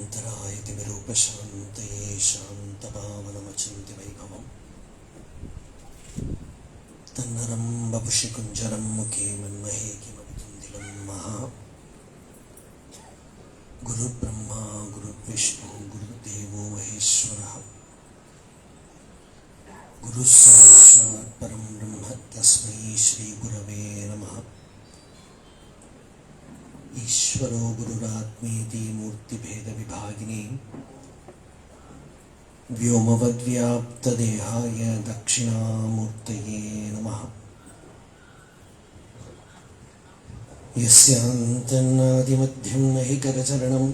शान्तरायतिमिरूपशान्तये शान्तपावनमचिन्त्य वैभवम् तन्नरं वपुषि कुञ्जरं मुखे मन्महे किमवितुन्दिलं महा गुरुर्ब्रह्मा गुरुर्विष्णु गुरुर्देवो महेश्वरः गुरुः साक्षात् परं ब्रह्म तस्मै श्रीगुरवे नमः। ईश्वरो गुरुरात्मेति मूर्तिभेदविभागिने व्योमवद्व्याप्तदेहाय दक्षिणामूर्तये नमः। यस्यान्तन्नादिमध्यं न हि करचरणं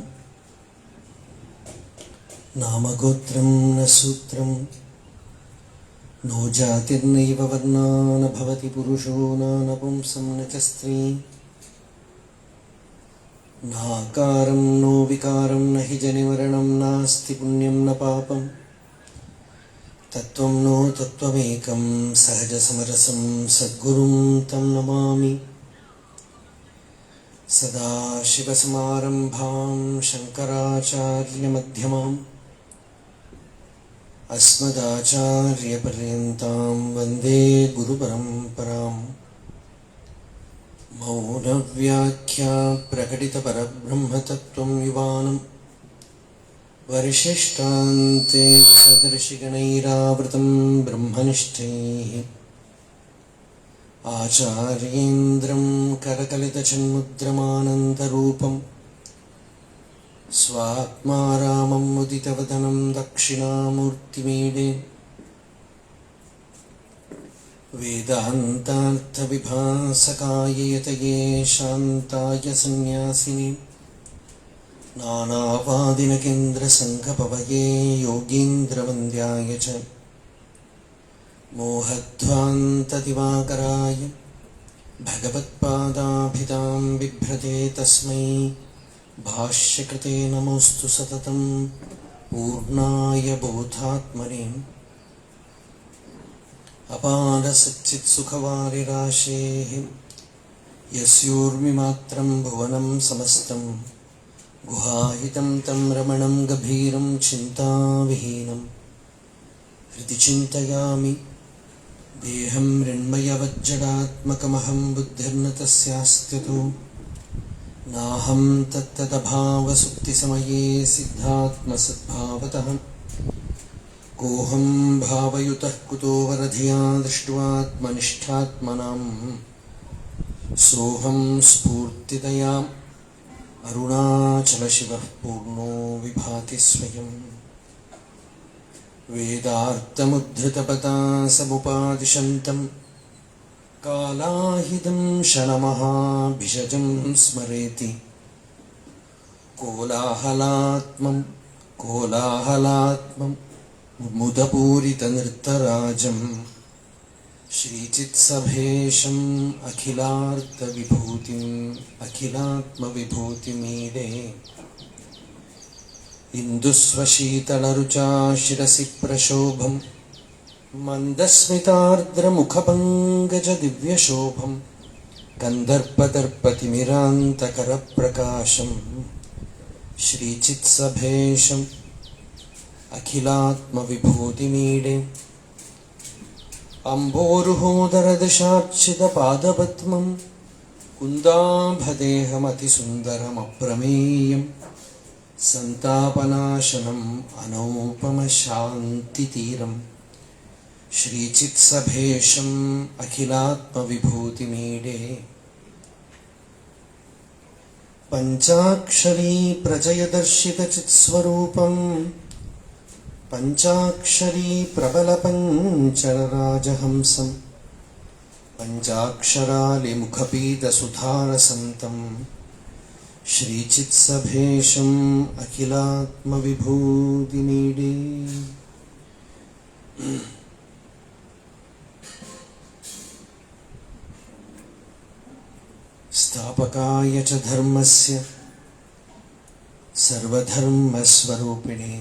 नामगोत्रं न सूत्रं नो जातिर्नैव वर्णा न भवति पुरुषो न नपुंसं न च स्त्री नाकारं नो विकारं न हि जनिमरणं नास्ति पुण्यं न पापं तत्त्वं नो तत्त्वमेकं सहजसमरसं सद्गुरुं तं नमामि। सदाशिवसमारम्भां शङ्कराचार्यमध्यमाम् अस्मदाचार्यपर्यन्तां वन्दे गुरुपरम्पराम्। मौनव्याख्या प्रकटितपरब्रह्मतत्त्वं युवानं वरिशिष्टान्तेक्षदर्शिगणैरावृतं ब्रह्मनिष्ठैः आचार्येन्द्रं करकलितचिन्मुद्रमानन्तरूपं स्वात्मा रामं मुदितवदनं दक्षिणामूर्तिमीडे वेदान्तार्थविभासकाय यतये शान्ताय सन्न्यासिने नानावादिनकेन्द्रसङ्घपवये योगीन्द्रवन्द्याय च मोहध्वान्तदिवाकराय भगवत्पादाभिधां बिभ्रते तस्मै भाष्यकृते नमोऽस्तु सततं पूर्णाय बोधात्मने। अपारसच्चित्सुखवारिराशेः यस्योर्मिमात्रं भुवनं समस्तं गुहाहितं तं रमणं गभीरं चिन्ताविहीनं हृदि चिन्तयामि। देहं मृण्मयवज्जडात्मकमहं बुद्धिर्न तस्यास्त्यतो नाहं तत्तदभावसुप्तिसमये सिद्धात्मसद्भावतः कोऽहं भावयुतः कुतो वरधिया दृष्ट्वात्मनिष्ठात्मनां सोऽहं स्फूर्तितया अरुणाचलशिवः पूर्णो विभाति स्वयं। वेदार्थमुद्धृतपदासमुपादिशन्तं कालाहितं क्षणमहाभिषजं स्मरेति कोलाहलात्मं मुदपूरितनृत्तराजं श्रीचित्सभेशम् अखिलात्मविभूतिमीडे इन्दुस्वशीतलरुचा शिरसि प्रशोभं मन्दस्मितार्द्रमुखपङ्कजदिव्यशोभं कन्दर्पदर्पतिमिरान्तकरप्रकाशं श्रीचित्सभेशम् अखिलात्मविभूतिमीडे अम्बोरुहोदरदशार्चितपादपद्मं कुन्दाभदेहमतिसुन्दरमप्रमेयं सन्तापनाशनम् अनौपमशान्तितीरं श्रीचित्सभेशम् अखिलात्मविभूतिमीडे। पञ्चाक्षरी प्रजयदर्शितचित्स्वरूपं पञ्चाक्षरी प्रबलपञ्चरराजहंसं पञ्चाक्षरालिमुखपीतसुधारसन्तं श्रीचित्सभेशम् अखिलात्मविभूतिमीडे। स्थापकाय च धर्मस्य सर्वधर्मस्वरूपिणे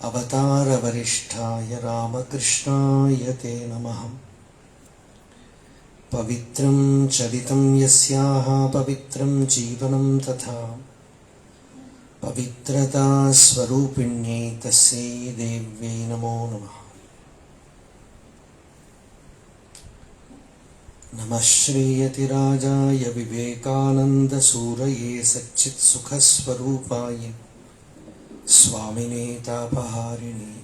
अवतारवरिष्ठाय रामकृष्णाय ते नमः। पवित्रं चरितं यस्याः पवित्रं जीवनं तथा पवित्रता स्वरूपिण्यै तस्यै देव्यै नमो नमः। नमः श्रीयतिराजाय विवेकानन्दसूरये सच्चित्सुखस्वरूपाय स्वामिने तापहारिणे।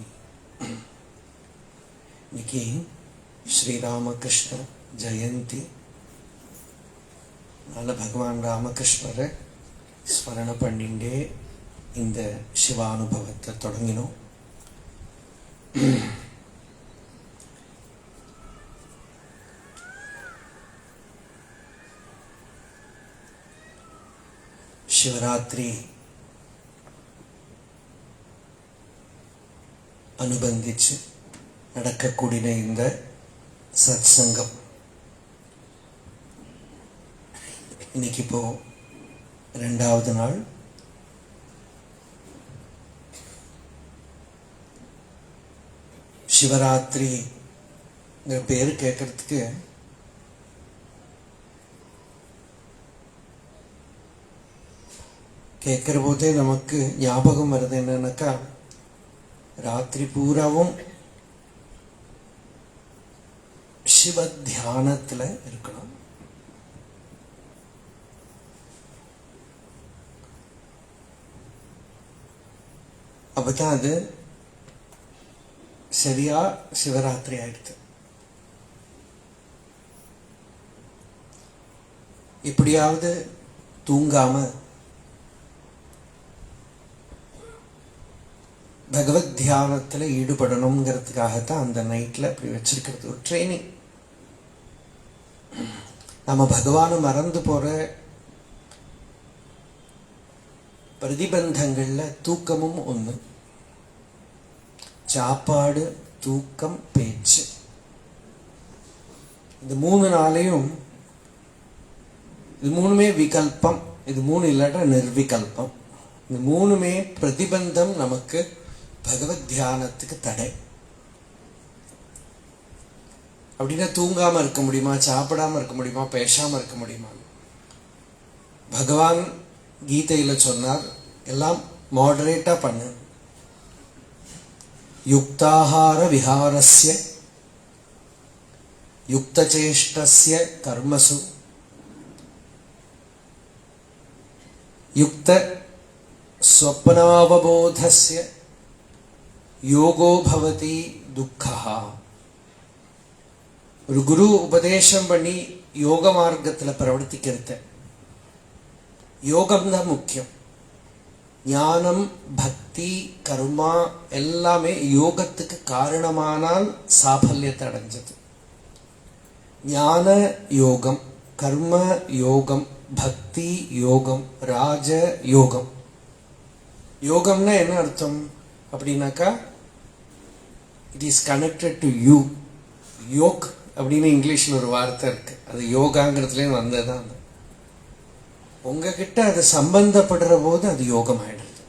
இன்னைக்கு ஸ்ரீராமகிருஷ்ண ஜெயந்தி. நல்ல பகவான் ராமகிருஷ்ணரை ஸ்மரண பண்ணிண்டே இந்த சிவானுபவத்தை தொடங்கினோம். சிவராத்திரி அனுபந்திச்சு நடக்கக்கூடிய இந்த சத்சங்கம் இன்னைக்கு இப்போ 2வது நாள். சிவராத்திரி பேரு கேட்கறதுக்கு கேட்கிற போதே நமக்கு ஞாபகம் வருது என்னன்னாக்கா, ராத்திரி பூராவும் சிவ தியானத்துல இருக்கணும். அப்பதான் அது சரியா சிவராத்திரி ஆயிடுது. இப்படியாவது தூங்காம பகவத் தியானத்துல ஈடுபடணுங்கிறதுக்காகத்தான் அந்த நைட்ல அப்படி வச்சிருக்கிறது, ஒரு ட்ரைனிங். நம்ம பகவானை மறந்து போற பிரதிபந்தங்கள்ல தூக்கமும் ஒண்ணு. சாப்பாடு, தூக்கம், பேச்சு, இந்த 3 நாளையும், இது 3மே விகல்பம், இது 3 இல்லாட்டா நிர்விகல்பம். இந்த 3மே பிரதிபந்தம் நமக்கு பகவத் தியானத்துக்கு தடை. அப்படின்னா தூங்காம இருக்க முடியுமா, சாப்பிடாம இருக்க முடியுமா, பேசாம இருக்க முடியுமா? பகவான் கீதையில சொன்னார், எல்லாம் மாடரேட்டா பண்ணு. யுக்தாஹார விஹாரஸ்ய யுக்தசேஷ்டஸ்ய கர்மசு யுக்த ஸ்வப்னாவபோதஸ்ய யோகோ பவதி துக்கஹா. ஒரு குரு உபதேசம் பண்ணி யோக மார்க்கத்தில் பிரவர்த்திக்கிறது. யோகம் தான் முக்கியம். ஞானம், பக்தி, கர்மா எல்லாமே யோகத்துக்கு காரணமானால் சாஃபல்யத்தை அடைஞ்சது. ஞான யோகம், கர்ம யோகம், பக்தி யோகம், ராஜ யோகம். யோகம்னா என்ன அர்த்தம் அப்படின்னாக்கா, it is connected to you. Yoke அப்படின்னு இங்கிலீஷ்ல ஒரு வார்த்தை இருக்கு, அது யோகாங்கிறதுலேயும் வந்ததுதான். உங்ககிட்ட அது சம்பந்தப்படுற போது அது யோகம் ஆயிடுறது.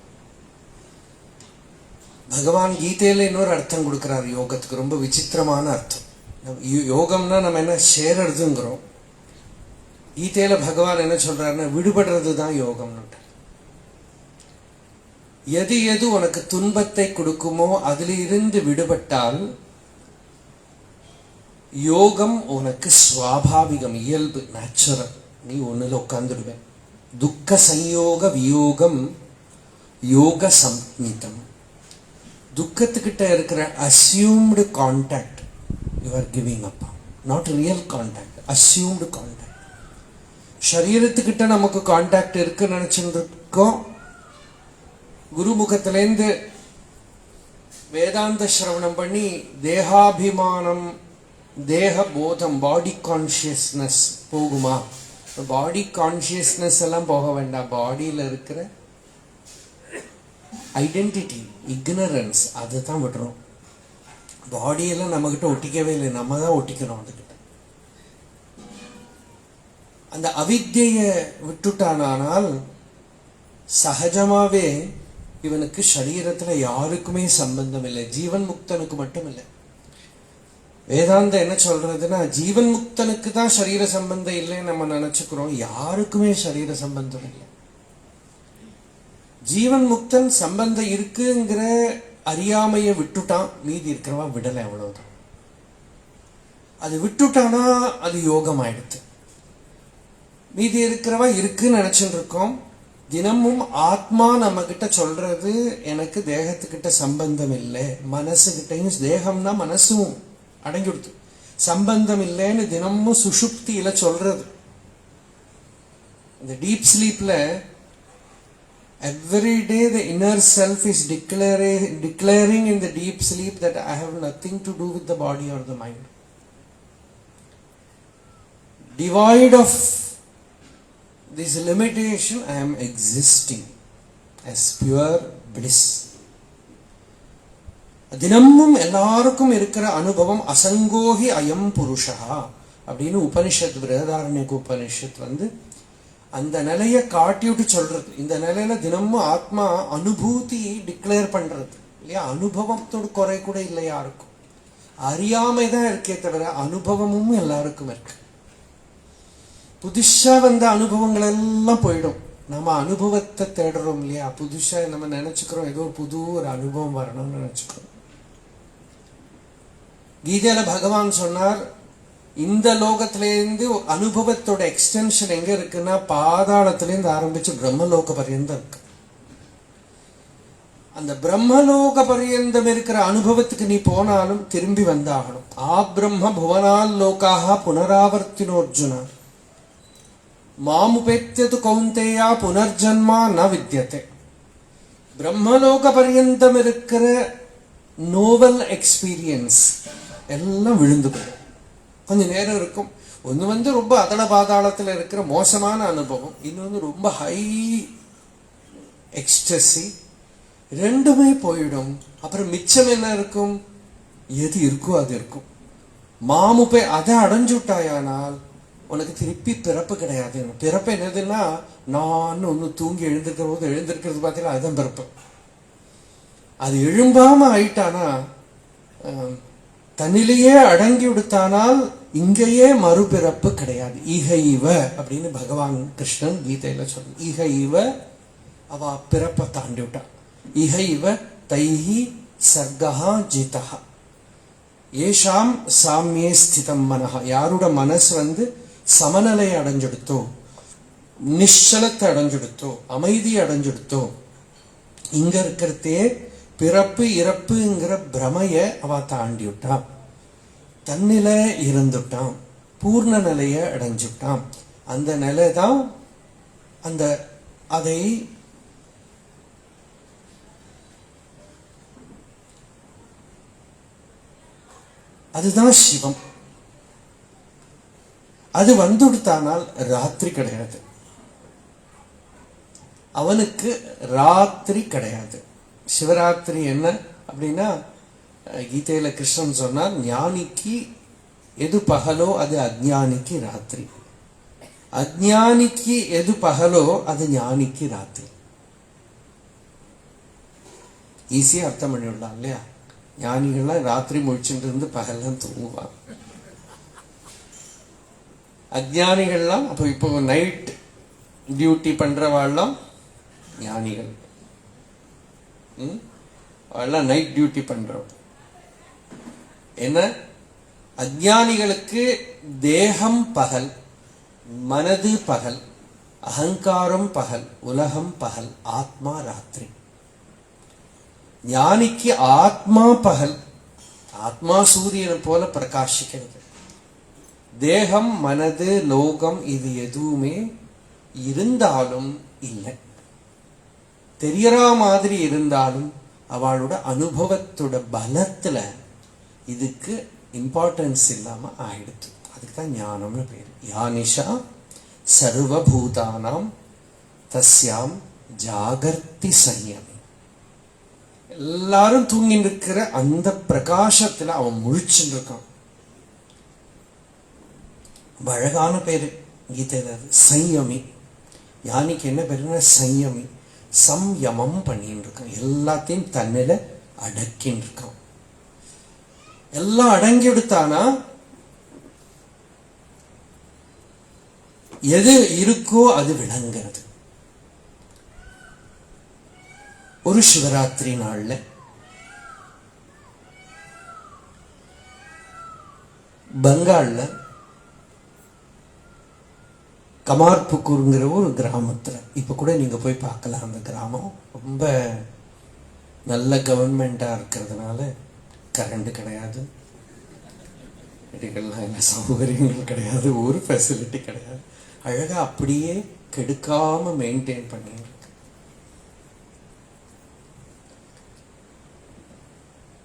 பகவான் கீதையில இன்னொரு அர்த்தம் கொடுக்கிறார் யோகத்துக்கு, ரொம்ப விசித்திரமான அர்த்தம். யோகம்னா நம்ம என்ன சேரறதுங்கிறோம். கீதையில பகவான் என்ன சொல்றாருன்னா, விடுபடுறது தான் யோகம்னு. எது எது உனக்கு துன்பத்தை கொடுக்குமோ அதிலிருந்து விடுபட்டால் யோகம் உனக்கு சுவாபாவிகம், இயல்பு, நேச்சுரல். நீ ஒண்ணுல உட்கார்ந்துடுவேன். துக்க சம்யோக வியோகம் யோக சம்நிதம். துக்கத்துக்கிட்ட இருக்கிற assumed contact you are giving up, not real contact, assumed contact. சரீரத்துக்கிட்ட நமக்கு கான்டாக்ட் இருக்குன்னு நினைச்சுட்டு இருக்கோம். குருமுகத்திலேருந்து வேதாந்த சிரவணம் பண்ணி தேகாபிமானம், தேக போதம், பாடி கான்சியஸ்னஸ் போகுமா? பாடி கான்சியஸ்னஸ் எல்லாம் போக வேண்டாம். பாடியில் இருக்கிற ஐடென்டிட்டி, இக்னரன்ஸ், அதை தான் விடுறோம். பாடியெல்லாம் நம்மகிட்ட ஒட்டிக்கவே இல்லை, நம்ம தான் ஒட்டிக்கிறோம் அதுக்கிட்ட. அந்த அவித்யை விட்டுட்டானால் சகஜமாவே இவனுக்கு சரீரத்துல யாருக்குமே சம்பந்தம் இல்லை. ஜீவன் முக்தனுக்கு மட்டும் இல்லை. வேதாந்தம் என்ன சொல்றதுன்னா, ஜீவன் முக்தனுக்கு தான் சரீர சம்பந்தம் இல்லைன்னு நம்ம நினைச்சுக்கிறோம். யாருக்குமே சரீர சம்பந்தம் இல்லை. ஜீவன் முக்தன் சம்பந்தம் இருக்குங்கிற அறியாமையை விட்டுட்டான், மீதி இருக்கிறவா விடலை, அவ்வளவுதான். அது விட்டுட்டானா அது யோகம் ஆயிடுத்து. மீதி இருக்கிறவா இருக்குன்னு நினைச்சுட்டு இருக்கோம். தினமும் ஆத்மா நம்ம கிட்ட சொல்றது எனக்கு தேகத்துக்கிட்ட சம்பந்தம் இல்லை, மனசுகிட்டையும், தேகம்னா மனசும் அடங்கிடுத்து, சம்பந்தம் இல்லைன்னு தினமும் சுஷுப்தியில சொல்றது. இந்த deep ஸ்லீப்ல every day the inner self is declaring in the deep sleep that I have nothing to do with the body or the mind. Devoid of this limitation, I am existing as pure bliss. தினமும் எல்லாருக்கும் இருக்கிற அனுபவம் அசங்கோஹி அயம் புருஷா அப்படின்னு உபனிஷத், பிரகதாரண்யக உபனிஷத் அந்த நிலையை காட்டிவிட்டு சொல்றது. இந்த நிலையில தினமும் ஆத்மா அனுபூதியை டிக்ளேர் பண்றது இல்லையா. அனுபவத்தோட குறை கூட இல்லை யாருக்கும், அறியாமை தான் இருக்கே தவிர அனுபவமும் எல்லாருக்கும் இருக்கு. புதுசா வந்த அனுபவங்கள் எல்லாம் போயிடும். நம்ம அனுபவத்தை தேடுறோம் இல்லையா, புதுசா நம்ம நினைச்சுக்கிறோம் ஏதோ ஒரு புது ஒரு அனுபவம் வரணும்னு நினைச்சுக்கிறோம். கீதையில பகவான் சொன்னார், இந்த லோகத்திலேருந்து அனுபவத்தோட எக்ஸ்டென்ஷன் எங்க இருக்குன்னா பாதாளத்திலேருந்து ஆரம்பிச்சு பிரம்மலோக பரியந்தம் இருக்கு. அந்த பிரம்மலோக பரியந்தம் இருக்கிற அனுபவத்துக்கு நீ போனாலும் திரும்பி வந்தாகணும். ஆ பிரம்ம புவனால் லோகாக புனராவர்த்தினோர்ஜுனா மாமுபேத்தியது கௌந்தேயா புனர்ஜன்மா ந வித்யதே. பிரம்மலோக பரியந்தம் இருக்கிற நோவல் எக்ஸ்பீரியன்ஸ் எல்லாம் விழுந்து போகும். கொஞ்ச நேரம் இருக்கும். ஒன்று ரொம்ப அதள பாதாளத்தில் இருக்கிற மோசமான அனுபவம், இன்னொன்று ரொம்ப ஹை எக்ஸ்டசி. ரெண்டுமே போயிடும். அப்புறம் மிச்சம் என்ன இருக்கும்? எது இருக்கோ அது இருக்கும். மாமுப்பை அதை அடைஞ்சுட்டாயானால் உனக்கு திருப்பி பிறப்பு கிடையாது. பிறப்பு என்னதுன்னா, நான் ஒன்று தூங்கி எழுந்திருக்கிற போது எழுந்திருக்கிறது பார்த்தீங்கன்னா அதுதான் பிறப்பு. அது எழும்பாம ஆயிட்டானா, தன்னிலேயே அடங்கி விடுத்தானால் இங்கேயே மறுபிறப்பு கிடையாது. ஈக இவ அப்படின்னு பகவான் கிருஷ்ணன் கீதையில சொல்ற. ஈக இவ, அவ பிறப்பை தாண்டி விட்டா. ஈக இவ தைஹி சர்கஹா ஜிதஹா ஏஷாம் சாமியே ஸ்திதம் மனஹா. யாரோட மனசு சமநிலை அடைஞ்செடுத்தோ, நிശ്ചலத்தை அடைஞ்செடுத்தோ, அமைதி அடைஞ்செடுத்தோ, இங்க இருக்கிறதே பிறப்பு இறப்புங்கிற பிரமைய அவ தாண்டி விட்டான். தன்னில இருந்துட்டான், பூர்ண நிலைய அடைஞ்சுட்டான். அந்த நிலை தான் அதை அதுதான் சிவம். அது வந்துடுத்தானால் ராத்திரி கிடையாது, அவனுக்கு ராத்திரி கிடையாது. சிவராத்திரி என்ன அப்படின்னா, கீதையில கிருஷ்ணன் சொன்னார், ஞானிக்கு எது பகலோ அது அஜ்ஞானிக்கு ராத்திரி, அஜ்ஞானிக்கு எது பகலோ அது ஞானிக்கு ராத்திரி. ஈஸியா அர்த்தம் பண்ணிவிடலாம் இல்லையா. ஞானிகள்லாம் ராத்திரி முழிச்சுட்டு இருந்து பகல்லாம் தூங்குவாங்க. அஜ்ஞானிகள்லாம் இப்போ நைட் டியூட்டி பண்றவாள்லாம் ஞானிகள், அவெல்லாம் நைட் டியூட்டி பண்றோம். என்ன, அஜ்ஞானிகளுக்கு தேகம் பகல், மனது பகல், அகங்காரம் பகல், உலகம் பகல், ஆத்மா ராத்திரி. ஞானிக்கு ஆத்மா பகல், ஆத்மா சூரியனை போல பிரகாசிக்கிறது. தேகம் மனது லோகம் இது எதுவுமே இருந்தாலும் இல்லை, தெரியற மாதிரி இருந்தாலும் அவளோட அனுபவத்தோட பலத்துல இதுக்கு இம்பார்ட்டன்ஸ் இல்லாம ஆயிடுது. அதுக்கு தான் ஞானம்னு பேரு. யானிஷா சர்வபூதானாம் தஸ்யாம் ஜாகர்த்தி சன்யமி. எல்லாரும் தூங்கிட்டு இருக்கிற அந்த பிரகாசத்துல அவன் முழிச்சுட்டு இருக்கான். அழகான பேரு கீதையில, சம்யமி. ஞானிக்கு என்ன பேருன்னா சம்யமி. சம்யமம் பண்ணிட்டு இருக்கான், எல்லாத்தையும் தன்னில அடக்கின்னு இருக்கான். எல்லாம் அடங்கி விடுத்தானா எது இருக்கோ அது விளங்குறது. ஒரு சிவராத்திரி நாள்ல பெங்கால்ல கமார்புக்கூருங்கிற ஒரு கிராமத்துல, இப்ப கூட நீங்க போய் பார்க்கலாம். அந்த கிராமம் ரொம்ப நல்ல கவர்மெண்டா இருக்கிறதுனால கரண்ட் கிடையாது, மெடிக்கல்லாம் என்ன சௌகரியங்கள் கிடையாது, ஒரு ஃபெசிலிட்டி கிடையாது. அழகா அப்படியே கெடுக்காம மெயின்டைன் பண்ணி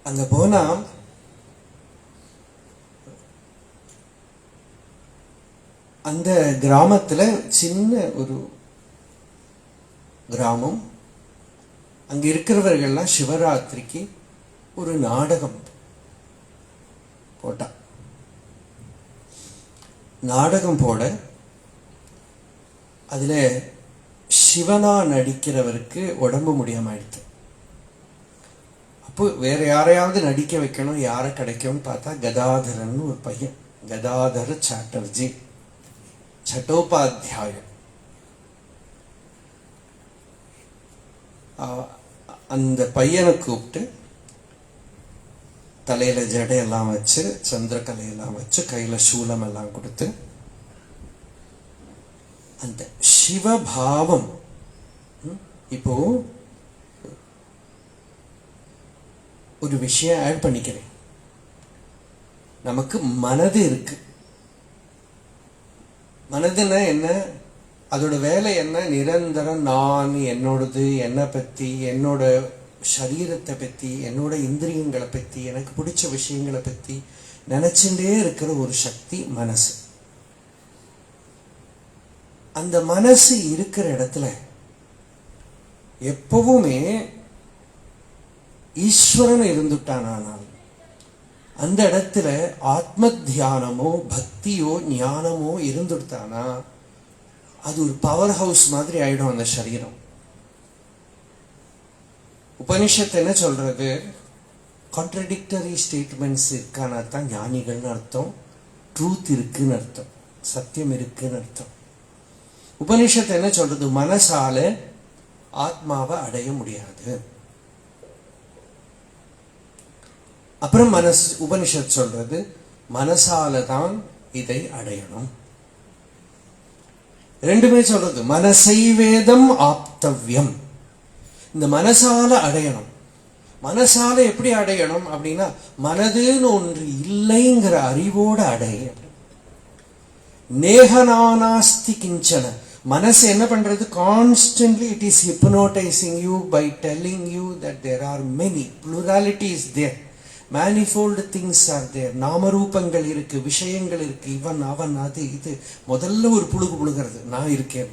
அங்க போனா அந்த கிராமத்துல சின்ன ஒரு கிராமம். அங்க இருக்கிறவர்கள்லாம் சிவராத்திரிக்கு ஒரு நாடகம் போட்டா. நாடகம் போட அதுல சிவனா நடிக்கிறவருக்கு உடம்பு முடியாம ஆயிடுது. அப்போ வேற யாரையாவது நடிக்க வைக்கணும், யாரை கிடைக்கும்னு பார்த்தா கதாதரன் ஒரு பையன், கதாதர சாட்டர்ஜி, சட்டோபாத்தியாயம். அந்த பையனை கூப்பிட்டு தலையில ஜடையெல்லாம் வச்சு, சந்திரக்கலையெல்லாம் வச்சு, கையில சூலம் எல்லாம் கொடுத்து அந்த சிவபாவம். இப்போ ஒரு விஷயம் ஆட் பண்ணிக்கிறேன். நமக்கு மனது இருக்கு. மனதுன்னா என்ன? அதோட வேலை என்ன? நிரந்தரம் நான், என்னோடது, என்னை பத்தி, என்னோட சரீரத்தை பத்தி, என்னோட இந்திரியங்களை பத்தி, எனக்கு பிடிச்ச விஷயங்களை பத்தி நினைச்சுட்டே இருக்கிற ஒரு சக்தி மனசு. அந்த மனசு இருக்கிற இடத்துல எப்பவுமே ஈஸ்வரன் இருந்துட்டானால் அந்த இடத்துல ஆத்ம தியானமோ பக்தியோ ஞானமோ இருந்துட்டானா அது ஒரு பவர் ஹவுஸ் மாதிரி ஆயிடும் அந்த சரீரம். உபனிஷத்து என்ன சொல்றது? கான்ட்ரடிக்டரி ஸ்டேட்மெண்ட்ஸ் இருக்கானா தான் ஞானிகள்னு அர்த்தம், ட்ரூத் இருக்குன்னு அர்த்தம், சத்தியம் இருக்குன்னு அர்த்தம். உபனிஷத்து என்ன சொல்றது? மனசால ஆத்மாவை அடைய முடியாது. அப்புறம் உபனிஷத் சொல்றது மனசால தான் இதை அடையணும். ரெண்டுமே சொல்றது மனசை வேதம் ஆப்தவ்யம். இந்த மனசால அடையணும். மனசால எப்படி அடையணும் அப்படின்னா, மனதுன்னு ஒன்று இல்லைங்கிற அறிவோட அடைய. நேகனானாஸ்தி கிஞ்சன. மனசு என்ன பண்றது? Constantly it is hypnotising you by telling you that there are many, plurality is there, manifold things are there. நாமரூபங்கள் இருக்கு, விஷயங்கள் இருக்கு, இவன் அவன் அது இது. முதல்ல ஒரு புழுகிறது, நான் இருக்கேன்.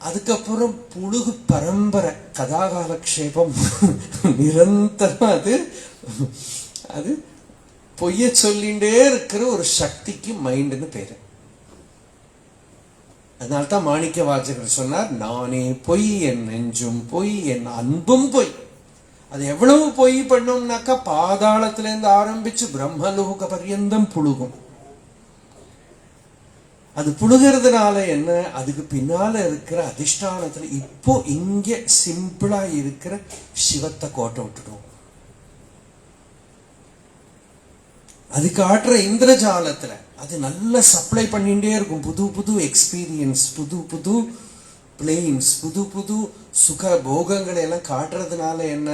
அதுக்கப்புறம் புழுகு பரம்பரை, கதாகாலக்ஷேபம் நிரந்தரம். அது பொய்ய சொல்லிண்டே இருக்கிற ஒரு சக்திக்கு மைண்டுன்னு பேரு. அதனால்தான் மாணிக்க வாசகர் சொன்னார், நானே பொய், என் நெஞ்சும் பொய், என் அன்பும் பொய். அது எவ்வளவு பொய் பண்ணோம்னாக்கா பாதாளத்திலிருந்து ஆரம்பிச்சு பிரம்மலோக பர்யந்தம் புழுகும். அது புழுகிறதுனால என்ன? அதுக்கு பின்னால இருக்கிற அதிஷ்டானத்துல இப்போ இங்க சிம்பிளா இருக்கிற சிவத்தை கோட்டை விட்டுடும். அது காட்டுற இந்திரஜாலத்துல அது நல்ல சப்ளை பண்ணிட்டே இருக்கும். புது புது எக்ஸ்பீரியன்ஸ், புது புது பிளேன்ஸ், புது புது சுக போகங்களை எல்லாம் காட்டுறதுனால என்ன?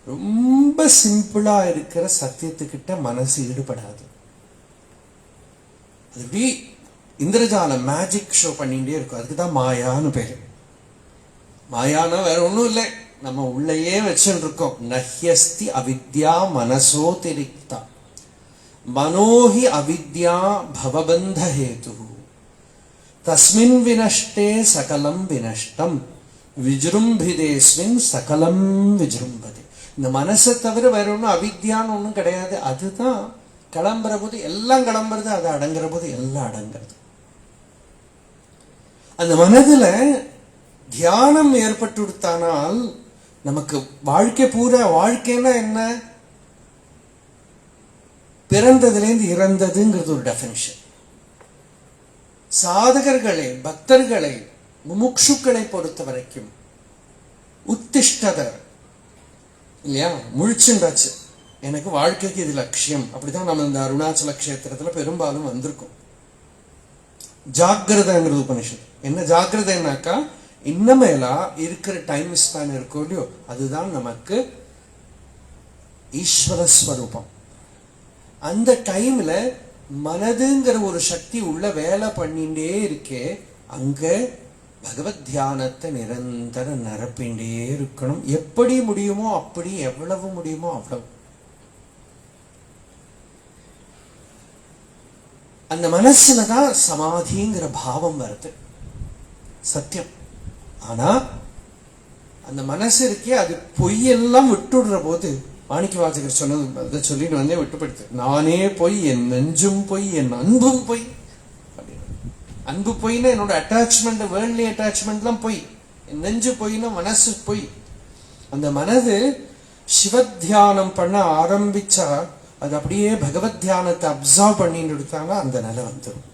ரொம்ப சிம்பிளா இருக்கிற சத்தியத்துக்கிட்ட மனசு ஈடுபடாது. அது எப்படி இந்திரஜாலம் மேஜிக் ஷோ பண்ணிட்டே இருக்கும். அதுக்குதான் மாயான்னு பேரு. மாயானா வேற ஒண்ணும் இல்லை, நம்ம உள்ளேயே வச்சுட்டு இருக்கோம். நஹ்யஸ்தி அவித்யா மனசோ திரிக்தா மனோஹி அவித்யா பவபந்த ஹேது தஸ்மின் வினஷ்டே சகலம் வினஷ்டம் விஜృంభిதேஸ்மின் சகலம் விஜృంభதே. இந்த மனசை தவிர வேற ஒன்றும் அவித்யான்னு ஒன்றும் கிடையாது. அதுதான் கிளம்புற போது எல்லாம் கிளம்புறது, அது அடங்குற போது எல்லாம் அடங்குறது. அந்த மனதுல தியானம் ஏற்பட்டு கொடுத்தானால் நமக்கு வாழ்க்கை பூரா, வாழ்க்கைன்னா என்ன? பிறந்ததுலேருந்து இறந்ததுங்கிறது ஒரு டெஃபினிஷன். சாதகர்களை, பக்தர்களை முமுட்சுக்களை பொறுத்த வரைக்கும் உத்திஷ்டத இல்லையா, முழிச்சுண்டாச்சு, எனக்கு வாழ்க்கைக்கு இது லட்சியம். அப்படிதான் நம்ம இந்த அருணாச்சல கஷேத்திரத்துல பெரும்பாலும் வந்திருக்கோம். ஜாகிரதைங்கிறது உபனிஷத். என்ன ஜாகிரதைனாக்கா, இன்னமேலா இருக்கிற டைம் ஸ்பேன் இருக்கோ இல்லையோ, அதுதான் நமக்கு ஈஸ்வர ஸ்வரூபம். அந்த டைம்ல மனதுங்கிற ஒரு சக்தி உள்ள வேலை பண்ணிட்டே இருக்கே, அங்க பகவத் தியானத்தை நிரந்தர நிரப்பிண்டே இருக்கணும். எப்படி முடியுமோ அப்படி, எவ்வளவு முடியுமோ அவ்வளவு. அந்த மனசுலதான் சமாதிங்கிற பாவம் வருது, சத்தியம். ஆனா அந்த மனசு இருக்கே, அது பொய்யெல்லாம் விட்டுடுற போது, மாணிக்க வாசகர் சொன்னது அதை சொல்லிட்டு வந்தே விட்டுப்படுத்து. நானே பொய், என் நெஞ்சும் பொய், என் அன்பும் பொய். அன்பு பொய்னா என்னோட அட்டாச்மெண்ட், வேர்ல்ட்லி அட்டாச்மெண்ட்லாம் பொய். என் நெஞ்சு பொய்னா மனசு பொய். அந்த மனது சிவத்தியானம் பண்ண ஆரம்பிச்சா, அது அப்படியே பகவத் தியானத்தை அப்சர்வ் பண்ணிட்டு எடுத்தாங்க, அந்த நிலை வந்துடும்.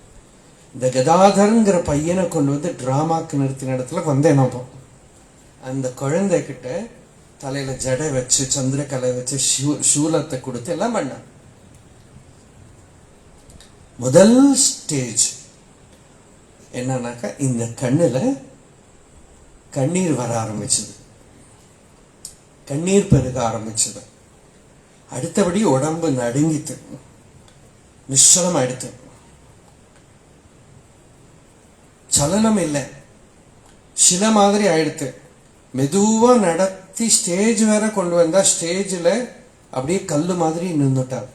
இந்த கதாதர்ங்கிற பையனை கொண்டு வந்து டிராமாக்கு நிறுத்தின இடத்துல வந்தேன். நம்ம அந்த குழந்தை கிட்ட தலையில ஜடை வச்சு, சந்திரக்கலை வச்சு, சூலத்தை கொடுத்து எல்லாம் பண்ண. முதல் ஸ்டேஜ் என்னன்னாக்கா, இந்த கண்ணுல கண்ணீர் வர ஆரம்பிச்சது, கண்ணீர் பெருக ஆரம்பிச்சது. அடுத்தபடி உடம்பு நடுங்கித்து, நிச்சலம் ஆயிடுத்து, சலனம் இல்லை, சில மாதிரி ஆயிடுத்து. மெதுவா நடத்தி ஸ்டேஜ் வேற கொண்டு வந்தா, ஸ்டேஜ்ல அப்படியே கல்லு மாதிரி நின்றுட்டார்,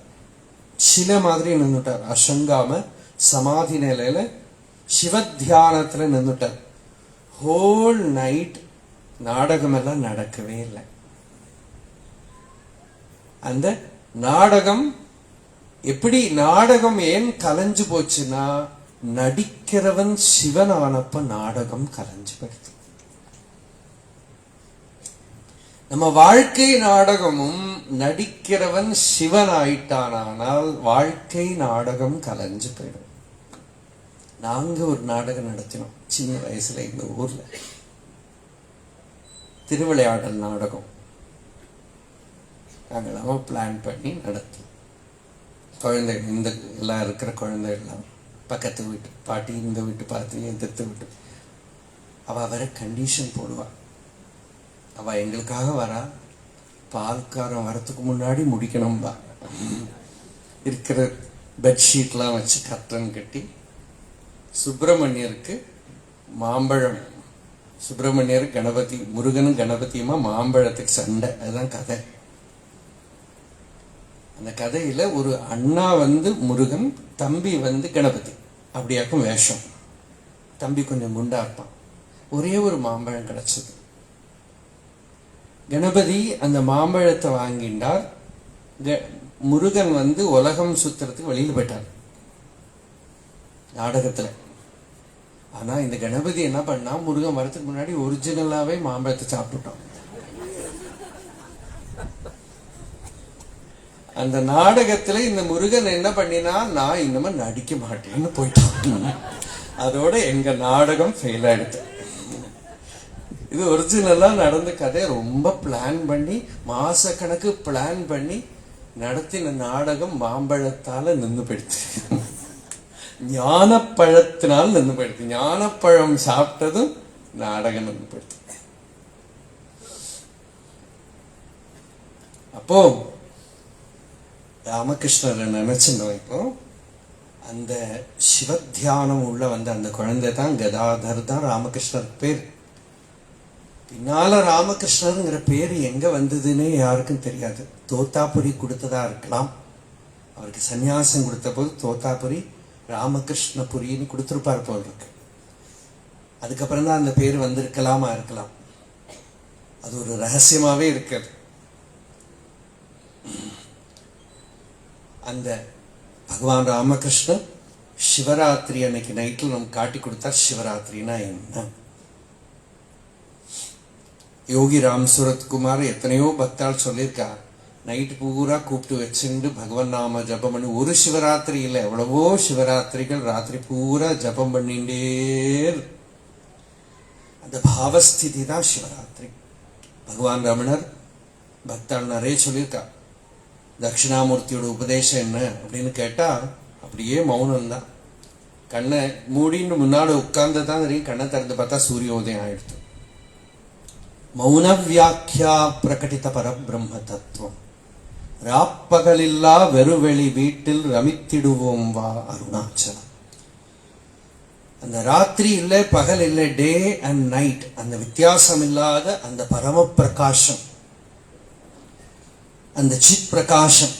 சில மாதிரி நின்றுட்டார். அசங்காம சமாதி நிலையில சிவத்தியானத்துல நின்றுட்டார். ஹோல் நைட் நாடகம் எல்லாம் நடக்கவே இல்லை. அந்த நாடகம் எப்படி, நாடகம் ஏன் கலைஞ்சு போச்சுன்னா, நடிக்கிறவன் சிவனானப்ப நாடகம் கலைஞ்சு போயிடுது. நம்ம வாழ்க்கை நாடகமும் நடிக்கிறவன் சிவன் ஆயிட்டானால் வாழ்க்கை நாடகம் கலைஞ்சு போயிடும். நாங்க ஒரு நாடகம் நடத்தினோம் சின்ன வயசுல எங்க ஊர்ல, திருவிளையாடல் நாடகம். நாங்களாம் பிளான் பண்ணி நடத்தி, குழந்தைகள் இந்த எல்லாம் இருக்கிற குழந்தைகள்லாம், பக்கத்து வீட்டு பாட்டி, இந்த வீட்டு பாட்டி, எதிர்த்து வீட்டு, அவ வர கண்டிஷன் போடுவா. அவ எங்களுக்காக வரா, பால்காரன் வரத்துக்கு முன்னாடி முடிக்கணும்பா. இருக்கிற பெட்ஷீட்லாம் வச்சு கர்டன் கட்டி, சுப்பிரமணியருக்கு மாம்பழம், சுப்பிரமணியர் கணபதி, முருகனும் கணபதியுமா மாம்பழத்துக்கு சண்டை. அதுதான் கதை. அந்த கதையில ஒரு அண்ணா வந்து முருகன், தம்பி வந்து கணபதி, அப்படியாக்கும் வேஷம். தம்பி கொஞ்சம் குண்டா இருப்பான். ஒரே ஒரு மாம்பழம் கிடைச்சது. கணபதி அந்த மாம்பழத்தை வாங்கிண்டார். முருகன் வந்து உலகம் சுத்துறதுக்கு வெளியில் போயிட்டார் நாடகத்துல. ஆனா இந்த கணபதி என்ன பண்ணா, முருகன் வரத்துக்கு முன்னாடி ஒரிஜினலாவே மாம்பழத்தை சாப்பிட்டுட்டான். அந்த நாடகத்துல இந்த முருகன் என்ன பண்ணினா, நான் இன்னுமே நடிக்க மாட்டேன்னு போயிட்டான். அதோட எங்க நாடகம் ஃபெயில் ஆயிடுச்சு. இது ஒரிஜினலா நடந்த கதை. ரொம்ப பிளான் பண்ணி, மாச கணக்கு பிளான் பண்ணி நடத்தின நாடகம் மாம்பழத்தால நின்று போயிடுச்சு. ஞானப்பழத்தினால் நின்று போயிடுச்சு. ஞானப்பழம் சாப்பிட்டதும் நாடகம் நின்று போயிடுச்சு. அப்போ ராமகிருஷ்ணரை நினைச்சிருந்தோம். இப்போ அந்த சிவத்தியானம் உள்ள வந்த அந்த குழந்தை தான் கதாதர் தான் ராமகிருஷ்ணர் பேர். பின்னால ராமகிருஷ்ணருங்கிற பேர் எங்க வந்ததுன்னே யாருக்கும் தெரியாது. தோத்தாபுரி கொடுத்ததா இருக்கலாம். அவருக்கு சன்னியாசம் கொடுத்த போது தோத்தாபுரி ராமகிருஷ்ணபுரின்னு கொடுத்துருப்பார் போல் இருக்கு. அதுக்கப்புறம் தான் அந்த பேர் வந்திருக்கலாமா இருக்கலாம். அது ஒரு ரகசியமாவே இருக்காது. அந்த பகவான் ராமகிருஷ்ணன் சிவராத்திரி அன்னைக்கு நைட்டில் நம்ம காட்டி கொடுத்தார். சிவராத்திரினா என்ன? யோகி ராம் சூரத்குமார் எத்தனையோ பக்தால் சொல்லியிருக்கார். நைட்டு பூரா கூப்பிட்டு வச்சுட்டு பகவன் நாம ஜபம் பண்ணி, ஒரு சிவராத்திரி இல்லை, எவ்வளவோ சிவராத்திரிகள் ராத்திரி பூரா ஜபம் பண்ணிட்டே. அந்த பாவஸ்திதி தான் சிவராத்திரி. பகவான் ரமணர் பக்தாள் நிறைய சொல்லியிருக்கா. தட்சிணாமூர்த்தியோட உபதேசம் என்ன அப்படின்னு கேட்டா அப்படியே மௌனம்தான். கண்ணை மூடின்னு முன்னாடி உட்கார்ந்து தான் தெரியும், கண்ணை திறந்து பார்த்தா சூரியோதயம் ஆயிடுத்து. மௌன வியாக்கியா பிரகடித பரபிரம்ம தத்துவம். ராப்பகலில்லா வெறுவெளி வீட்டில் ரமித்திடுவோம் வா அருணாச்சலம். அந்த ராத்திரி இல்லை பகல் இல்லை, டே அண்ட் நைட், அந்த வித்தியாசம் இல்லாத அந்த பரம பிரகாசம், அந்த சித் பிரகாசம்,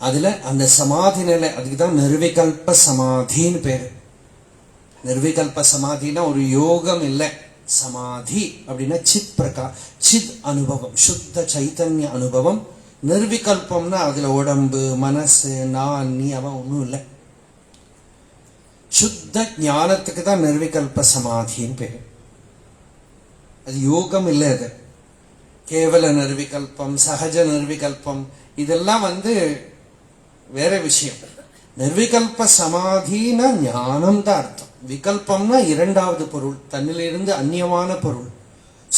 அதுல அந்த சமாதி நிலை, அதுக்குதான் நிர்விகல்ப சமாதின்னு பேரு. நிர்விகல்ப சமாதினா ஒரு யோகம் இல்லை, சமாதி அப்படின்னா சித் சித் அனுபவம், சுத்த சைத்தன்ய அனுபவம். நிர்விகல்பம்னா அதுல உடம்பு மனசு நான் நீ அவன் ஒன்றும் இல்லை. சுத்த ஞானத்துக்கு தான் நிர்விகல்ப சமாதின்னு பேரு. அது யோகம் இல்லை, அது கேவல நிர்விகல்பம், சகஜ நிர்விகல்பம், இதெல்லாம் வேற விஷயம். நிர்விகல்ப சமாதினா ஞானம் தான் அர்த்தம். விகல்பம்னா இரண்டாவது பொருள், தன்னிலிருந்து அந்நியமான பொருள்,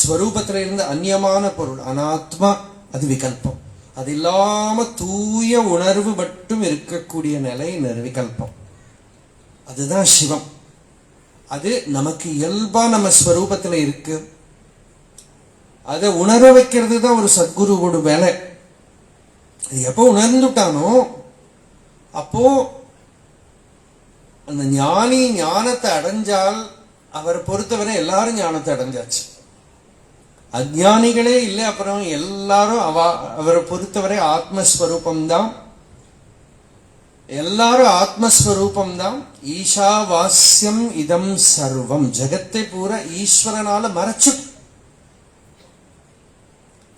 ஸ்வரூபத்திலிருந்து அந்நியமான பொருள், அனாத்மா, அது விகல்பம். அது இல்லாம தூய உணர்வு மட்டும் இருக்கக்கூடிய நிலை நிர்விகல்பம். அதுதான் சிவம். அது நமக்கு இயல்பா நம்ம ஸ்வரூபத்துல இருக்கு. அதை உணர வைக்கிறது தான் ஒரு சத்குருவோட வேலை. அது எப்போ உணர்ந்துட்டானோ அப்போ அந்த ஞானி ஞானத்தை அடைஞ்சால் அவரை பொறுத்தவரை எல்லாரும் ஞானத்தை அடைஞ்சாச்சு. அஜ்ஞானிகளே இல்லை, அப்புறம் எல்லாரும் அவரை பொறுத்தவரை ஆத்மஸ்வரூபம்தான். எல்லாரும் ஆத்மஸ்வரூபம்தான். ஈஷாவாஸ்யம் இதம் சர்வம், ஜகத்தை பூரா ஈஸ்வரனால மறைச்சு.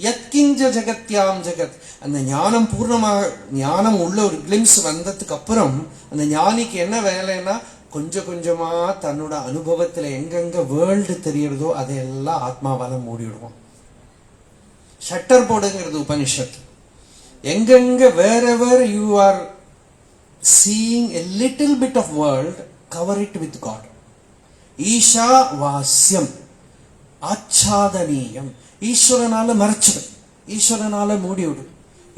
யத்கிஞ்ச ஜகத்யாம் ஜகத், அந்த ஞானம் பூர்ணமாக, ஞானம் உள்ள ஒரு கிளிம்ஸ் வந்ததுக்கு அப்புறம் அந்த ஞானிக்கு என்ன வேலைன்னா கொஞ்சம் கொஞ்சமா தன்னோட அனுபவத்துல எங்கெங்க வேர்ல்டு தெரியறதோ அதையெல்லாம் ஆத்மாவால மூடிவிடுவோம். ஷட்டர் போடுங்கிறது உபனிஷத். எங்கெங்க wherever you are seeing a little bit of world, cover it with God. Isha வாஸ்யம் ஆச்சாதனீயம், ஈஸ்வரனால மறைச்சிடு, ஈஸ்வரனால மூடிவிடு.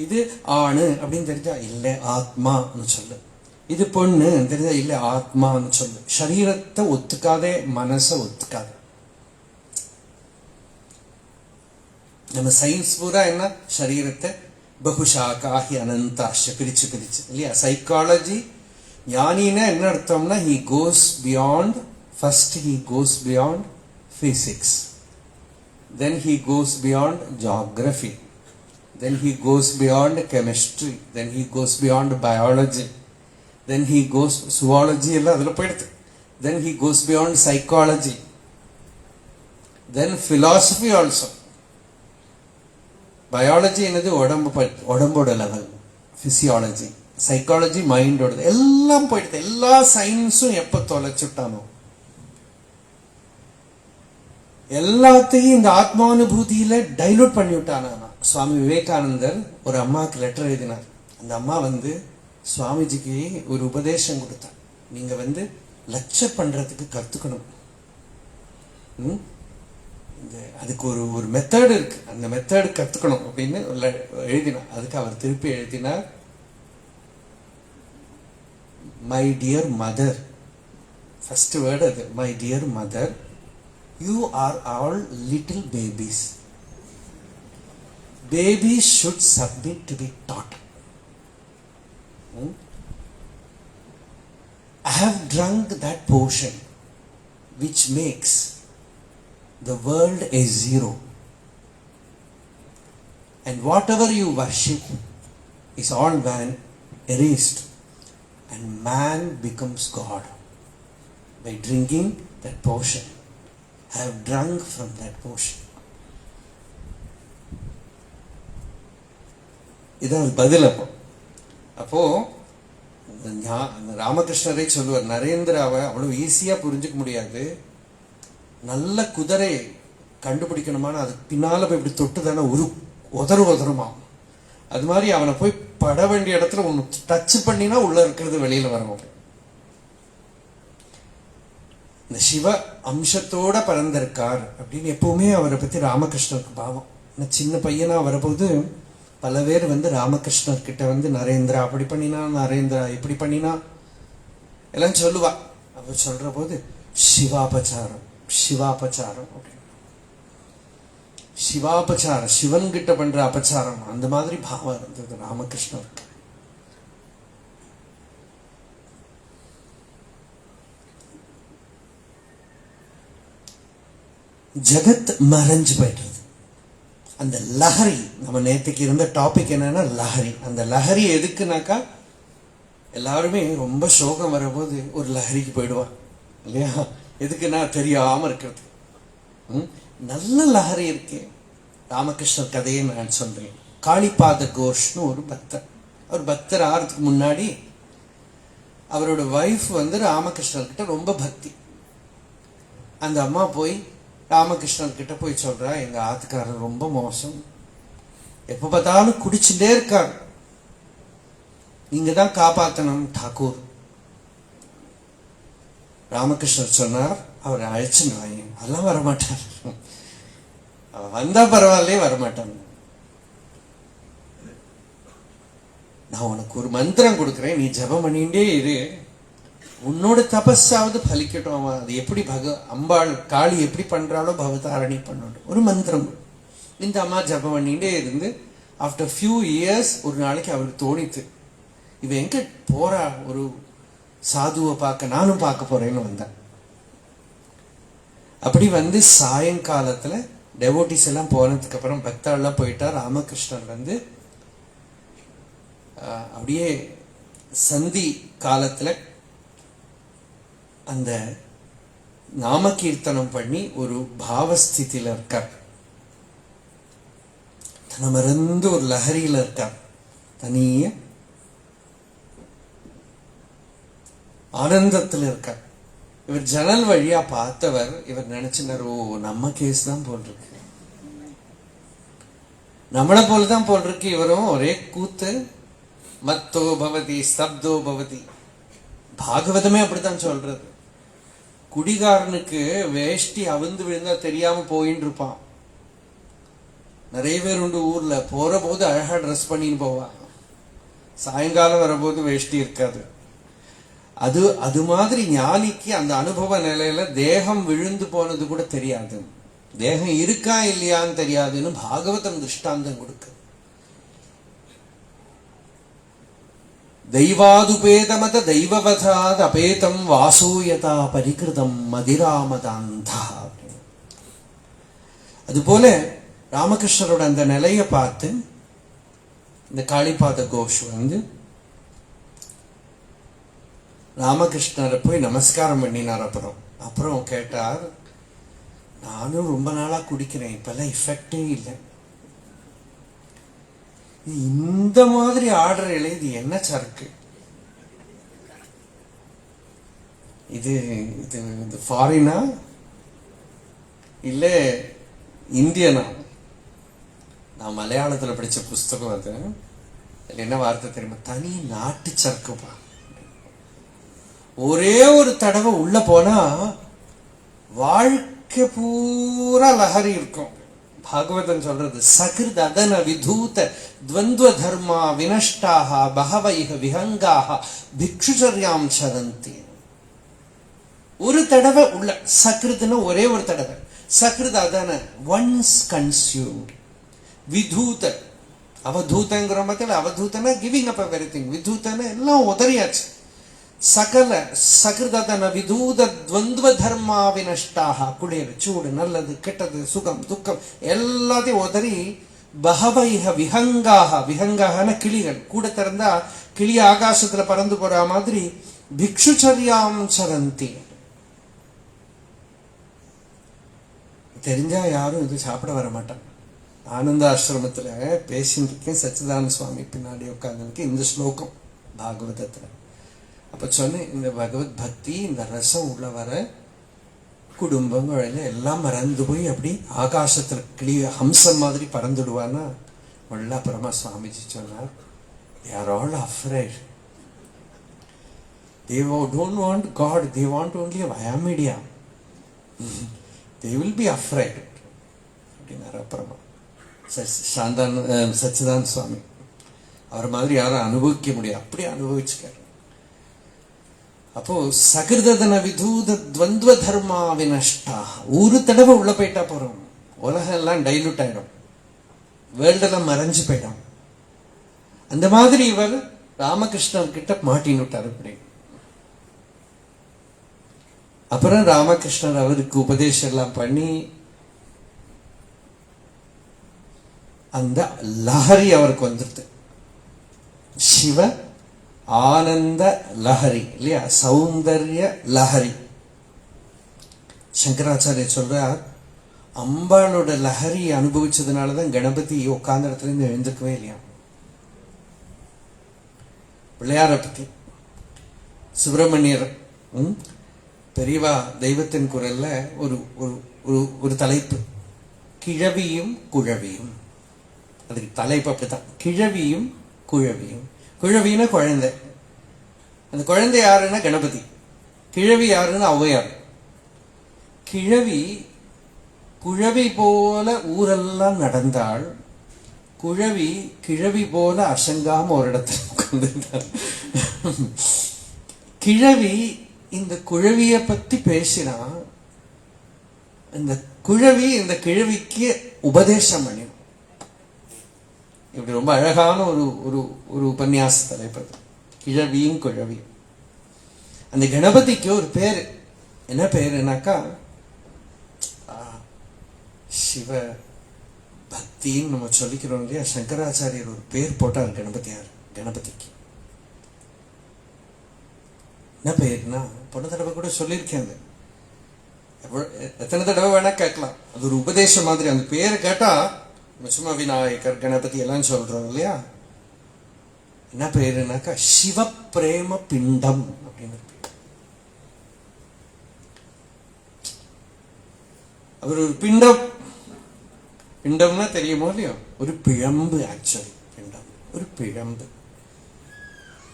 இது ஆணு அப்படின்னு தெரிஞ்சா இல்லை ஆத்மான்னு சொல்லு, இது பொண்ணு தெரிஞ்சா இல்லை ஆத்மான்னு சொல்லு. சரீரத்தை ஒத்துக்காதே, மனசை ஒத்துக்காதே. நம்ம சயின்ஸ் பூரா என்ன, சரீரத்தை பகுஷாக்காகி அனந்தாஷ பிரிச்சு பிரிச்சு இல்லையா. சைக்காலஜி ஞானின்னா என்ன அர்த்தம்னா he goes beyond, first he goes beyond physics, then he goes beyond geography, then he goes beyond chemistry, then he goes beyond biology, then he goes zoology எல்லாம் அதுல போயிடுது, then he goes beyond psychology, then philosophy also. Biology என்னது உடம்போட level, physiology, psychology மைண்டோட, எல்லாம் போயிடுது. எல்லா சயின்ஸும் எப்ப தொலைச்சுட்டானோ எல்லாத்தையும் இந்த ஆத்மானுபூதியில டைலூட் பண்ணி விட்டானா. சுவாமி விவேகானந்தர் ஒரு அம்மாவுக்கு லெட்டர் எழுதினார். அந்த அம்மா சுவாமிஜிக்கு ஒரு உபதேசம் கொடுத்தார். நீங்க லெக்சர் பண்றதுக்கு கத்துக்கணும், அதுக்கு ஒரு மெத்தட் இருக்கு, அந்த மெத்தட் கத்துக்கணும் அப்படின்னு எழுதினார். அதுக்கு அவர் திருப்பி எழுதினார், my dear mother, first word அது, my dear mother, you are all little babies. Babies should submit to be taught. I have drunk that potion which makes the world a zero, and whatever you worship is all erased, and man becomes God by drinking that potion. I have drunk from that potion. இதான் பதில். அப்போ ராமகிருஷ்ணரை சொல்லுவார், நரேந்திராவை அவ்வளவு ஈஸியா புரிஞ்சுக்க முடியாது. நல்ல குதிரை கண்டுபிடிக்கணுமான அதுக்கு பின்னால போய் இப்படி தொட்டு தானே உதருமா. அது மாதிரி அவனை போய் பட வேண்டிய இடத்துல ஒன்று டச் பண்ணினா உள்ள இருக்கிறது வெளியில வரணும். இந்த சிவ அம்சத்தோட பிறந்திருக்கார் அப்படின்னு எப்பவுமே அவரை பத்தி ராமகிருஷ்ணருக்கு பாவம். சின்ன பையனா வரபோது பல பேர் ராமகிருஷ்ணர் கிட்ட நரேந்திரா அப்படி பண்ணினா, நரேந்திரா இப்படி பண்ணினா எல்லாம் சொல்லுவா. அவர் சொல்ற போது சிவாபச்சாரம் சிவாபச்சாரம் அப்படின்னு, சிவாபச்சாரம் சிவன் கிட்ட பண்ற அபச்சாரம், அந்த மாதிரி பாவம் இருந்தது ராமகிருஷ்ணருக்கு. ஜகத் மறைஞ்சு போயிடுறது. அந்த லஹரி, நம்ம நேற்றுக்கு இருந்த டாபிக் என்னன்னா லஹரி. அந்த லஹரி எதுக்குனாக்கா, எல்லாருமே ரொம்ப சோகம் வரபோது ஒரு லஹரிக்கு போயிடுவான் இல்லையா? எதுக்குன்னா தெரியாம இருக்கிறது. நல்ல லஹரி இருக்கு. ராமகிருஷ்ணர் கதையை நான் சொல்றேன். காளிபாத கோஷ்னு ஒரு பக்தர். அவர் பக்தர் ஆறதுக்கு முன்னாடி அவரோட வைஃப் ராமகிருஷ்ணர்கிட்ட ரொம்ப பக்தி. அந்த அம்மா போய் ராமகிருஷ்ணன் கிட்ட போய் சொல்றா, எங்க ஆத்துக்காரர் ரொம்ப மோசம், எப்ப பார்த்தாலும் குடிச்சுட்டே இருக்கார், நீங்க தான் காப்பாத்தணும் டாக்கூர். ராமகிருஷ்ணர் சொன்னார், அவர் அழைச்சுன்னு வாங்க. அதெல்லாம் வரமாட்டார், வந்தா பரவாயில்லையே வரமாட்டாங்க. நான் உனக்கு ஒரு மந்திரம் கொடுக்குறேன், நீ ஜபம் பண்ணிட்டே இரு, உன்னோட தபஸாவது பலிக்கட்டும். அவன் அது எப்படி அம்பாள் காளி எப்படி பண்றாளோ பவதாரணி பண்ணட்டும். ஒரு மந்திரம். இந்த அம்மா ஜபம் பண்ணிட்டே இருந்து ஆஃப்டர் ஃபியூ இயர்ஸ் ஒரு நாளைக்கு அவருக்கு தோணித்து, இவ எங்க போறா, ஒரு சாதுவை பார்க்க, நானும் பார்க்க போறேன்னு வந்தேன். அப்படி சாயங்காலத்துல டெவோட்டிஸ் எல்லாம் போனதுக்கு அப்புறம் பக்தாள்லாம் போயிட்டா, ராமகிருஷ்ணர் அப்படியே சந்தி காலத்துல அந்த நாம கீர்த்தனம் பண்ணி ஒரு பாவஸ்திதியில இருக்கார். தன்னை மறந்து ஒரு லஹரியில இருக்கார். தனிய ஆனந்தத்தில் இருக்கார். இவர் ஜன்னல் வழியா பார்த்தவர், இவர் நினைச்சினார், ஓ நம்ம கேஸ் தான் போல் இருக்கு, நம்மளை போலதான் போல் இருக்கு. இவரும் ஒரே கூத்து, மத்தோ பவதி ஸ்தப்தோ பவதி. பாகவதமே அப்படித்தான் சொல்றது. குடிகாரனுக்கு வேஷ்டி அவிழ்ந்து விழுந்தா தெரியாம போயின்னு இருப்பான். நிறைய பேர் உண்டு ஊர்ல, போற போது அழகா ட்ரெஸ் பண்ணின்னு போவான், சாயங்காலம் வரபோது வேஷ்டி இருக்காது. அது மாதிரி ஞானிக்கு அந்த அனுபவ நிலையில தேகம் விழுந்து போனது கூட தெரியாது, தேகம் இருக்கா இல்லையான்னு தெரியாதுன்னு பாகவதம் திருஷ்டாந்தம் கொடுக்கு. தெய்வாதுபேதமத தெய்வவதாத் அபேதம் வாசூயதா பரிகிருதம் மதிராமதாந்தா. அதுபோல ராமகிருஷ்ணரோட அந்த நிலையை பார்த்து இந்த காளிபாத கோஷ் ராமகிருஷ்ணரை போய் நமஸ்காரம் பண்ணினார். அப்புறம் கேட்டார், நானும் ரொம்ப நாளா குடிக்கிறேன், இப்பெல்லாம் எஃபெக்டே இல்லை, இந்த மாதிரி ஆர்டர் எழுதி என்ன சரக்கு இது? இது இது ஃபாரினா இல்ல இந்தியனா? நான் மலையாளத்துல படிச்ச புஸ்தகம் அது. என்ன வார்த்தை தெரியுமா? தனி நாட்டு சரக்குப்பா. ஒரே ஒரு தடவை உள்ள போனா வாழ்க்கை பூரா லஹரி இருக்கும். பாகவதன் சொல்றது, சகிருத் அதன விதூத துவந்த்வ தர்மா வினஷ்டாக பகவைஹ விஹங்காக பிக்ஷுச்சர்யாம் சரந்தி. ஒரு தடவை உள்ள சகிருத்னா ஒரே ஒரு தடவை. சகிருத் அதன ஒன்ஸ் கன்சியூம்ட். விதூத அவதூதங்கிற மாதிரி, அவதூதனா கிவிங் அப் எவ்ரிதிங், விதூதனா எல்லாம் உதறியாச்சு. சகல சகிருதன விதூத துவந்த்வ தர்மா வினஷ்டாக, குளிர் சூடு நல்லது கெட்டது சுகம் துக்கம் எல்லாத்தையும் உதறி பகவைஹ விஹங்காக, விஹங்காகன கிளிகள், கூட திறந்தா கிளி ஆகாசத்துல பறந்து போற மாதிரி பிக்ஷுச்சர்யாம் சரந்தி. தெரிஞ்சா யாரும் இது சாப்பிட வர மாட்டாங்க. ஆனந்த ஆசிரமத்துல பேசிட்டு இருக்கேன், சச்சிதானந்த சுவாமி பின்னாடி உட்கார்ந்து இந்த ஸ்லோகம் பாகவதத்துல. அப்ப சொன்னேன், இந்த பகவத் பக்தி இந்த ரசம் உள்ள வர குடும்பங்கள் எல்லாம் மறந்து போய் அப்படி ஆகாசத்துல கிளி ஹம்சம் மாதிரி பறந்துடுவானா உள்ள. அப்புறமா சுவாமிஜி சொன்னார், they are all afraid, they don't want God, they want only a Vaya media. they will be afraid அப்படின்னாரு. அப்புறமா சச்சிதானந்த சுவாமி அவர் மாதிரி யாரும் அனுபவிக்க முடியாது, அப்படியே அனுபவிச்சுக்காரு. அப்போ சகிருதன விதூத துவந்த்வ தர்மா வினஷ்டா, ஒரு தடவை உள்ள போயிட்டா போறோம், உலகம் எல்லாம் டைலூட் ஆயிடும், வேர்ல்ட் எல்லாம் மறைஞ்சு போயிடும். அந்த மாதிரி இவர் ராமகிருஷ்ணர் கிட்ட மாட்டின்னு விட்டார். இப்படி அப்புறம் ராமகிருஷ்ணர் அவருக்கு உபதேசம் எல்லாம் பண்ணி அந்த லஹரி அவருக்கு வந்துருது, சிவ ஆனந்த லஹரி இல்லையா, சௌந்தர்ய லஹரி. சங்கராச்சாரிய சொல்றார், அம்பாளோட லஹரி அனுபவிச்சதுனாலதான் கணபதி உட்கார்ந்த இடத்துல இருந்து எழுந்திருக்கவே இல்லையா. பிள்ளையார பத்தி சுப்பிரமணியர் பெரியவா தெய்வத்தின் குரல்ல ஒரு ஒரு தலைப்பு, கிழவியும் குழவியும். அதுக்கு தலைப்பு அப்படித்தான், கிழவியும் குழவியும். குழவின்னா குழந்தை, அந்த குழந்தை யாருன்னா கணபதி, கிழவி யாருன்னா ஔவையார். கிழவி குழவி போல ஊரெல்லாம் நடந்தாள், குழவி கிழவி போல அசங்காம ஒரு இடத்துல உட்கார்ந்திருந்தாள். கிழவி இந்த குழவிய பத்தி பேசினா இந்த குழவி இந்த கிழவிக்கு உபதேசம் பண்ணிடும். இப்படி ரொம்ப அழகான ஒரு ஒரு ஒரு உபன்யாச தலைப்பு, கிழவியும் குழவியும். அந்த கணபதிக்கு ஒரு பேரு, என்ன பேருனாக்கா சிவ பக்தின்னு நம்ம சொல்லிக்கிறோம் இல்லையா. சங்கராச்சாரியர் ஒரு பேர் போட்டார் கணபதியார், கணபதிக்கு என்ன பேருனா, போன தடவை கூட சொல்லியிருக்கேன், எத்தனை தடவை வேணா கேட்கலாம், அது ஒரு உபதேசம் மாதிரி. அந்த பேரை கேட்டா சும்மா விநாயகர் கணபதி எல்லாம் சொல்றோம் இல்லையா. என்ன பேருனாக்கா சிவ பிரேம பிண்டம் அப்படின்னு. அவர் ஒரு பிண்டம், பிண்டம்னா தெரியுமோ இல்லையோ, ஒரு பிழம்பு. ஆக்சுவலி பிண்டம் ஒரு பிழம்பு.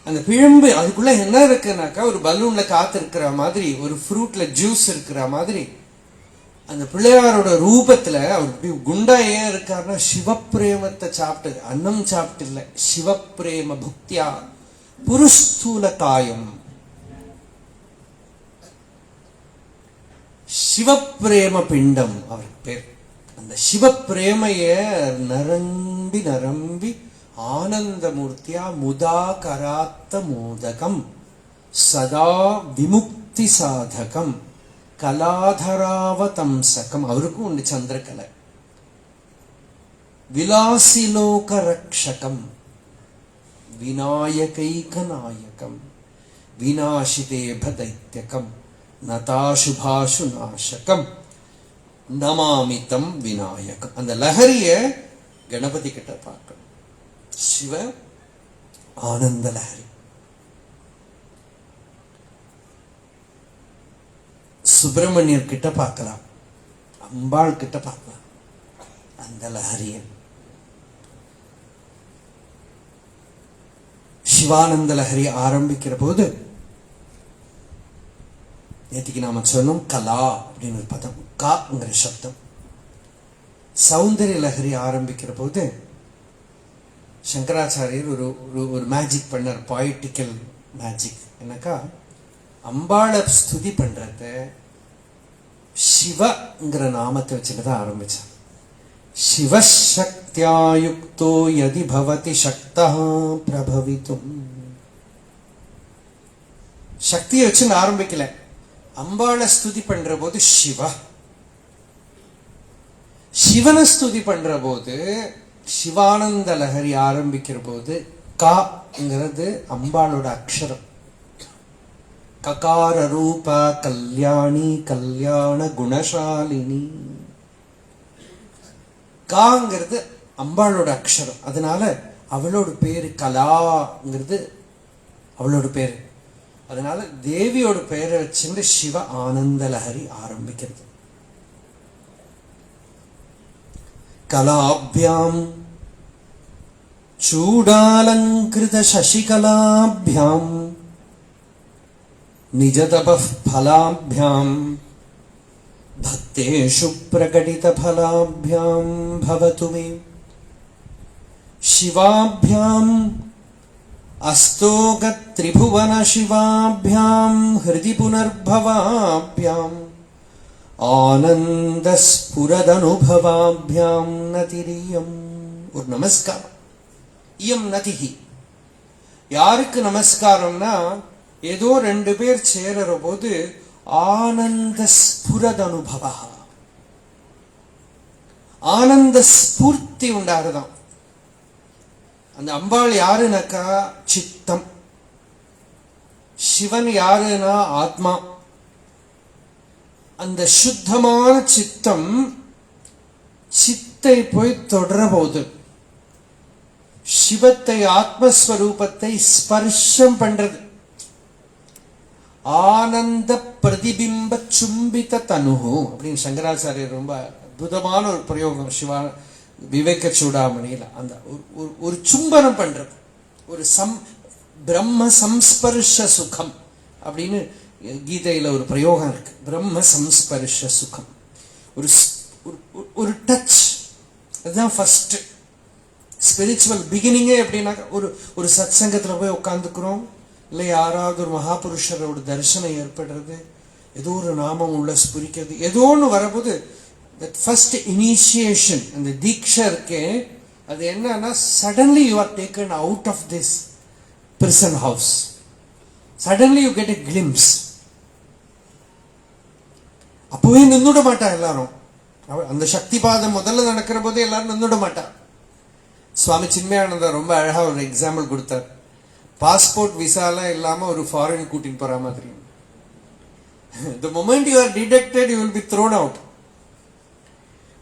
அந்த பிழம்பு அதுக்குள்ள என்ன இருக்குனாக்கா, ஒரு பலூன்ல காத்து இருக்கிற மாதிரி, ஒரு ஃப்ரூட்ல ஜூஸ் இருக்கிற மாதிரி, அந்த பிள்ளையாரோட ரூபத்துல அவர் இப்படி குண்டா ஏன் இருக்காருன்னா, சிவப்பிரேமத்தை சாப்பிட்டு, அன்னம் சாப்பிட்டு இல்ல, சிவப்பிரேம புக்தியா புருஸ்தூல காயம், சிவப்பிரேம பிண்டம் அவருக்கு பேர். அந்த சிவப்பிரேமைய நரம்பி நரம்பி ஆனந்தமூர்த்தியா முதா கராத்த மோதகம் சதா விமுக்தி சாதகம் கலாதராவதம்சகம். அவருக்கும் உண்டு சந்திரகலை. விலாசிலோக ரக்ஷகம் விநாயகைக நாயகம் விநாசிதேப தைத்யகம் நதாசுபாசு நாசகம் நமாமிதம் விநாயகம். அந்த லஹரிய கணபதி கிட்ட பார்க்கணும். சிவ ஆனந்த லஹரி. சுப்பிரமணியர் கிட்ட பார்க்கலாம், அம்பாள் கிட்ட பார்க்கலாம் அந்த லஹரிய. சிவானந்த லஹரி ஆரம்பிக்கிற போது நேற்றுக்கு நாம சொன்னோம் கலா அப்படின்னு ஒரு பதம், காங்கிற சப்தம். சௌந்தர்ய லஹரி ஆரம்பிக்கிற போது சங்கராச்சாரியர் ஒரு ஒரு மேஜிக் பண்ணார், பாய்டிக்கல் மேஜிக். என்னக்கா, அம்பாளை ஸ்துதி பண்றத சிவங்கிற நாமத்தை வச்சுட்டு ஆரம்பிச்சார். சிவசக்தியாயுக்தோ யதி பவதி சக்தா பிரபவித்தும். சக்தியை வச்சு ஆரம்பிக்கல, அம்பாளை ஸ்துதி பண்ற போது சிவ, சிவனை ஸ்துதி பண்ற போது சிவானந்த லஹரி ஆரம்பிக்கிற போது காங்கிறது அம்பாளோட அக்ஷரம். ககார ரூப கல்யாணி கல்யாண குணசாலினி. காங்கிறது அம்பாளோட அக்ஷரம், அதனால அவளோட பேரு கலாங்கிறது அவளோட பேரு. அதனால தேவியோட பெயரை வச்சுட்டு சிவ ஆனந்த லஹரி ஆரம்பிக்கிறது. கலாபியாம் சூடாலங்கிருத சசிகலாபியாம் நிஜதப பலாபியாம் भक्तेषु प्रकटितफलाभ्यां भवतु मे शिवाभ्याम् अस्तोगत्रिभुवनशिवाभ्यां हृदि पुनर्भवाभ्याम् आनन्दस्फुरदनुभवाभ्यां नतिरियम् ஒரு நமஸ்காரம். இயம் நதிஹி. யாருக்கு நமஸ்காரம்னா ஏதோ ரெண்டு பேர் சேரற போது ஆனந்த ஸ்புரத் அனுபவா, ஆனந்த ஸ்பூர்த்தி உண்டாகுதான். அந்த அம்பாள் யாருனாக்கா சித்தம், சிவன் யாருன்னா ஆத்மா. அந்த சுத்தமான சித்தம் சித்தை போய் தொடர போது சிவத்தை, ஆத்மஸ்வரூபத்தை ஸ்பர்ஷம் பண்றது. ஆனந்த பிரதிபிம்ப சும்பித தனுஹு அப்படின்னு சங்கராச்சாரியர் ரொம்ப அற்புதமான ஒரு பிரயோகம் சிவா விவேக சூடாமணியில. அந்த ஒரு சும்பனம் பண்றது, ஒரு பிரம்ம சம்ஸ்பர்ஷ சுகம் அப்படின்னு கீதையில ஒரு பிரயோகம் இருக்கு. பிரம்ம சம்ஸ்பர்ஷ சுகம், ஒரு டச். அதுதான் ஃபர்ஸ்ட் ஸ்பிரிச்சுவல் பிகினிங்கே. எப்படின்னாக்கா ஒரு சத் சங்கத்துல போய் உட்காந்துக்கிறோம், இல்லை யாராவது ஒரு மகாபுருஷரோட தரிசனம் ஏற்படுறது, ஏதோ ஒரு நாமம் உள்ள ஸ்புரிக்கிறது, ஏதோ ஒன்று வரபோது that first initiation, அந்த தீக்ஷா இருக்கே, அது என்னன்னா suddenly you are taken out of this prison house. Suddenly you get a glimpse. அப்பவே நின்னுட மாட்டா எல்லாரும். அந்த சக்தி பாதம் முதல்ல நடக்கிற போது எல்லாரும் நின்னுட மாட்டா. சுவாமி சின்மயானந்தா ரொம்ப அழகா ஒரு எக்ஸாம்பிள் கொடுத்தார். பாஸ்போர்ட் விசாலாம் இல்லாம ஒரு ஃபாரின் கூட்டின்னு போற மாதிரி. The moment you are detected, you will be thrown out.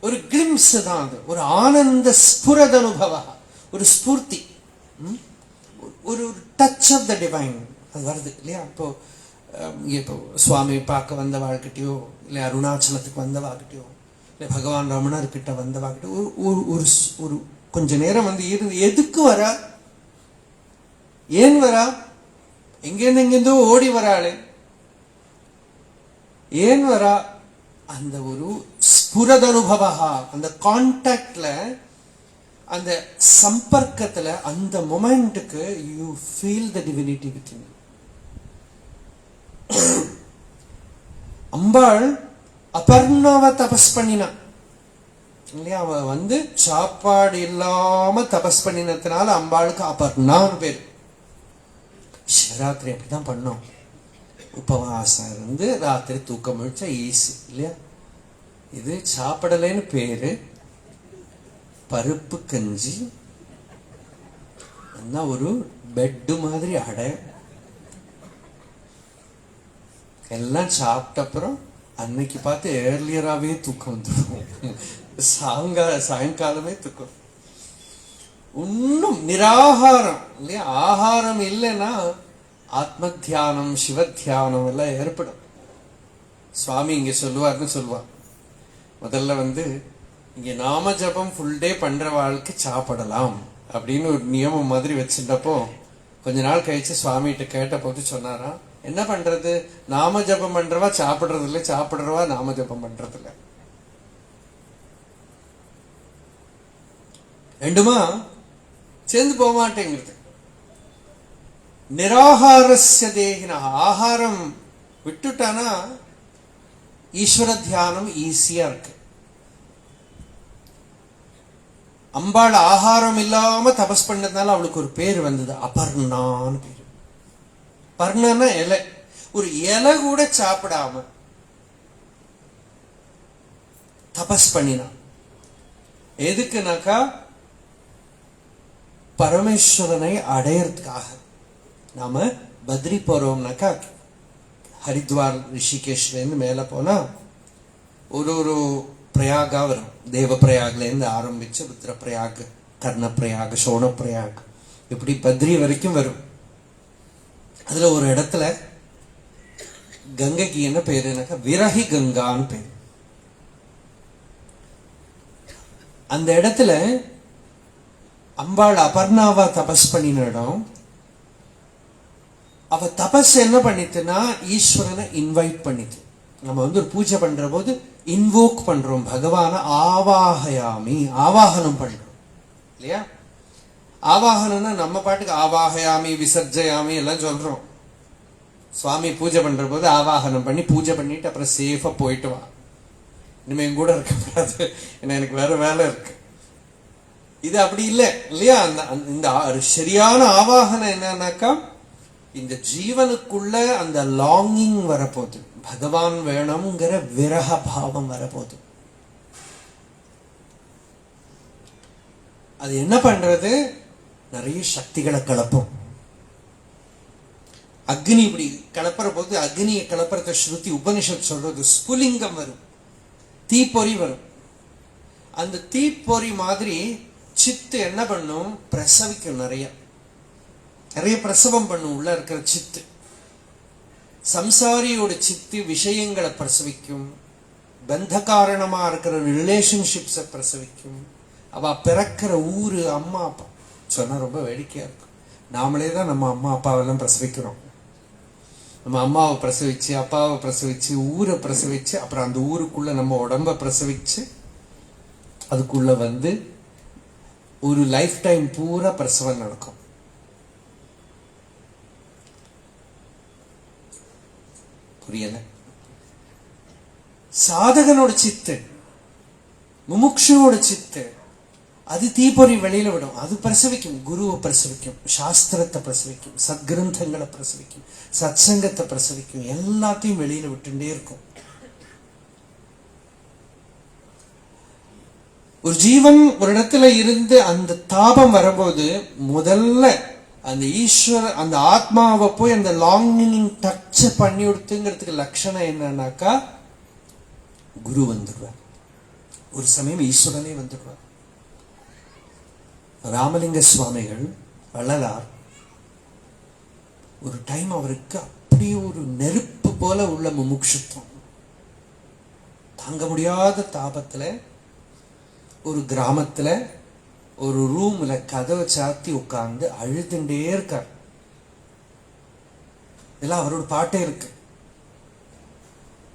ஒரு கிளிம்ஸ் தான் அது, ஒரு ஆனந்த ஸ்புரத் அனுபவா, ஒரு ஸ்பூர்த்தி, ஒரு டச் ஆஃப் த டிவைன் அது வருது இல்லையா. இப்போ சுவாமி பார்க்க வந்த வாழ்க்கிட்டையோ, இல்லை அருணாச்சலத்துக்கு வந்த வாழ்க்கிட்டையோ, இல்லை பகவான் ரமணர் கிட்ட வந்த வாழ்க்கிட்டோ ஒரு கொஞ்ச நேரம் வந்து இருந்து எதுக்கு வரா, ஏன் வரா, எங்கேருந்தோ ஓடி வராளே, ஏன் வரா, அந்த ஒரு ஸ்புரத் அனுபவா, அந்த கான்டாக்ட்ல, அந்த சம்பர்க்கத்துல, அந்த மொமெண்ட்டுக்கு you feel the divinity with you. Ambal அபர்ணாவ தபஸ் பண்ணினா இல்லையா. அவ வந்து சாப்பாடு இல்லாம தபஸ் பண்ணினதுனால அம்பாளுக்கு அபர்ணான்னு பேரு. சிவராத்திரி அப்படிதான் பண்ணோம். உபவாசம் இருந்து ராத்திரி தூக்கம் முழிச்சா ஈஸி இல்லையா. இது சாப்பிடலைன்னு பேரு. பருப்பு கஞ்சி, ஒரு பெட்டு மாதிரி அடை எல்லாம் சாப்பிட்ட அப்புறம் அன்னைக்கு பார்த்து ஏர்லியராகவே தூக்கம் வந்துடும். சாயங்காலமே தூக்கம். இன்னும் நிராகாரம் இல்லையா. ஆகாரம் இல்லைன்னா ஆத்ம தியானம், சிவ தியானம் எல்லாம் ஏற்படும். சுவாமி இங்க சொல்லுவார்னு சொல்லுவார். முதல்ல வந்து இங்க நாம ஜபம் ஃபுல் டே பண்ற வாழ்க்கை சாப்பிடலாம் அப்படின்னு ஒரு நியமம் மாதிரி வச்சுட்டப்போ கொஞ்ச நாள் கழிச்சு சுவாமிகிட்ட கேட்ட போது சொன்னாரா, என்ன பண்றது, நாம ஜபம் பண்றவா சாப்பிடுறது இல்லை, சாப்பிடுறவா நாம ஜபம் பண்றது இல்லை, ரெண்டுமா சேர்ந்து போக மாட்டேங்கிறது. நிராகாரஸ்ய தேகினா, ஆகாரம் விட்டுட்டானா ஈஸ்வர தியானம் ஈஸியா இருக்கு. அம்பாள் ஆகாரம் இல்லாம தபஸ் பண்ணதுனால அவளுக்கு ஒரு பேர் வந்தது, அபர்ணான்னு பேரு. பர்ணனா இலை, ஒரு இலை கூட சாப்பிடாம தபஸ் பண்ணினா. எதுக்குனாக்கா பரமேஸ்வரனை அடையறதுக்காக. நாம பத்ரி போறோம்னாக்கா ஹரித்வார் ரிஷிகேஷ்ல இருந்து மேல போனா ஒரு பிரயாகா வரும். தேவ பிரயாக்ல இருந்து ஆரம்பிச்சு ருத்ர பிரயாக், கர்ண பிரயாக், சோன பிரயாக், இப்படி பத்ரி வரைக்கும் வரும். அதுல ஒரு இடத்துல கங்கைக்கு என்ன பேருனாக்கா விரஹி கங்கான்னு பேரு. அந்த இடத்துல அம்பாள் அபர்ணாவா தபஸ் பண்ணின இடம். அவ தபஸ் என்ன பண்ணிட்டுனா ஈஸ்வரனை இன்வைட் பண்ணிட்டு. நம்ம வந்து ஒரு பூஜை பண்ற போது இன்வோக் பண்றோம், பகவான ஆவாகயாமி, ஆவாகனம் பண்றோம் இல்லையா? ஆவாகனம்னா நம்ம பாட்டுக்கு ஆவாகயாமி விசர்ஜயாமி எல்லாம் சொல்றோம். சுவாமி பூஜை பண்ற போது ஆவாகனம் பண்ணி பூஜை பண்ணிட்டு அப்புறம் சேஃபா போயிட்டு வா, இனிமே என் கூட இருக்கக்கூடாது, ஏன்னா எனக்கு வேற வேலை இருக்கு. இது அப்படி இல்லை இல்லையா? இந்த சரியான ஆவாகனம் என்னன்னாக்கா, இந்த ஜீவனுக்குள்ள அந்த லாங்கிங் வரப்போகுது, பகவான் வேணும்ங்கிற விரக பாவம் வரப்போகுது. அது என்ன பண்றது? நிறைய சக்திகளை கலப்போம். அக்னி இப்படி கலப்புற போது, அக்னியை கலப்புறத ஸ்ருதி உபனிஷத் சொல்றது, ஸ்புலிங்கம் வரும், தீப்பொறி வரும். அந்த தீப்பொறி மாதிரி சித்து என்ன பண்ணும்? பிரசவிக்கும், நிறைய நிறைய பிரசவம் பண்ணும் உள்ள இருக்கிற சித்து. சம்சாரியோட சித்து விஷயங்களை பிரசவிக்கும், பந்த காரணமா இருக்கிற ரிலேஷன்ஷிப்ஸை பிரசவிக்கும். அவ பிறக்கிற ஊரு அம்மா அப்பா சொன்னா ரொம்ப வேடிக்கையா இருக்கும். நாமளே தான் நம்ம அம்மா அப்பாவெல்லாம் பிரசவிக்கிறோம். நம்ம அம்மாவை பிரசவிச்சு, அப்பாவை பிரசவிச்சு, ஊரை பிரசவிச்சு, அப்புறம் அந்த ஊருக்குள்ள நம்ம உடம்ப பிரசவிச்சு, அதுக்குள்ள வந்து ஒரு லைஃப் டைம் பூரா பிரசவம் நடக்கும். புரியல? சாதகனோட சித்து, முமுக்ஷுவோட சித்து, அது தீப்பொறி வெளியில விடும். அது பிரசவிக்கும், குருவை பிரசவிக்கும், சாஸ்திரத்தை பிரசவிக்கும், சத்கிரந்தங்களை பிரசவிக்கும், சத்சங்கத்தை பிரசவிக்கும், எல்லாத்தையும் வெளியில விட்டுட்டே இருக்கும். ஒரு ஜீவன் ஒரு இடத்துல இருந்து அந்த தாபம் வரும்போது முதல்ல அந்த ஈஸ்வர அந்த ஆத்மாவை போய் அந்த லாங்கிங் டச் பண்ணி கொடுத்துங்கிறதுக்கு லட்சணம் என்னன்னாக்கா, குரு வந்துடுவார். ஒரு சமயம் ஈஸ்வரனே வந்துடுவார். ராமலிங்க சுவாமிகள் வள்ளலார் ஒரு டைம் அவருக்கு அப்படியே ஒரு நெருப்பு போல உள்ள முமுட்சுத்துவம், தாங்க முடியாத தாபத்துல ஒரு கிராமத்துல ஒரு ரூம்ல கதவை சாத்தி உட்கார்ந்து அழுதுண்டே இருக்கார். இதெல்லாம் அவரோட பாட்டே இருக்கு.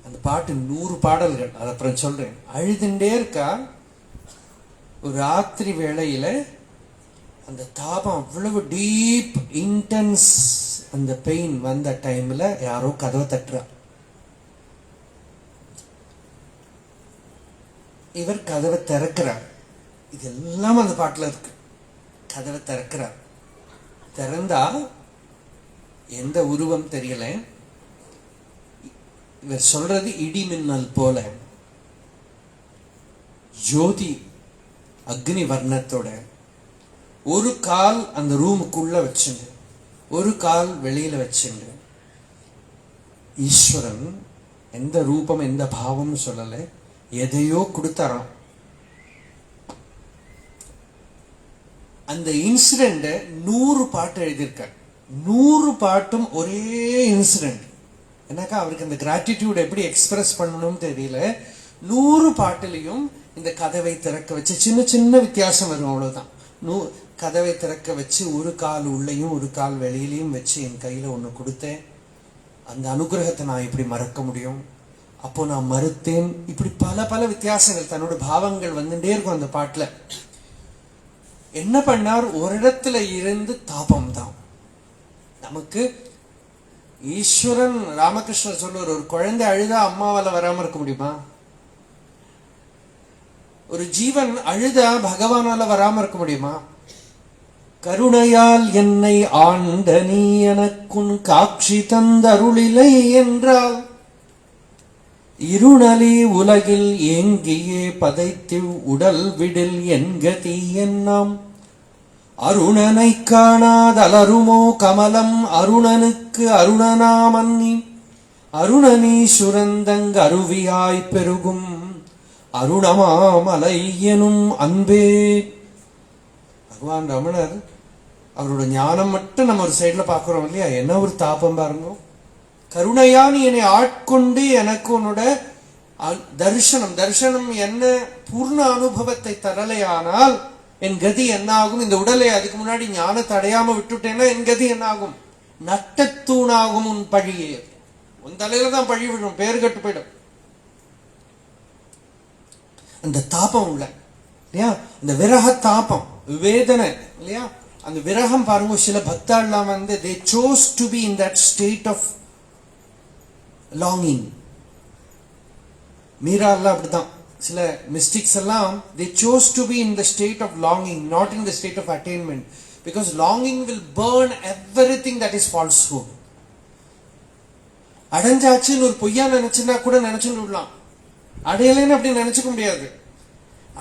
அந்த பாட்டு 100 பாடல்கள், அது அப்புறம் சொல்றேன். அழுதுண்டே இருக்கா. ஒரு ராத்திரி வேளையில அந்த தாபம் அவ்வளவு டீப் இன்டென்ஸ், அந்த பெயின் வந்த டைம்ல யாரோ கதவை தட்டுறா. இவர் கதவை திறக்கிறார். இதெல்லாம் அந்த பாட்டுல இருக்கு. கதவை திறக்கிறார். திறந்தா எந்த உருவம் தெரியல. இவர் சொல்றது இடி மின்னல் போல ஜோதி அக்னி வர்ணத்தோட ஒரு கால் அந்த ரூமுக்குள்ள வச்சுண்டு, ஒரு கால் வெளியில வச்சுண்டு, ஈஸ்வரன் எந்த ரூபம் எந்த பாவம் சொல்லல, எதையோ கொடுத்தாராம். அந்த இன்சிடென்ட் 100 பாட்டு எழுதியிருக்கார். 100 பாட்டும் ஒரே இன்சிடென்ட். என்னக்கா அவருக்கு அந்த கிராட்டிடியூட் எப்படி எக்ஸ்பிரஸ் பண்ணணும்னு தெரியல. 100 பாட்டிலையும் இந்த கதவை திறக்க வச்சு, சின்ன சின்ன வித்தியாசம் வரும், அவ்வளவுதான். கதவை திறக்க வச்சு ஒரு கால் உள்ளேயும் ஒரு கால் வெளியிலையும் வச்சு என் கையில ஒண்ணு கொடுத்தேன். அந்த அனுகிரகத்தை நான் இப்படி மறக்க முடியும், அப்போ நான் மறுத்தேன். இப்படி பல பல வித்தியாசங்கள், தன்னோட பாவங்கள் வந்துட்டே இருக்கும் அந்த பாட்டுல. என்ன பண்ணார்? ஒரு இடத்துல இருந்து தாபம் தான் நமக்கு. ஈஸ்வரன் ராமகிருஷ்ணர் சொல்லுவார், ஒரு குழந்தை அழுதா அம்மாவால வராம இருக்க முடியுமா? ஒரு ஜீவன் அழுதா பகவானால வராம இருக்க முடியுமா? கருணையால் என்னை ஆண்ட நீ எனக்குன் காட்சி தந்தருளிலை என்றால் இருணலி உலகில் ஏங்கியே பதைத்து உடல் விடில் என்கதி என்னாம் அருணனை காணாதலருமோ கமலம் அருணனுக்கு அருணனாமன்னி அருணனீ சுரந்தங் அருவியாய் பெருகும் அருணமாமலை எனும் அன்பே. பகவான் ரமணர் அவரோட ஞானம் மட்டும் நம்ம ஒரு சைட்ல பாக்குறோம் இல்லையா? என்ன ஒரு தாபம் பாருங்க. கருணையா நீ என்னை ஆட்கொண்டு எனக்கு உன்னோட தரிசனம், தரிசனம் என்ன பூர்ண அனுபவத்தை தரலையானால் என் கதி என்ன ஆகும்? இந்த உடலை அதுக்கு முன்னாடி ஞானத்தை அடையாம விட்டுட்டேன்னா என் கதி என்ன ஆகும்? நட்டத்தூணாகும் உன் பழியே. உன் தலையில தான் பழி விடும், பேரு கட்டு போயிடும். அந்த தாபம் உள்ள இல்லையா, அந்த விரக தாபம் வேதனை இல்லையா, அந்த விரகம் பாருங்க. சில பக்தாள்லாம் வந்து they chose to be in that state of longing. Meera எல்லாம் அப்படிதான். சில மிஸ்டிக்ஸ் எல்லாம் they chose to be in the state of longing, not in the state of attainment, because longing will burn everything that is falsehood. அடைஞ்சாச்சுன்னு ஒரு பொய்யா நினைச்சுன்னா கூட நினைச்சுன்னு விடலாம், அடையலைன்னு அப்படி நினைச்சுக்க முடியாது.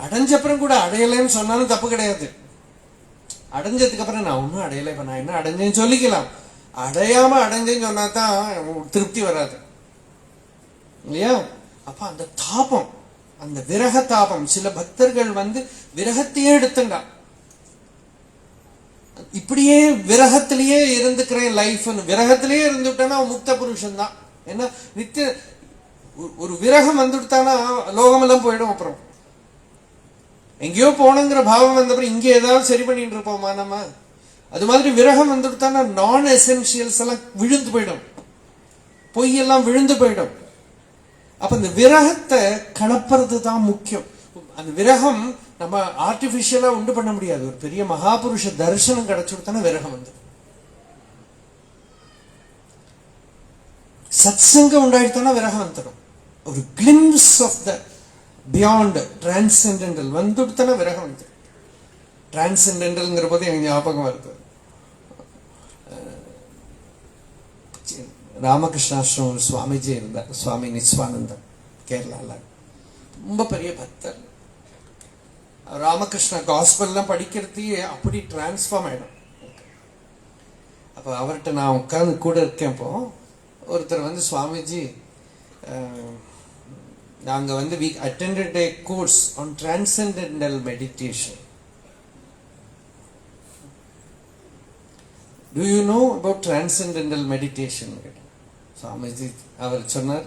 அடைஞ்சப்புறம் கூட அடையலைன்னு சொன்னாலும் தப்பு கிடையாது. அடைஞ்சதுக்கு அப்புறம் நான் ஒன்னும் அடையலை, இப்ப நான் என்ன அடைஞ்சேன்னு சொல்லிக்கலாம். அடையாம அடைஞ்சேன்னு சொன்னா தான் திருப்தி வராது இல்லையா. அப்ப அந்த தாபம், அந்த விரக தாபம், சில பக்தர்கள் வந்து விரகத்தையே எடுத்துண்டா, இப்படியே விரகத்திலேயே இருந்துக்கிறேன் லைஃப், விரகத்திலேயே இருந்துட்டானா முக்த புருஷன் தான். ஏன்னா நித்திய ஒரு விரகம் வந்துட்டானா லோகமெல்லாம் போயிடும். அப்புறம் எங்கேயோ போனங்கிற பாவம் வந்தப்பறம் இங்கே ஏதாவது சரி பண்ணிட்டு இருப்போமா நம்ம? அது மாதிரி விரகம் வந்துட்டானா நான் எசென்சியல்ஸ் எல்லாம் விழுந்து போயிடும், பொய்யெல்லாம் விழுந்து போயிடும். அப்ப இந்த விரகத்தை கலப்புறது தான் முக்கியம். அந்த விரகம் நம்ம ஆர்டிபிஷியலா உண்டு பண்ண முடியாது. ஒரு பெரிய மகாபுருஷ தரிசனம் கிடைச்சுட்டானா விரகம் வந்து, சத்சங்கம் உண்டாயிட்டானா விரகம் வந்துடும். ஒரு glimpse of the beyond transcendental வந்துடுத்தான விரகம் வந்து. டிரான்சென்டென்டல்ங்கிற போது எனக்கு ஞாபகம் வருது, ராமகிருஷ்ணாசிரமம் சுவாமிஜி இருந்தார், சுவாமி நிஸ்வானந்தன், கேரளால ரொம்ப பெரிய பக்தர். ராமகிருஷ்ண காஸ்பல்லாம் படிக்கிறதையே அப்படி டிரான்ஸ்ஃபார்ம் ஆயிடும். அப்ப அவர்கிட்ட நான் உட்கார்ந்து கூட இருக்கேன். இப்போ ஒருத்தர் வந்து சுவாமிஜி, நாங்க வந்து we attended a course on transcendental meditation. Do you know about transcendental meditation? Swamiji அவர் சொன்னார்,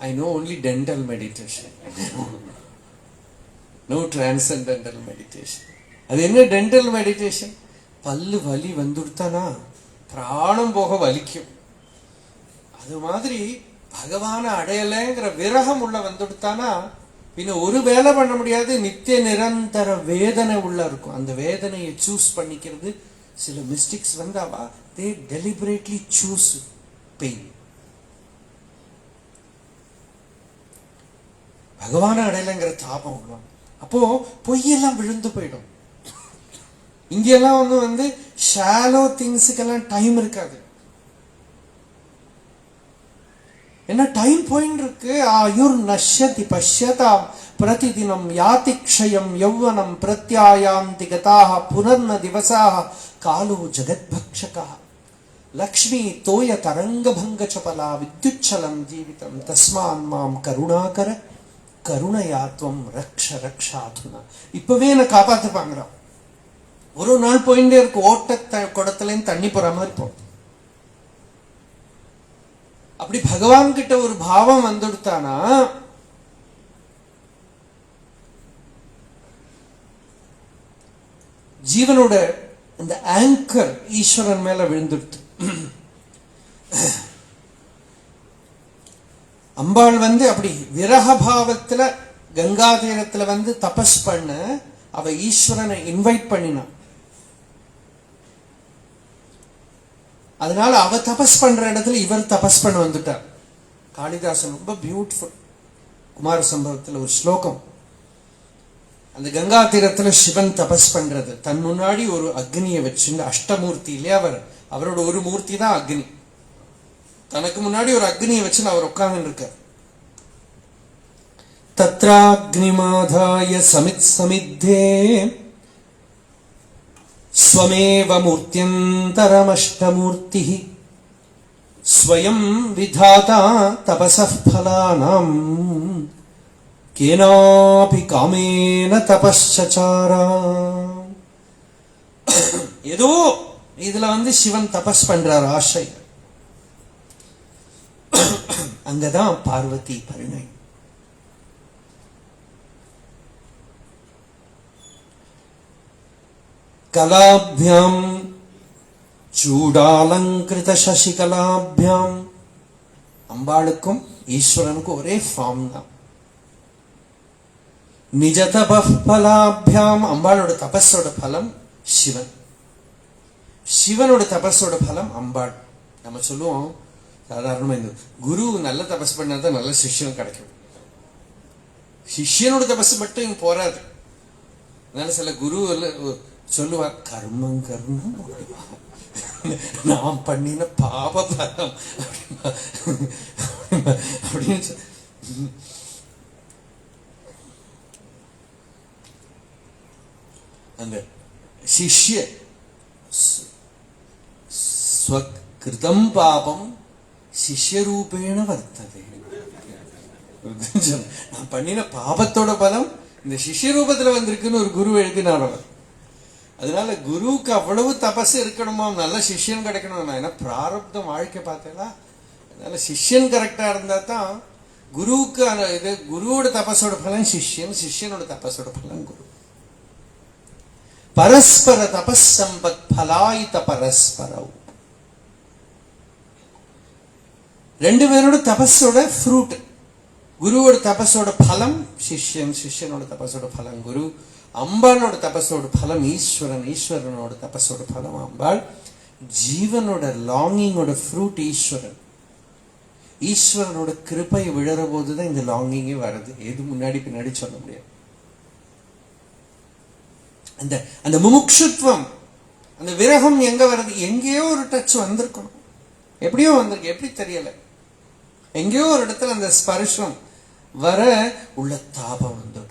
I know only dental meditation. No transcendental meditation. அது என்ன dental meditation? பல்லு வலி வந்துடுத்தானா பிராணம் போக வலிக்கும். அது மாதிரி பகவான அடையலைங்கிற விரகம் உள்ள வந்துடுத்தானா பின்ன ஒரு வேலை பண்ண முடியாது, நித்திய நிரந்தர வேதனை உள்ள இருக்கும். அந்த வேதனையை சூஸ் பண்ணிக்கிறது. சில mistakes வந்தாவா they deliberately choose pain. பகவான அடையலைங்கிற தாபம் உள்ள அப்போ பொய்யெல்லாம் விழுந்து போயிடும். இங்கெல்லாம் வந்து ஷாலோ திங்ஸுக்கெல்லாம் டைம் இருக்காது. என்ன டைம் போயின்னு இருக்கு. ஆயுர் நஷ்யதி பஷ்யதாம் பிரதிதினம் யாதிக்ஷயம் யௌவனம் பிரத்யாயாந்தி கதாக புனர்ன திவசாக காலோ ஜகத்பக்ஷகா லக்ஷ்மி தோய தரங்கபங்க சபலா வித்யுச்சலம் ஜீவிதம் தஸ்மான் மாம் கருணாகர கருணையாத்வம் ரக்ஷ ரக்ஷாதுனா. இப்பவே என்ன காப்பாத்துப்பாங்கிறான். ஒரு நாள் போயிட்டே இருக்கு, ஓட்ட குடத்துல தண்ணி போற மாதிரி போகும். அப்படி பகவான் கிட்ட ஒரு பாவம் வந்துடுத்தானா ஜீவனோட இந்த ஆங்கர் ஈஸ்வரன் மேல விழுந்துடுத்து. அம்பாள் வந்து அப்படி விரக பாவத்துல கங்கா தீரத்துல வந்து தபஸ் பண்ண அவ ஈஸ்வரனை இன்வைட் பண்ணினான். அதனால அவ தபஸ் பண்ற இடத்துல இவர் தபஸ் பண்ண வந்துட்டார். காளிதாசன் ரொம்ப பியூட்டிஃபுல் குமார சம்பவத்துல ஒரு ஸ்லோகம். அந்த கங்கா தீரத்துல சிவன் தபஸ் பண்றது, தன் முன்னாடி ஒரு அக்னியை வச்சு, அஷ்டமூர்த்தி இல்லையா அவர், அவரோட ஒரு மூர்த்தி தான் அக்னி. தனக்கு முன்னாடி ஒரு அக்னியை வச்சு அவர் உட்கார்ந்து இருக்கார். தத்ராக்னிமாதாய சமித் சமித்தே ஸ்வமேவ மூர்த்தியந்தரமஷ்டமூர்த்தி ஸ்வயம் விதாதா தபஸஃ ஃபலானாம் கேனாபி காமேன தபஸ்சசாரா. ஏதோ இதுல வந்து சிவன் தபஸ் பண்றார் ஆசை. அங்கதான் பார்வதி பரிணை. கலாபியாம் சூடாலங்கிருத சசிகலாபியாம். அம்பாளுக்கும் ஈஸ்வரனுக்கும் ஒரே ஃபார்ம் தான். நிஜ தபஃபலாபியாம், அம்பாளோட தபஸோட பலம் சிவன், சிவனோட தபஸோட பலம் அம்பாள். நம்ம சொல்லுவோம் சாதாரணமா, இந்த குரு நல்ல தபஸ் பண்ணாதான் நல்ல சிஷ்யன் கிடைக்கும். சிஷ்யனோட தபஸ் மட்டும் இங்க போராது. அதனால சில குரு சொல்லுவார், கர்மம் கர்மம் நாம் பண்ணின பாப பலம் அப்படின்னு. அந்த சிஷ்ய ஸ்வகிருதம் பாபம் சிஷ்யரூபேண வர்த்ததே. நான் பண்ணின பாபத்தோட பலம் இந்த சிஷ்ய ரூபத்துல வந்திருக்குன்னு ஒரு குரு எழுதினார் அவர். அதனால குருவுக்கு அவ்வளவு தபஸ் இருக்கணுமா, நல்ல சிஷ்யன் கிடைக்கணும். ஏன்னா பிராரப்தம் வாழ்க்கை பார்த்தேன்னா, அதனால சிஷ்யன் கரெக்டா இருந்தா தான் குருவுக்கு இது. குருவோட தபஸோட பலன் சிஷ்யன், சிஷ்யனோட தபஸோட பலன் குரு. பரஸ்பர தபஸ் சம்பத் பலாயித பரஸ்பரவ். ரெண்டு பேரோட தபஸோட ஃப்ரூட். குருவோட தபஸோட பலம் சிஷ்யன், சிஷ்யனோட தபஸோட பலம் குரு. அம்பாளோட தபஸோட பலம் ஈஸ்வரன், ஈஸ்வரனோட தபஸோட பலம் அம்பாள். ஜீவனோட லாங்கிங்கோட ஃப்ரூட் ஈஸ்வரன். ஈஸ்வரனோட கிருபை விழற போதுதான் இந்த லாங்கிங்கே வருது. எது முன்னாடி பின்னாடி சொல்ல முடியாது. அந்த அந்த முமுட்சுத்துவம், அந்த விரகம் எங்க வருது? எங்கேயோ ஒரு டச் வந்திருக்கணும், எப்படியோ வந்திருக்கு, எப்படி தெரியல. எங்கேயோ ஒரு இடத்துல அந்த ஸ்பர்ஷம் வர உள்ள தாபம் வந்துடும்.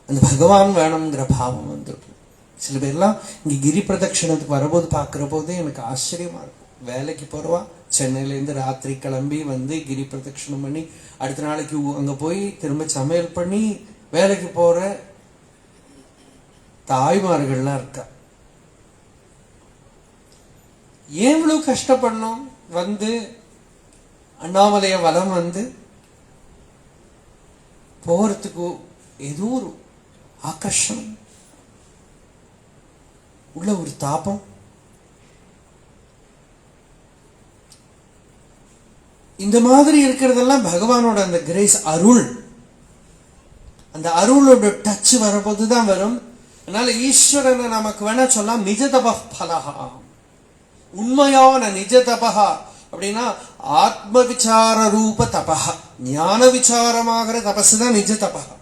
அந்த பகவான் வேணுங்கிற பாவம் வந்துடும். சில பேர்லாம் இங்க கிரி பிரதட்சணத்துக்கு வரும்போது பாக்குற போதே எனக்கு ஆச்சரியமா இருக்கும். வேலைக்கு போறவா சென்னையில இருந்து ராத்திரி கிளம்பி வந்து கிரி பிரதட்சணம் பண்ணி அடுத்த நாளைக்கு அங்க போய் திரும்ப சமையல் பண்ணி வேலைக்கு போற தாய்மார்கள்லாம் இருக்கா. ஏன் இவ்வளவு கஷ்டப்படணும்? வந்து அண்ணாமலைய வலம் வந்து போறதுக்கு ஏதோ ஒரு ஆகர்ஷணம் உள்ள, ஒரு தாபம். இந்த மாதிரி இருக்கிறதெல்லாம் பகவானோட அந்த கிரேஸ், அருள். அந்த அருளோட டச் வரபோதுதான் வரும். அதனால ஈஸ்வரனை நமக்கு வேணா சொல்லலாம் நிஜ தபஃபலஹா, உண்மையான நிஜ தபஹா அப்படின்னா ஆத்ம விசார ரூப தபஹா. ஞான விசாரமாகிற தபஸ் தான் நிஜ தபஹா,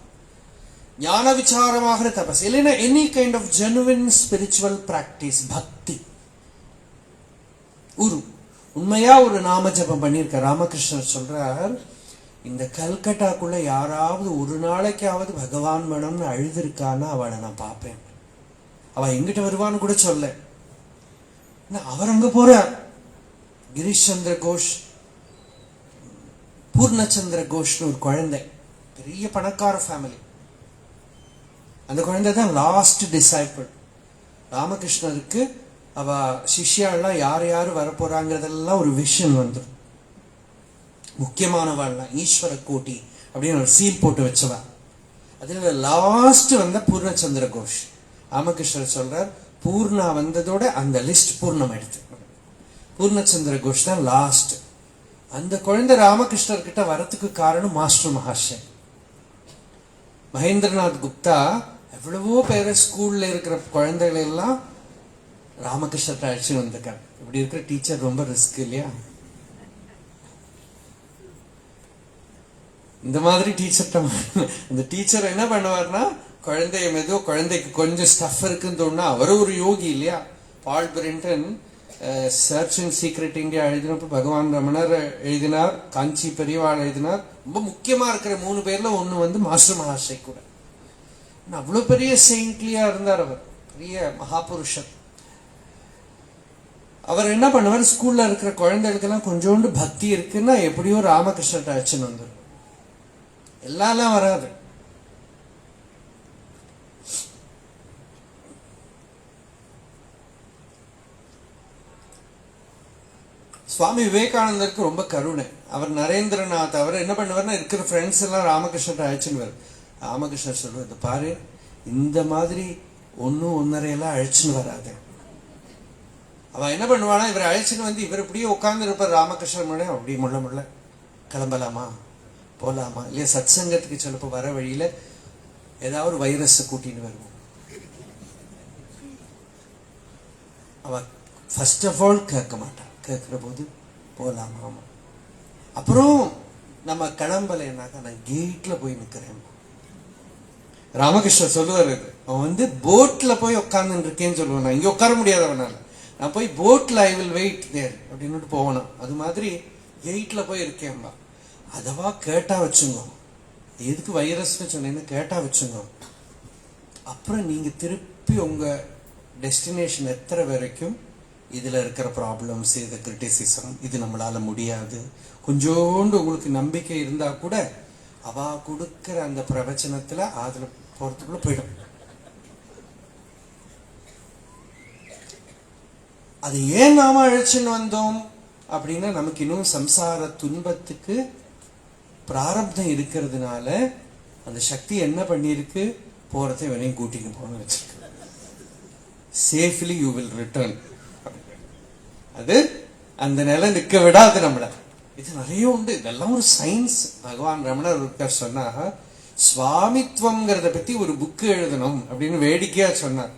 ஞான விசாரமாகிற தபஸ். இல்லைன்னா any kind of genuine spiritual practice, பக்தி. ஒரு உண்மையா ஒரு நாம ஜபம் பண்ணியிருக்க ராமகிருஷ்ணர் சொல்றார், இந்த கல்கட்டாக்குள்ள யாராவது ஒரு நாளைக்காவது பகவான் வேணும்னு அழுதுருக்கான்னா அவளை நான் பார்ப்பேன். அவ எங்கிட்ட வருவான்னு கூட சொல்ல. அவர் அங்க போறார். கிரீஷ் சந்திர கோஷ், பூர்ணச்சந்திர கோஷ்னு ஒரு குழந்தை, பெரிய பணக்கார ஃபேமிலி. அந்த குழந்தை தான் லாஸ்ட் டிசைபிள் ராமகிருஷ்ணருக்கு. அவ சிஷ்யாலாம் யார் யாரு வரப்போறாங்கிறதெல்லாம் ஒரு விஷன் வந்துடும். முக்கியமானவாள்லாம் ஈஸ்வர கோட்டி அப்படின்னு ஒரு சீல் போட்டு வச்சவா. அதுல லாஸ்ட் வந்த பூர்ணச்சந்திர கோஷ். ராமகிருஷ்ணர் சொல்றார், பூர்ணா வந்ததோட அந்த லிஸ்ட் பூர்ணம் எடுத்து, பூர்ணச்சந்திர கோஷ் தான் லாஸ்ட். அந்த குழந்தை ராமகிருஷ்ணர் கிட்ட வரத்துக்கு காரணம் மாஸ்டர் மகாஷய் மகேந்திரநாத் குப்தா. எவ்வளவோ பேரை ஸ்கூல்ல இருக்கிற குழந்தைகளை எல்லாம் ராமகிருஷ்ணத்தை அழைச்சி வந்திருக்காங்க. இப்படி இருக்கிற டீச்சர் ரொம்ப ரிஸ்க் இல்லையா? இந்த மாதிரி டீச்சர்ட்ட அந்த டீச்சர் என்ன பண்ணுவார்னா, குழந்தைய மெதுவோ, குழந்தைக்கு கொஞ்சம் ஸ்டஃப் இருக்குன்னு தோணுனா, அவரும் ஒரு யோகி இல்லையா? பால் பிரிண்டன் சர்ச் அண்ட் சீக்ரெட் இந்தியா எழுதினப்ப பகவான் ரமணர் எழுதினார், காஞ்சி பெரியவாள் எழுதினார். ரொம்ப முக்கியமா இருக்கிற 3 பேர்ல ஒண்ணு வந்து மாஸ்டர் மகாஷய் கூட. அவ்வளவு பெரிய செயின்ட்லியா இருந்தார் அவர், பெரிய மகாபுருஷர். அவர் என்ன பண்ணுவார், ஸ்கூல்ல இருக்கிற குழந்தைகளுக்கெல்லாம் கொஞ்சோண்டு பக்தி இருக்குன்னா எப்படியோ ராமகிருஷ்ணர் அழைச்சுன்னு வந்துடும். எல்லாம் வராது. சுவாமி விவேகானந்தருக்கு ரொம்ப கருணை. அவர் நரேந்திரநாத் அவர் என்ன பண்ணுவார்னா, இருக்கிற ஃப்ரெண்ட்ஸ் எல்லாம் ராமகிருஷ்ணர் அழைச்சுன்னு. ராமகிருஷ்ணர் சொல்றது, பாரு இந்த மாதிரி 1-1.5 எல்லாம் அழைச்சுன்னு வராது. அவன் என்ன பண்ணுவானா, இவர் அழைச்சுன்னு வந்து இவர் இப்படியே உட்கார்ந்து இருப்பார் ராமகிருஷ்ணன் முன்னாடி. அப்படி முள்ள கிளம்பலாமா போலாமா இல்லையா? சத் சங்கத்துக்கு சிலப்போ வர வழியில ஏதாவது ஒரு வைரஸ் கூட்டின்னு வருவோம். அவ ஃபர்ஸ்ட் ஆஃப் ஆல் கேட்க மாட்டான். கேட்கிற போது போலாமா? அப்புறம் நம்ம கிளம்பலைன்னாக்கா நான் கேட்ல போய் நிக்கிறேன். ராமகிருஷ்ணர் சொல்லுவார், அவன் போட்ல போய் உட்கார்ந்து இருக்கேன்னு சொல்லுவான். நான் இங்க உட்கார முடியாதவனால நான் போய் போட்ல ஐ வில் வெயிட் தேர் அப்படின்னு போவனான். அது மாதிரி கேட்ல போய் இருக்கேன்பா. அதவா கேட்டா வச்சுங்க, எதுக்கு வைரஸ்னு சொன்னேன்னு கேட்டா வச்சுங்க. அப்புறம் நீங்க திருப்பி உங்க டெஸ்டினேஷன் எத்தனை வரைக்கும் இதுல இருக்கிற ப்ராப்ளம்ஸ், இது கிரிட்டிசிசம், இது நம்மளால முடியாது, கொஞ்சோண்டு உங்களுக்கு நம்பிக்கை இருந்தா கூட அவ கொடுக்கிற அந்த பிரவச்சனத்துல அதுல போறதுக்குள்ள போயிடும். அது ஏன் நாம அழைச்சுன்னு வந்தோம் அப்படின்னா நமக்கு இன்னும் சம்சார துன்பத்துக்கு பிராரப்தம் இருக்கிறதுனால அந்த சக்தி என்ன பண்ணிருக்கு, போறதை இவனையும் கூட்டிட்டு போன வச்சிருக்கு. Safely you will return. அது அந்த நிலை நிக்க விடாது நம்மள. இது நிறைய உண்டு. இதெல்லாம் ஒரு சயின்ஸ். பகவான் ரமணர் சொன்னா சுவாமித்வம்ங்கிறத பத்தி ஒரு புக்கு எழுதணும் அப்படின்னு வேடிக்கையா சொன்னார்.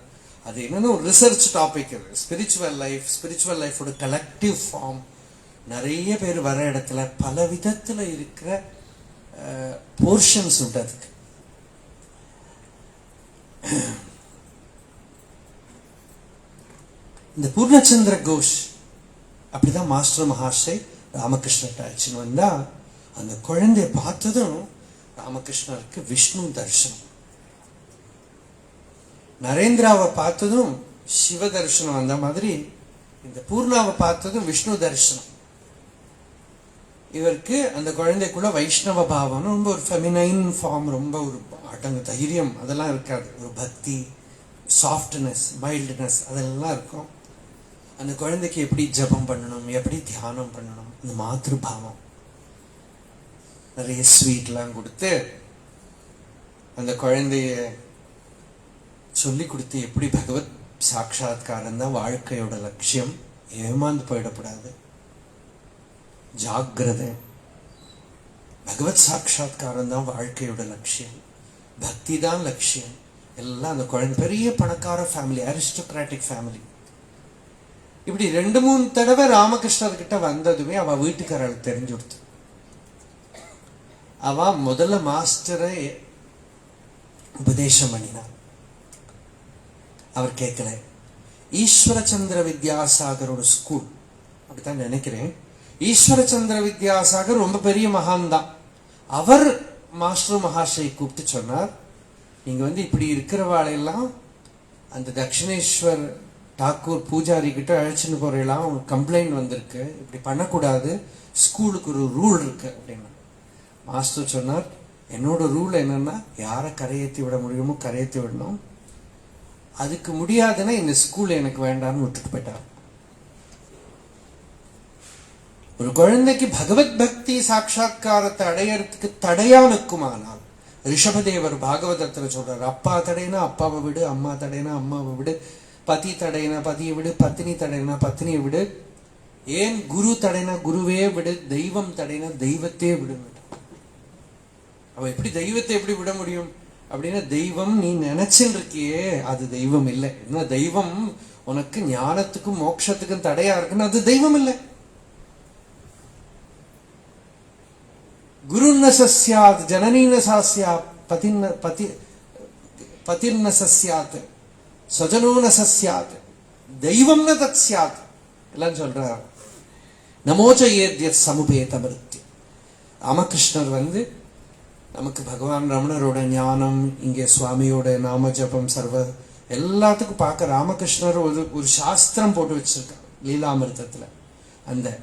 அது என்னன்னா ஒரு ரிசர்ச் டாபிக். அது ஸ்பிரிச்சுவல் லைஃபோட கலெக்டிவ் ஃபார்ம். நிறைய பேர் வர இடத்துல பல விதத்துல இருக்கிற போர்ஷன்ஸ் உண்டு. அதுக்கு இந்த பூர்ணச்சந்திர கோஷ் அப்படிதான் மாஸ்டர் மகாஷய் ராமகிருஷ்ணர் அழைச்சின்னு வந்தா, அந்த குழந்தைய பார்த்ததும் ராமகிருஷ்ணருக்கு விஷ்ணு தரிசனம், நரேந்திராவை பார்த்ததும் சிவ தரிசனம், அந்த மாதிரி இந்த பூர்ணாவை பார்த்ததும் விஷ்ணு தரிசனம். இவருக்கு அந்த குழந்தைக்குள்ள வைஷ்ணவ பாவம், ரொம்ப ஒரு ஃபெமினைன் ஃபார்ம், ரொம்ப ஒரு அடங்கு தைரியம் அதெல்லாம் இருக்காது. ஒரு பக்தி, சாஃப்ட்னஸ், மைல்டுனஸ் அதெல்லாம் இருக்கும். அந்த குழந்தைக்கு எப்படி ஜபம் பண்ணணும், எப்படி தியானம் பண்ணணும், அந்த மாத்ருபாவம், நிறைய ஸ்வீட்லாம் கொடுத்து அந்த குழந்தைய சொல்லி கொடுத்து எப்படி பகவத் சாட்சாத்காரம் தான் வாழ்க்கையோட லட்சியம், ஏமாந்து போயிடக்கூடாது, ஜாக்கிரதை, பகவத் சாட்சாத்காரம் தான் வாழ்க்கையோட லட்சியம், பக்தி தான் லட்சியம் எல்லாம். அந்த குழந்தை பெரிய பணக்கார ஃபேமிலி, அரிஸ்டோக்ராட்டிக் ஃபேமிலி. இப்படி 2-3 தடவை ராமகிருஷ்ணர் கிட்ட வந்ததுமே அவ வீட்டுக்காரர்களுக்கு தெரிஞ்சு கொடுத்து, அவ முதல்ல மாஸ்டரை உபதேசம் பண்ணினார். அவர் கேட்கல. ஈஸ்வரச்சந்திர வித்யாசாகரோட ஸ்கூல், அப்படித்தான் நினைக்கிறேன். ஈஸ்வரச்சந்திர வித்யாசாகர் ரொம்ப பெரிய மகான் தான். அவர் மாஸ்டர் மகாஷை கூப்பிட்டு சொன்னார், நீங்க இப்படி இருக்கிறவாளையெல்லாம் அந்த தட்சிணேஸ்வர் டாக்கூர் பூஜாரி கிட்ட அழைச்சின்னு போறீங்களா, உங்களுக்கு கம்ப்ளைண்ட் வந்திருக்கு, இப்படி பண்ணக்கூடாது, ஸ்கூலுக்கு ஒரு ரூல் இருக்கு அப்படின்னா. மாஸ்டர் சொன்னார், என்னோட ரூல் என்னன்னா யாரை கரையேற்றி விட முடியுமோ கரையேற்றி விடணும், அதுக்கு முடியாதுன்னா இந்த ஸ்கூல் எனக்கு வேண்டாம்னு விட்டுட்டு போயிட்டார். ஒரு குழந்தைக்கு பகவத் பக்தி சாட்சா்காரத்தை அடையறதுக்கு தடையா நிற்குமானால், ரிஷபதேவர் பாகவதத்துல சொல்றாரு, அப்பா தடைனா அப்பாவை விடு, அம்மா தடைனா அம்மாவை விடு, பதி தடைனா பதியை விடு, பத்னி தடைனா பத்னியை விடு, ஏன் குரு தடைனா குருவே விடு, தெய்வம் தடைனா தெய்வத்தையே விடுங்க. அவ எப்படி தெய்வத்தை எப்படி விட முடியும் அப்படின்னா, தெய்வம் நீ நினைச்சுட்டு இருக்கியே அது தெய்வம் இல்லை. என்ன தெய்வம் உனக்கு ஞானத்துக்கும் மோட்சத்துக்கும் தடையா இருக்குன்னு அது தெய்வம் இல்லை. குருன்ன சஸ்யாத் ஜனனீன சாஸ்யாத் பதிர்ன சஸ்யாத் சஜனோன சஸ்யாத் தெய்வம்ன தத் ஸ்யாத் எல்லாம் சொல்றார். நமோச்ச ஏத்யத் சமுபேத மிருத்யு. ராமகிருஷ்ணர் நமக்கு பகவான் ரமணரோட ஞானம், இங்கே சுவாமியோட நாம ஜபம், சர்வ எல்லாத்துக்கும் பார்க்க ராமகிருஷ்ணர் ஒரு சாஸ்திரம் போட்டு வச்சிருக்கார் லீலாமிருத்தத்துல.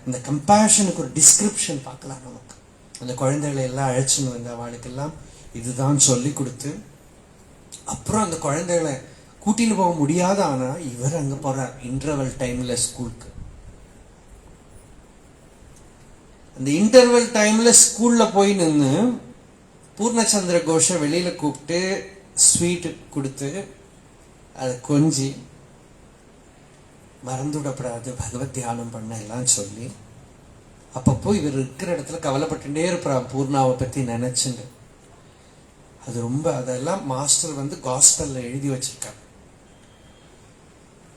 அந்த கம்பேஷனுக்கு ஒரு டிஸ்கிரிப்ஷன் பார்க்கலாம். நமக்கு அந்த குழந்தைகளை எல்லாம் அழைச்சின்னு வந்த அவளுக்கெல்லாம் இதுதான் சொல்லி கொடுத்து, அப்புறம் அந்த குழந்தைகளை கூட்டின்னு போக முடியாத, ஆனா இவர் அங்க போறார் இன்டர்வல் டைம்ல ஸ்கூலுக்கு. அந்த இன்டர்வல் டைம்ல ஸ்கூல்ல போய் நின்று பூர்ணச்சந்திர கோஷ வெளியில கூப்பிட்டு ஸ்வீட் கொடுத்து அதை கொஞ்சி மறந்துவிடப்படாது, பகவத் தியானம் பண்ண எல்லாம் சொல்லி அப்பப்போ இவர் இருக்கிற இடத்துல கவலைப்பட்டுட்டே இருப்பார் பூர்ணாவை பத்தி நினைச்சுங்க. அது ரொம்ப, அதெல்லாம் மாஸ்டர் வந்து காஸ்பல்ல எழுதி வச்சிருக்காங்க.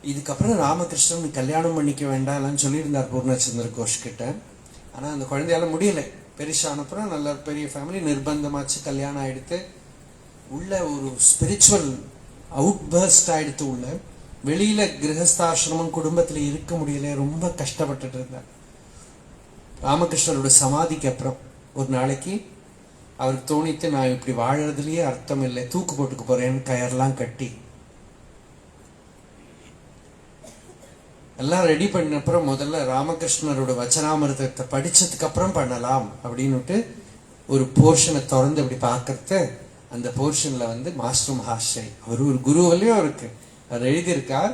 இதுக்கப்புறம் ராமகிருஷ்ணன் கல்யாணம் பண்ணிக்க வேண்டாம்னு சொல்லியிருந்தார் பூர்ணச்சந்திர கோஷ் கிட்ட. ஆனா அந்த குழந்தையால முடியல. பெருசானப்புறம் நல்ல பெரிய ஃபேமிலி, நிர்பந்தமாச்சு, கல்யாணம் ஆயிடுத்து. உள்ள ஒரு ஸ்பிரிச்சுவல் அவுட் பர்ஸ்ட் ஆயிடுத்து. உள்ள வெளியில கிரகஸ்தாசிரமம் குடும்பத்துல இருக்க முடியல, ரொம்ப கஷ்டப்பட்டுட்டு இருந்தார். ராமகிருஷ்ணரோட சமாதிக்கு அப்புறம் ஒரு நாளைக்கு அவருக்கு தோணித்து, நான் இப்படி வாழறதுலயே அர்த்தம் இல்லை, தூக்கு போட்டுக்க போறேன்னு கயர்லாம் கட்டி எல்லாம் ரெடி பண்ண அப்புறம் முதல்ல ராமகிருஷ்ணரோட வச்சனாமிர்தத்தை படிச்சதுக்கு அப்புறம் பண்ணலாம் அப்படின்னுட்டு ஒரு போர்ஷனை திறந்து அப்படி பார்க்கறது. அந்த போர்ஷன்ல வந்து மாஸ்டர் மகாஷய் அவர் ஒரு குருவிலையும் இருக்கு. அவர் எழுதியிருக்கார்,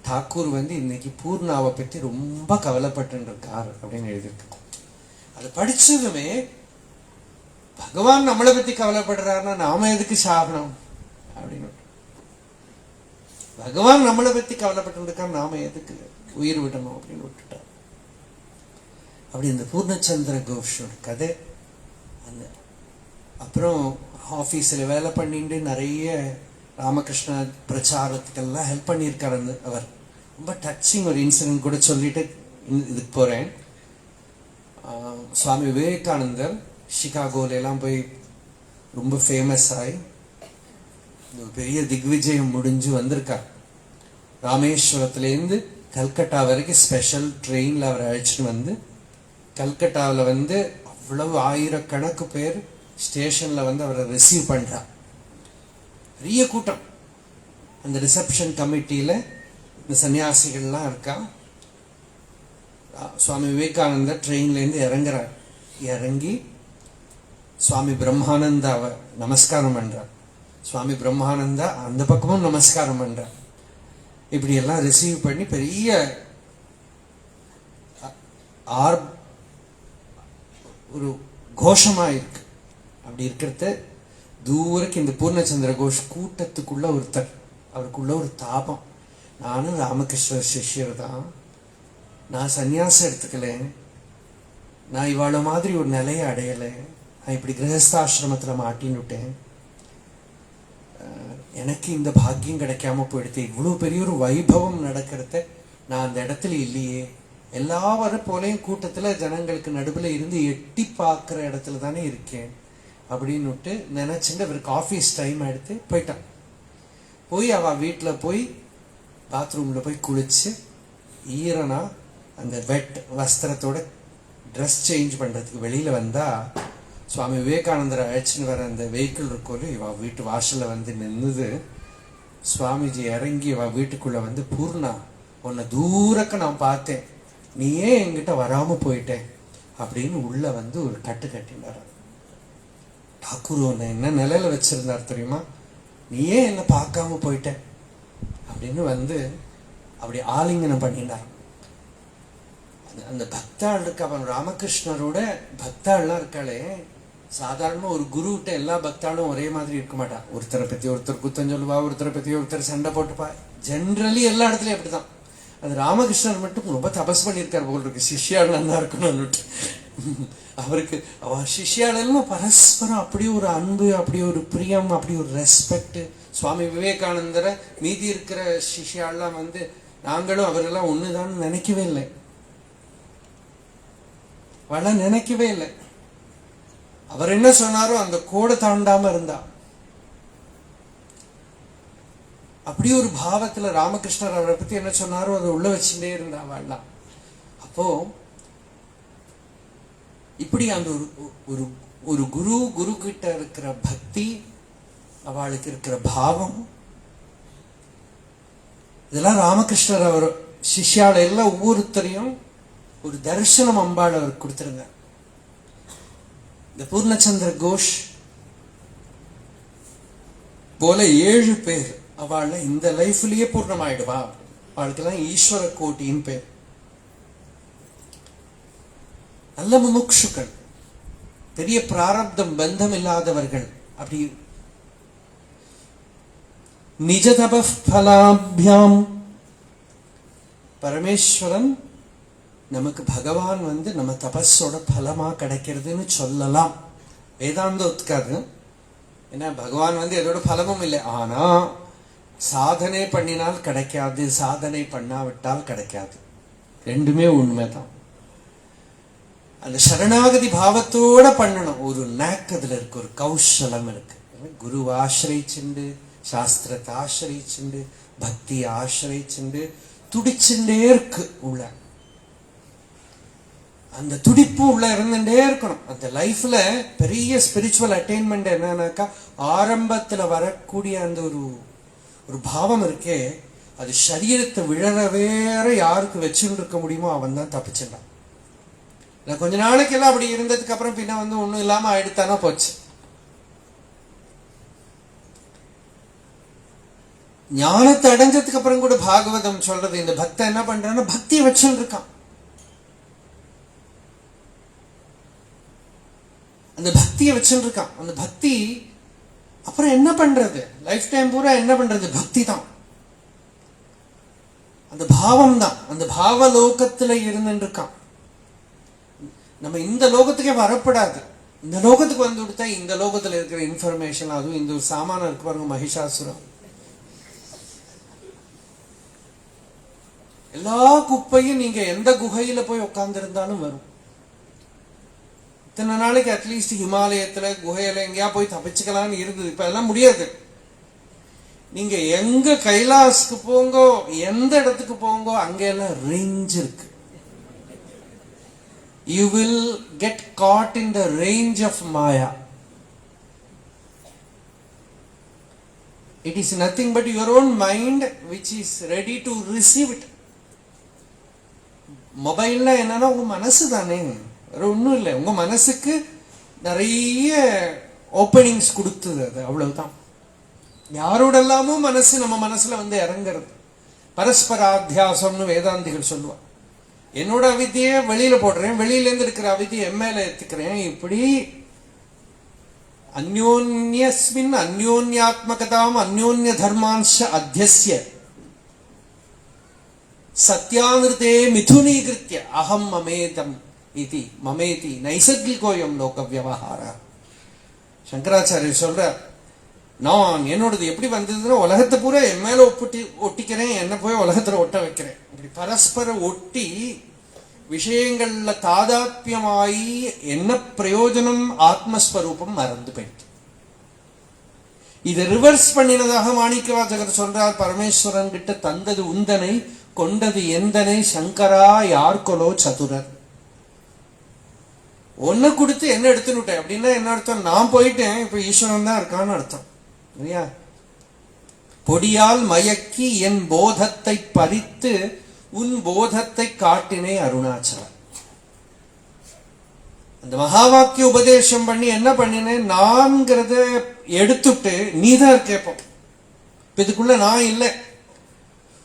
டாக்கூர் வந்து இன்னைக்கு பூர்ணாவை பற்றி ரொம்ப கவலைப்பட்டு இருக்கார் அப்படின்னு எழுதியிருக்கார். அது படிச்சதுமே பகவான் நம்மளை பத்தி கவலைப்படுறாருன்னா நாம எதுக்கு சாகணும் அப்படின்னு, பகவான் நம்மளை பத்தி கவலைப்பட்டு இருக்கா, நாம எதுக்கு உயிர் விடணும் அப்படின்னு விட்டுட்டார். அப்படி இந்த பூர்ணச்சந்திர கோஷோட கதை. அந்த அப்புறம் ஆபீஸ்ல வேலை பண்ணிட்டு நிறைய ராமகிருஷ்ண பிரச்சாரத்துக்கெல்லாம் ஹெல்ப் பண்ணியிருக்காரு. அவர் ரொம்ப டச்சிங் ஒரு இன்சிடென்ட் கூட சொல்லிட்டு இதுக்கு போறேன். சுவாமி விவேகானந்தர் சிகாகோல எல்லாம் போய் ரொம்ப ஃபேமஸ் ஆகி பெரிய திக்விஜயம் முடிஞ்சு வந்திருக்கார். ராமேஸ்வரத்துலேருந்து கல்கட்டா வரைக்கும் ஸ்பெஷல் ட்ரெயின்ல அவரை அழைச்சிட்டு வந்து, கல்கட்டாவில் வந்து அவ்வளவு ஆயிரக்கணக்கு பேர் ஸ்டேஷன்ல வந்து அவரை ரிசீவ் பண்றார். பெரிய கூட்டம். அந்த ரிசப்ஷன் கமிட்டியில இந்த சன்னியாசிகள்லாம் இருக்கா. சுவாமி விவேகானந்தர் ட்ரெயின்லேருந்து இறங்குறார். இறங்கி சுவாமி பிரம்மானந்தாவை நமஸ்காரம் பண்றார். சுவாமி பிரம்மானந்தா அந்த பக்கமும் நமஸ்காரம் பண்றார். இப்படி எல்லாம் ரிசீவ் பண்ணி பெரிய ஒரு கோஷமா இருக்கு. அப்படி இருக்கிறத தூரக்கு இந்த பூர்ணச்சந்திர கோஷ் கூட்டத்துக்குள்ள ஒருத்தர், அவருக்குள்ள ஒரு தாபம், நானும் ராமகிருஷ்ணர் சிஷ்யர் தான், நான் சன்னியாசம் எடுத்துக்கல, நான் இவாள மாதிரி ஒரு நிலையை அடையலை, நான் இப்படி கிரகஸ்தாசிரமத்துல மாட்டின்னு விட்டேன், எனக்கு இந்த பாக்கியம் கிடைக்காம போயிடுது, இவ்வளவு பெரிய ஒரு வைபவம் நடக்கிறத நான் அந்த இடத்துல இல்லையே, எல்லாரும் போலையும் கூட்டத்துல ஜனங்களுக்கு நடுவில் இருந்து எட்டி பார்க்குற இடத்துல தானே இருக்கேன் அப்படின்னுட்டு நினைச்சுட்டு அவருக்கு ஆஃபீஸ் டைம் எடுத்து போயிட்டான். போய் அவ வீட்டில் போய் பாத்ரூம்ல போய் குளிச்சு ஈரனா அந்த வெட் வஸ்திரத்தோட ட்ரெஸ் சேஞ்ச் பண்றதுக்கு வெளியில வந்தா, சுவாமி விவேகானந்தரை அழைச்சின்னு வர அந்த வெஹிக்கிள் இருக்கோரு இவ வீட்டு வாசல்ல வந்து நின்னுது. சுவாமிஜி இறங்கி இவ வீட்டுக்குள்ள வந்து, பூர்ணா உன்னை தூரக்க நான் பார்த்தேன், நீ ஏன் என்கிட்ட வராம போயிட்டேன் அப்படின்னு உள்ள வந்து ஒரு கட்டு கட்டினார். டாக்கூர் உன்னை என்ன நிலையில வச்சிருந்தார் தெரியுமா, நீ ஏன் என்ன பார்க்காம போயிட்ட அப்படின்னு வந்து அப்படி ஆலிங்கனம் பண்ணினார். அந்த பக்தாள் இருக்க, அவன் ராமகிருஷ்ணரோட பக்தாள்லாம் இருக்காளே, சாதாரணமா ஒரு குருகிட்ட எல்லா பக்தாளும் ஒரே மாதிரி இருக்க மாட்டான். ஒருத்தரை பத்தி ஒருத்தர் குத்தம் சொல்லுவா, ஒருத்தரை பத்தி ஒருத்தர் சண்டை போட்டுப்பா. ஜென்ரலி எல்லா இடத்துலயும் அப்படிதான். அது ராமகிருஷ்ணர் மட்டும் ரொம்ப தபஸ் பண்ணியிருக்காரு போல் இருக்கு, சிஷ்யாள் நல்லா இருக்கணும்னுட்டு. அவருக்கு அவ சிஷ்யாளெல்லாம் பரஸ்பரம் அப்படி ஒரு அன்பு, அப்படி ஒரு பிரியம், அப்படி ஒரு ரெஸ்பெக்ட். சுவாமி விவேகானந்தரை மீதி இருக்கிற சிஷ்யாள்லாம் வந்து நாங்களும் அவரெல்லாம் ஒண்ணுதான் நினைக்கவே இல்லை, நினைக்கவே இல்லை. அவர் என்ன சொன்னாரோ அந்த கோடை தாண்டாம இருந்தா. அப்படி ஒரு பாவத்துல ராமகிருஷ்ணர் அவரை பத்தி என்ன சொன்னாரோ அதை உள்ள வச்சுட்டே இருந்தா அவள்லாம். அப்போ இப்படி அந்த ஒரு ஒரு குரு கிட்ட இருக்கிற பக்தி, அவளுக்கு இருக்கிற பாவம், இதெல்லாம் ராமகிருஷ்ணர் அவர் சிஷ்யால எல்லாம் ஒவ்வொருத்தரையும் ஒரு தரிசனம் அம்பாள் அவர் கொடுத்திருங்க. இந்த பூர்ணச்சந்திர கோஷ் போல 7 பேர் அவள இந்த லைஃப்லயே பூர்ணமாயிடுவா. அவளுக்கெல்லாம் ஈஸ்வர கோட்டின்னு பேர். நல்ல முமுட்சுக்கள், பெரிய பிராரப்தம் பந்தம் இல்லாதவர்கள். அப்படி நிஜதப பலாபியாம் பரமேஸ்வரன் நமக்கு பகவான் நம்ம தபஸோட பலமா கிடைக்கிறதுன்னு சொல்லலாம். வேதாந்தம் ஒத்துக்காது. ஏன்னா பகவான் எதோட பலமும் இல்லை. ஆனா சாதனை பண்ணினால் கிடைக்காது, சாதனை பண்ணாவிட்டால் கிடைக்காது. ரெண்டுமே உண்மைதான். அந்த சரணாகதி பாவத்தோட பண்ணணும். ஒரு நாக் அதுல இருக்கு, ஒரு கௌசலம் இருக்கு. குருவை ஆசிரிச்சுண்டு, சாஸ்திரத்தை ஆசிரிச்சுண்டு, பக்தியை ஆசிரிச்சுண்டு துடிச்சுட்டே இருக்கு. உள்ள அந்த துடிப்பு உள்ள இருந்துட்டே இருக்கணும். அந்த லைஃப்ல பெரிய ஸ்பிரிச்சுவல் அட்டைன்மெண்ட் என்னன்னாக்கா, ஆரம்பத்துல வரக்கூடிய அந்த ஒரு பாவம் இருக்கே, அது சரீரத்தை விழற வேற யாருக்கு வச்சுட்டு இருக்க முடியுமோ அவன் தான் தப்பிச்சிடலாம். கொஞ்ச நாளைக்கு எல்லாம் அப்படி இருந்ததுக்கு அப்புறம் பின்ன ஒண்ணும் இல்லாம ஆயிடுத்தானா போச்சு. ஞானத்தை அடைஞ்சதுக்கு அப்புறம் கூட பாகவதம் சொல்றது, இந்த பக்தன் என்ன பண்றான்னா பக்தியை வச்சுட்டு இருக்கான். அந்த பக்தியை வச்சுட்டு இருக்கான். அந்த பக்தி அப்புறம் என்ன பண்றது? லைஃப் டைம் பூரா என்ன பண்றது? பக்தி தான், அந்த பாவம் தான். அந்த பாவ லோகத்துல இருந்துட்டு இருக்கான். நம்ம இந்த லோகத்துக்கே வரப்படாது. இந்த லோகத்துக்கு வந்து விடுத்தா இந்த லோகத்துல இருக்கிற இன்ஃபர்மேஷன், அதுவும் இந்த ஒரு சாமான இருக்கு பாருங்க, மகிஷாசுரம், எல்லா குப்பையும் நீங்க எந்த குகையில போய் உட்கார்ந்து இருந்தாலும் வரும். இத்தனை நாளைக்கு அட்லீஸ்ட் ஹிமாலயத்துல குகையில எங்கேயா போய் தப்பிச்சுக்கலாம்னு இருந்தது. இப்ப எல்லாம் முடியாது. நீங்க எங்க கைலாஸ்க்கு போங்கோ, எந்த இடத்துக்கு போங்கோ, அங்க எல்லாம் ரேஞ்ச் இருக்கு. You will get caught in the range of Maya. It is nothing but your own mind which is ready to receive it. மொபைல்ல என்னன்னா உங்க மனசு தானே, வேற ஒன்றும் இல்லை. உங்க மனசுக்கு நிறைய ஓப்பனிங்ஸ் கொடுத்தது, அது அவ்வளவுதான். யாரோடெல்லாமும் மனசு நம்ம மனசுல இறங்குறது. பரஸ்பராத்தியாசம்னு வேதாந்திகள் சொல்லுவா. என்னோட அவித்தியை வெளியில போடுறேன், வெளியில இருந்து இருக்கிற அவித்தியை எம்மேல ஏத்துக்கிறேன். இப்படி அந்யோன்யஸ்மின் அந்யோன்யாத்மகதாம் அந்யோன்ய தர்மான்ஷ அத்தியஸ்ய சத்யானிருதே மிதுனீகிருத்ய அகம் மமேதம் இதி மமேதி நைசர்கிகோயம் லோக வியவஹார. சங்கராச்சாரியர் சொல்ற, நான் என்னோடது எப்படி வந்ததுன்னா உலகத்தை பூரா என் மேல ஒட்டிக்கிறேன், என்ன போய் உலகத்துல ஒட்ட வைக்கிறேன். இப்படி பரஸ்பர ஒட்டி விஷயங்கள்ல தாதாத்மியமாயி என்ன பிரயோஜனம்? ஆத்மஸ்வரூபம் மறந்து போயிட்டு. இதை ரிவர்ஸ் பண்ணினதாக மாணிக்கவாசகர் சொல்றார். பரமேஸ்வரன் கிட்ட தந்தது உந்தனை, கொண்டது எந்தனை, சங்கரா யார்கொலோ சதுரர். ஒன்னு கொடுத்து என்ன எடுத்துனுட்டேன் அப்படின்னா என்ன அர்த்தம்? நான் போயிட்டேன், இப்ப ஈஸ்வரன் தான் இருக்கான்னு அர்த்தம். இல்லையா? பொடியால் மயக்கி என் போதத்தை பறித்து உன் போதத்தை காட்டினே அருணாச்சலம். அந்த மகா வாக்கிய உபதேசம் பண்ணி என்ன பண்ணினேன்? நான்கிறத எடுத்துட்டு நீதான் இருக்கேப்போ. இதுக்குள்ள நான் இல்லை,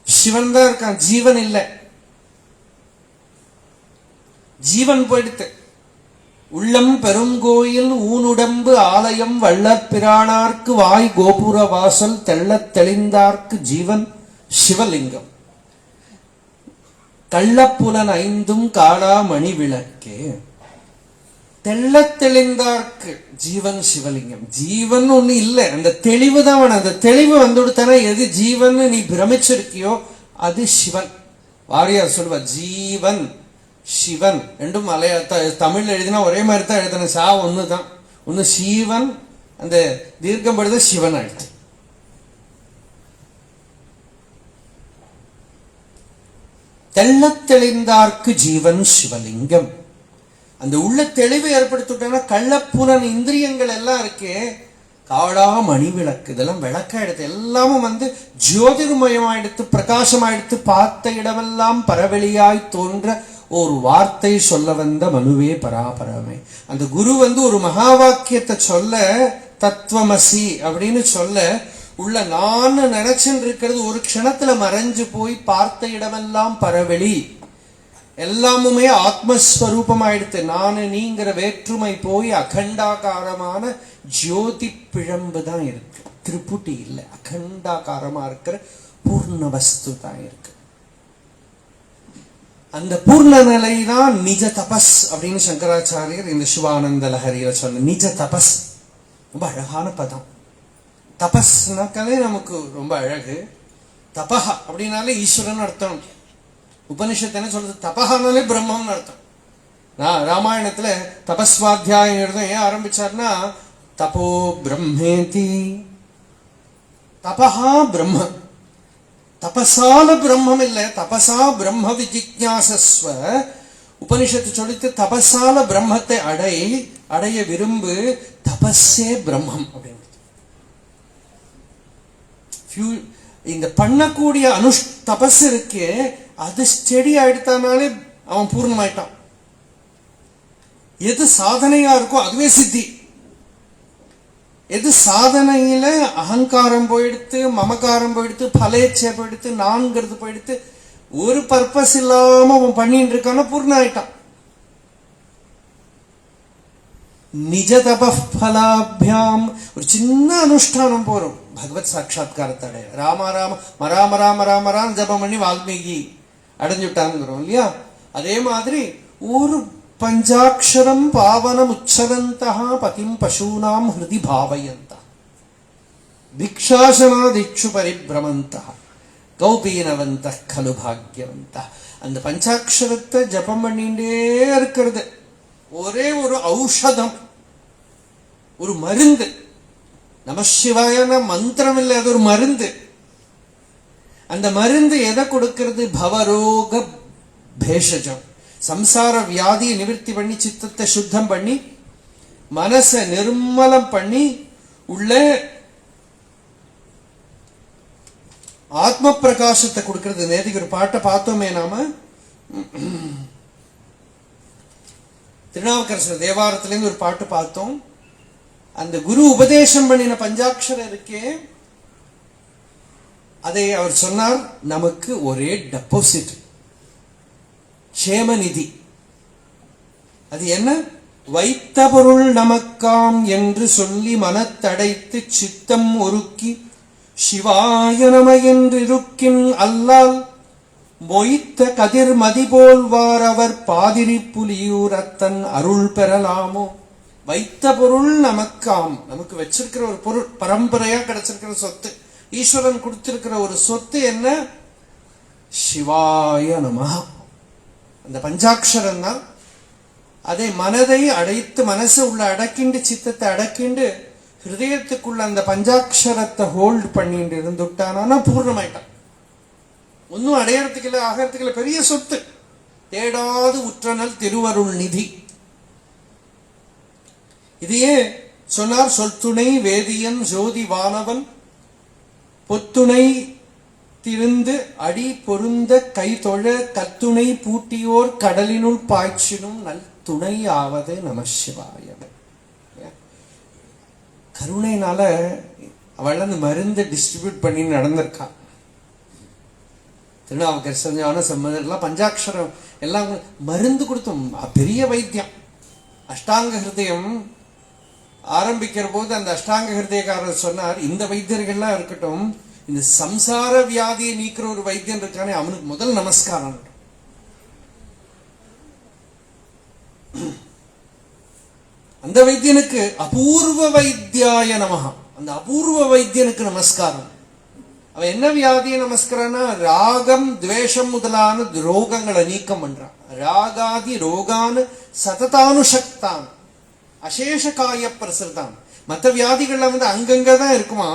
சிவன் தான் இருக்கான், ஜீவன் இல்லை. ஜீவன் போயிடுத்து. உள்ளம் பெருங்கோயில் ஊனுடம்பு ஆலயம் வள்ளற் பிரானார்க்கு வாய் கோபுர வாசல் தெள்ளத் தெளிந்தார்க்கு ஜீவன் சிவலிங்கம் கள்ளப்புலன் ஐந்தும் காளா மணி விளக்கே. தெள்ளத் தெளிந்தார்க்கு ஜீவன் சிவலிங்கம். ஜீவன் ஒண்ணு இல்லை, அந்த தெளிவு தான் வேணும். அந்த தெளிவு வந்துடுத்தானே எது ஜீவன் நீ பிரமிச்சிருக்கியோ அது சிவன். வாரியார் சொல்லுவா, ஜீவன் சிவன் ரெண்டும் தமிழ் எழுதினா ஒரே மாதிரி தான் எழுதணும். சா ஒண்ணுதான், ஒண்ணு சீவன், அந்த தீர்க்கம் படுத சிவன் ஆயிடுச்சு. தெள்ளத் தெளிந்தார்க்கு ஜீவன் சிவலிங்கம். அந்த உள்ள தெளிவை ஏற்படுத்திட்டோம்னா கள்ளப்புலன் இந்திரியங்கள் எல்லாம் இருக்கே, காளா மணி விளக்கு, இதெல்லாம் விளக்கா எடுத்து எல்லாமும் ஜோதிர்மயமாயிடுத்து, பிரகாசமாயிடுத்து. பார்த்த இடமெல்லாம் பரவெளியாய் தோன்ற ஒரு வார்த்தை சொல்ல வந்த மனுவே பராபரமே. அந்த குரு ஒரு மகா வாக்கியத்தை சொல்ல, தத்துவமசி அப்படின்னு சொல்ல, உள்ள நான் நினைச்சுட்டு இருக்கிறது ஒரு க்ஷணத்துல மறைஞ்சு போய் பார்த்த இடமெல்லாம் பரவெளி, எல்லாமுமே ஆத்மஸ்வரூபமாயிடுத்து. நானு நீங்கிற வேற்றுமை போய் அகண்டாகாரமான ஜோதி பிழம்பு தான் இருக்கு. திரிபுட்டி இல்லை, அகண்டாகாரமா இருக்கிற பூர்ண வஸ்து தான் இருக்கு. அந்த பூர்ண நிலை தான் நிஜ தபஸ் அப்படின்னு சங்கராச்சாரியர் இந்த சிவானந்த லஹரியில சொன்ன நிஜ தபஸ். ரொம்ப அழகான பதம். தபஸ்னாக்காலே நமக்கு ரொம்ப அழகு. தபஹ அப்படின்னாலே ஈஸ்வரன் அர்த்தம். உபனிஷத்து என்ன சொல்றது? தபஹானாலே பிரம்மம்னு அர்த்தம். ராமாயணத்துல தபஸ்வாத்தியாயம் எழுதும் ஏன் ஆரம்பிச்சார்னா தபோ பிரம்மேதி. தபஹா பிரம்ம, தபசால பிரம்மம் இல்ல, தபசா பிரம்ம விஜிக்ஞாசஸ்வ. உபனிஷத்து சொல்லித்து தபசால பிரம்மத்தை அடைய விரும்பு, தபஸே பிரம்மம் அப்படின்னு. இந்த பண்ணக்கூடிய தபஸ் இருக்கே அது ஸ்டெடி ஆயிடுத்தானாலே அவன் பூர்ணமாயிட்டான். எது சாதனையா இருக்கோ அதுவே சித்தி. எது சாதனையில அகங்காரம் போயிடுத்து, மமகாரம் போயிடுத்து, பலேச்சை போயிடுத்து, நான்கிறது போயிடுத்து, ஒரு பர்பஸ் இல்லாம அவன் பண்ணிட்டு இருக்கான பூர்ண ஆயிட்டான். நிஜ தபலாபியாம் ஒரு சின்ன அனுஷ்டானம் போறோம் பகவத் சாட்சா்காரத்தை அடைய. ராம ராம மராம ராம ராம ராம் ஜபம் பண்ணி வால்மீகி அடைஞ்சுட்டாங்கிறோம் இல்லையா? அதே மாதிரி ஒரு பஞ்சாட்சரம் பாவனம் உச்சரந்தா பதிம் பசூனாம் ஹிருதி பாவயந்தா பிக்ஷாசனாதிச்சு பரிபிரமந்தா கௌபீனவந்த கலு பாக்யவந்தா. அந்த பஞ்சாட்சரத்தை ஜபம் பண்ணிட்டே இருக்கிறது ஒரே ஒரு ஔஷதம், ஒரு மருந்து. நமசிவாயான மந்திரம் இல்லை, அது ஒரு மருந்து. அந்த மருந்து எதை கொடுக்கிறது? பவரோக பேஷஜம். சம்சார வியாதியை நிவர்த்தி பண்ணி, சித்தத்தை சுத்தம் பண்ணி, மனசை நிர்மலம் பண்ணி, உள்ள ஆத்ம பிரகாசத்தை கொடுக்கிறது. நேற்றுக்கு ஒரு பாட்டை பார்த்தோமே நாம, திருநாவுக்கரசர் தேவாரத்திலேருந்து ஒரு பாட்டு பார்த்தோம். அந்த குரு உபதேசம் பண்ணின பஞ்சாட்சரம் இருக்கே, அதை அவர் சொன்னார் நமக்கு ஒரே டெபாசிட், க்ஷேமநிதி. அது என்ன? வைத்த பொருள் நமக்காம் என்று சொல்லி மனத்தடைத்து சித்தம் ஒருக்கி சிவாய நம என்று இருக்கின் அல்லால் மொய்த்த கதிர் மதிபோல்வார் அவர் பாதிரி புலியூர் அத்தன் அருள் பெறலாமோ. வைத்த பொருள் நமக்காம், நமக்கு வச்சிருக்கிற ஒரு பொருள், பரம்பரையா கிடைச்சிருக்கிற சொத்து, ஈஸ்வரன் கொடுத்திருக்கிற ஒரு சொத்து என்ன? சிவாய நமஹ. அந்த பஞ்சாட்சரம் தான். அதை மனதை அடைத்து, மனசு உள்ள அடக்கிண்டு, சித்தத்தை அடக்கிண்டு, ஹிருதயத்துக்குள்ள அந்த பஞ்சாட்சரத்தை ஹோல்ட் பண்ணிட்டு இருந்துட்டானா பூர்ணமாயிட்டான். ஒன்னும் அடையறதுக்கு இல்லை, ஆகிறதுக்கு இல்லை. பெரிய சொத்து. தேடாது உற்றனல் திருவருள் நிதி. இதையே சொன்னார். சொல்துணை வேதியன் ஜோதி வானவன் பொத்துணை திருந்து அடி பொருந்த கை தொழ கத்துணை பூட்டியோர் கடலினுள் பாய்ச்சினும் நல் துணை ஆவது நமசிவாய. கருணைனால அவள் அந்த மருந்து டிஸ்ட்ரிபியூட் பண்ணி நடந்திருக்கா. திருநாவுக்கரசர் ஞான சம்பந்தர் எல்லாம் பஞ்சாட்சரம் எல்லாம் மருந்து கொடுத்தோம். பெரிய வைத்தியம். அஷ்டாங்க ஹிருதயம் ஆரம்பிக்கிற போது அந்த அஷ்டாங்க ஹிருதயக்காரர் சொன்னார், இந்த வைத்தியர்கள்லாம் இருக்கட்டும், இந்த சம்சார வியாதியை நீக்கிற ஒரு வைத்தியன் இருக்கானே அவனுக்கு முதல் நமஸ்காரம். அந்த வைத்தியனுக்கு அபூர்வ வைத்தியாய நமஹ, அந்த அபூர்வ வைத்தியனுக்கு நமஸ்காரம். அவன் என்ன வியாதியை நமஸ்காரம்னா, ராகம் துவேஷம் முதலான ரோகங்களை நீக்கம் பண்றான். ராகாதி ரோகான் சததானுசக்தான் அசேஷ காய பிரசிருதான். மற்ற வியாதிகள்ல வந்து அங்கங்கதான் இருக்குமா.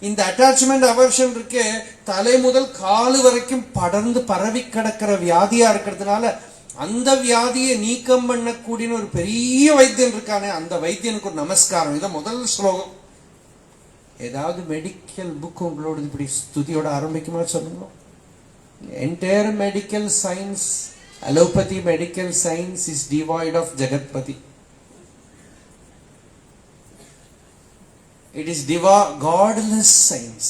இந்த அட்டாச்மெண்ட் அவர்ஷன் இருக்கே, தலை முதல் காலு வரைக்கும் படர்ந்து பரவி கிடக்கிற வியாதியா இருக்கிறதுனால அந்த வியாதியை நீக்கம் பண்ணக்கூடிய ஒரு பெரிய வைத்தியன் இருக்கானே, அந்த வைத்தியனுக்கு ஒரு நமஸ்காரம். இதான் முதல் ஸ்லோகம். ஏதாவது மெடிக்கல் புக் உங்களோட இப்படி ஸ்துதியோட ஆரம்பிக்குமா சொல்லுங்க. Entire medical science, allopathy medical science is devoid of Jagatpati. It is godless science.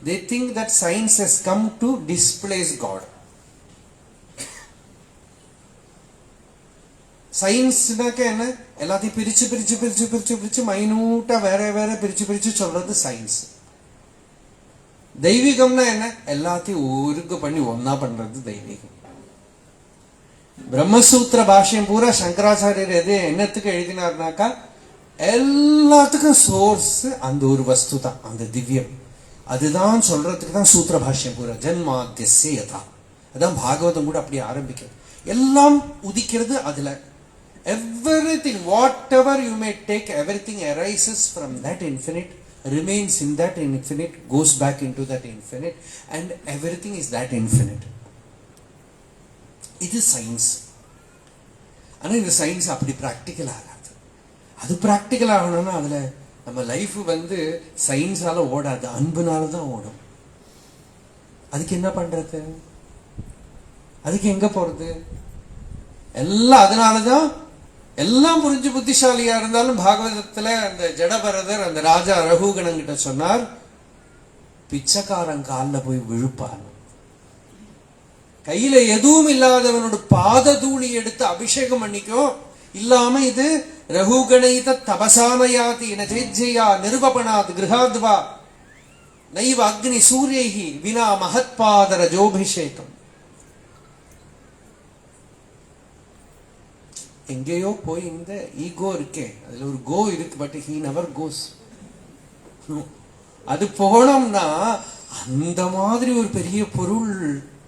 They think that science has come to displace God. சயின்ஸ்னாக்க என்ன? எல்லாத்தையும் பிரிச்சு பிரிச்சு பிரிச்சு பிரிச்சு பிரிச்சு மைனூட்டா வேற வேற பிரிச்சு பிரிச்சு சொல்றது சயின்ஸ். தெய்வீகம்னா என்ன? எல்லாத்தையும் ஒருங்கு பண்ணி ஒன்னா பண்றது தெய்வீகம். பிரம்மசூத்திர பாஷ்யம் பூரா சங்கராச்சாரியர் எது என்னத்துக்கு எழுதினார்னாக்கா எல்லாத்துக்கும் சோர்ஸ் அந்த ஒரு வஸ்து தான், அந்த திவ்யம். அதுதான் சொல்றதுக்கு தான் சூத்திர பாஷ்யம் பூரா. ஜன்மாத்தியஸ்ய யதா, அதான் பாகவதம் கூட அப்படி ஆரம்பிக்கிறது. எல்லாம் உதிக்கிறது அதுல. Everything, whatever you may take, everything arises from that infinite, remains in that infinite, goes back into that infinite, and everything is that infinite. இது சயின்ஸ். ஆனா இந்த சயின்ஸ் அப்படி பிராக்டிக்கல் ஆகாது. அது பிராக்டிக்கல் ஆகணும்னா அதுல நம்ம லைஃப் சயின்ஸால ஓடாது, அன்புனால தான் ஓடும். அதுக்கு என்ன பண்றது? அதுக்கு எங்க போறது? எல்லாம் அதனாலதான் எல்லாம் புரிஞ்சு புத்திசாலியா இருந்தாலும் பாகவதத்துல அந்த ஜடபரதர் அந்த ராஜா ரகுகணன் கிட்ட சொன்னார், பிச்சைக்காரன் காலில் போய் விழுப்பான், கையில எதுவும் இல்லாதவனோட பாத தூளி எடுத்து அபிஷேகம் பண்ணிக்கோ, இல்லாம இது ரகுகணைத தபசானயாதி நஜேஜ்யா நிருபபணாத் கிருஹாத்வா நைவ அக்னி சூரியைஹி வினா மகத்பாதர ஜோபிஷேகம். எங்கேயோ போய் இந்த ஈகோ இருக்கே, அதுல ஒரு கோ இருக்கு, பட் ஹீ நெவர் கோஸ். அது போனோம்னா அந்த மாதிரி ஒரு பெரிய பொருள்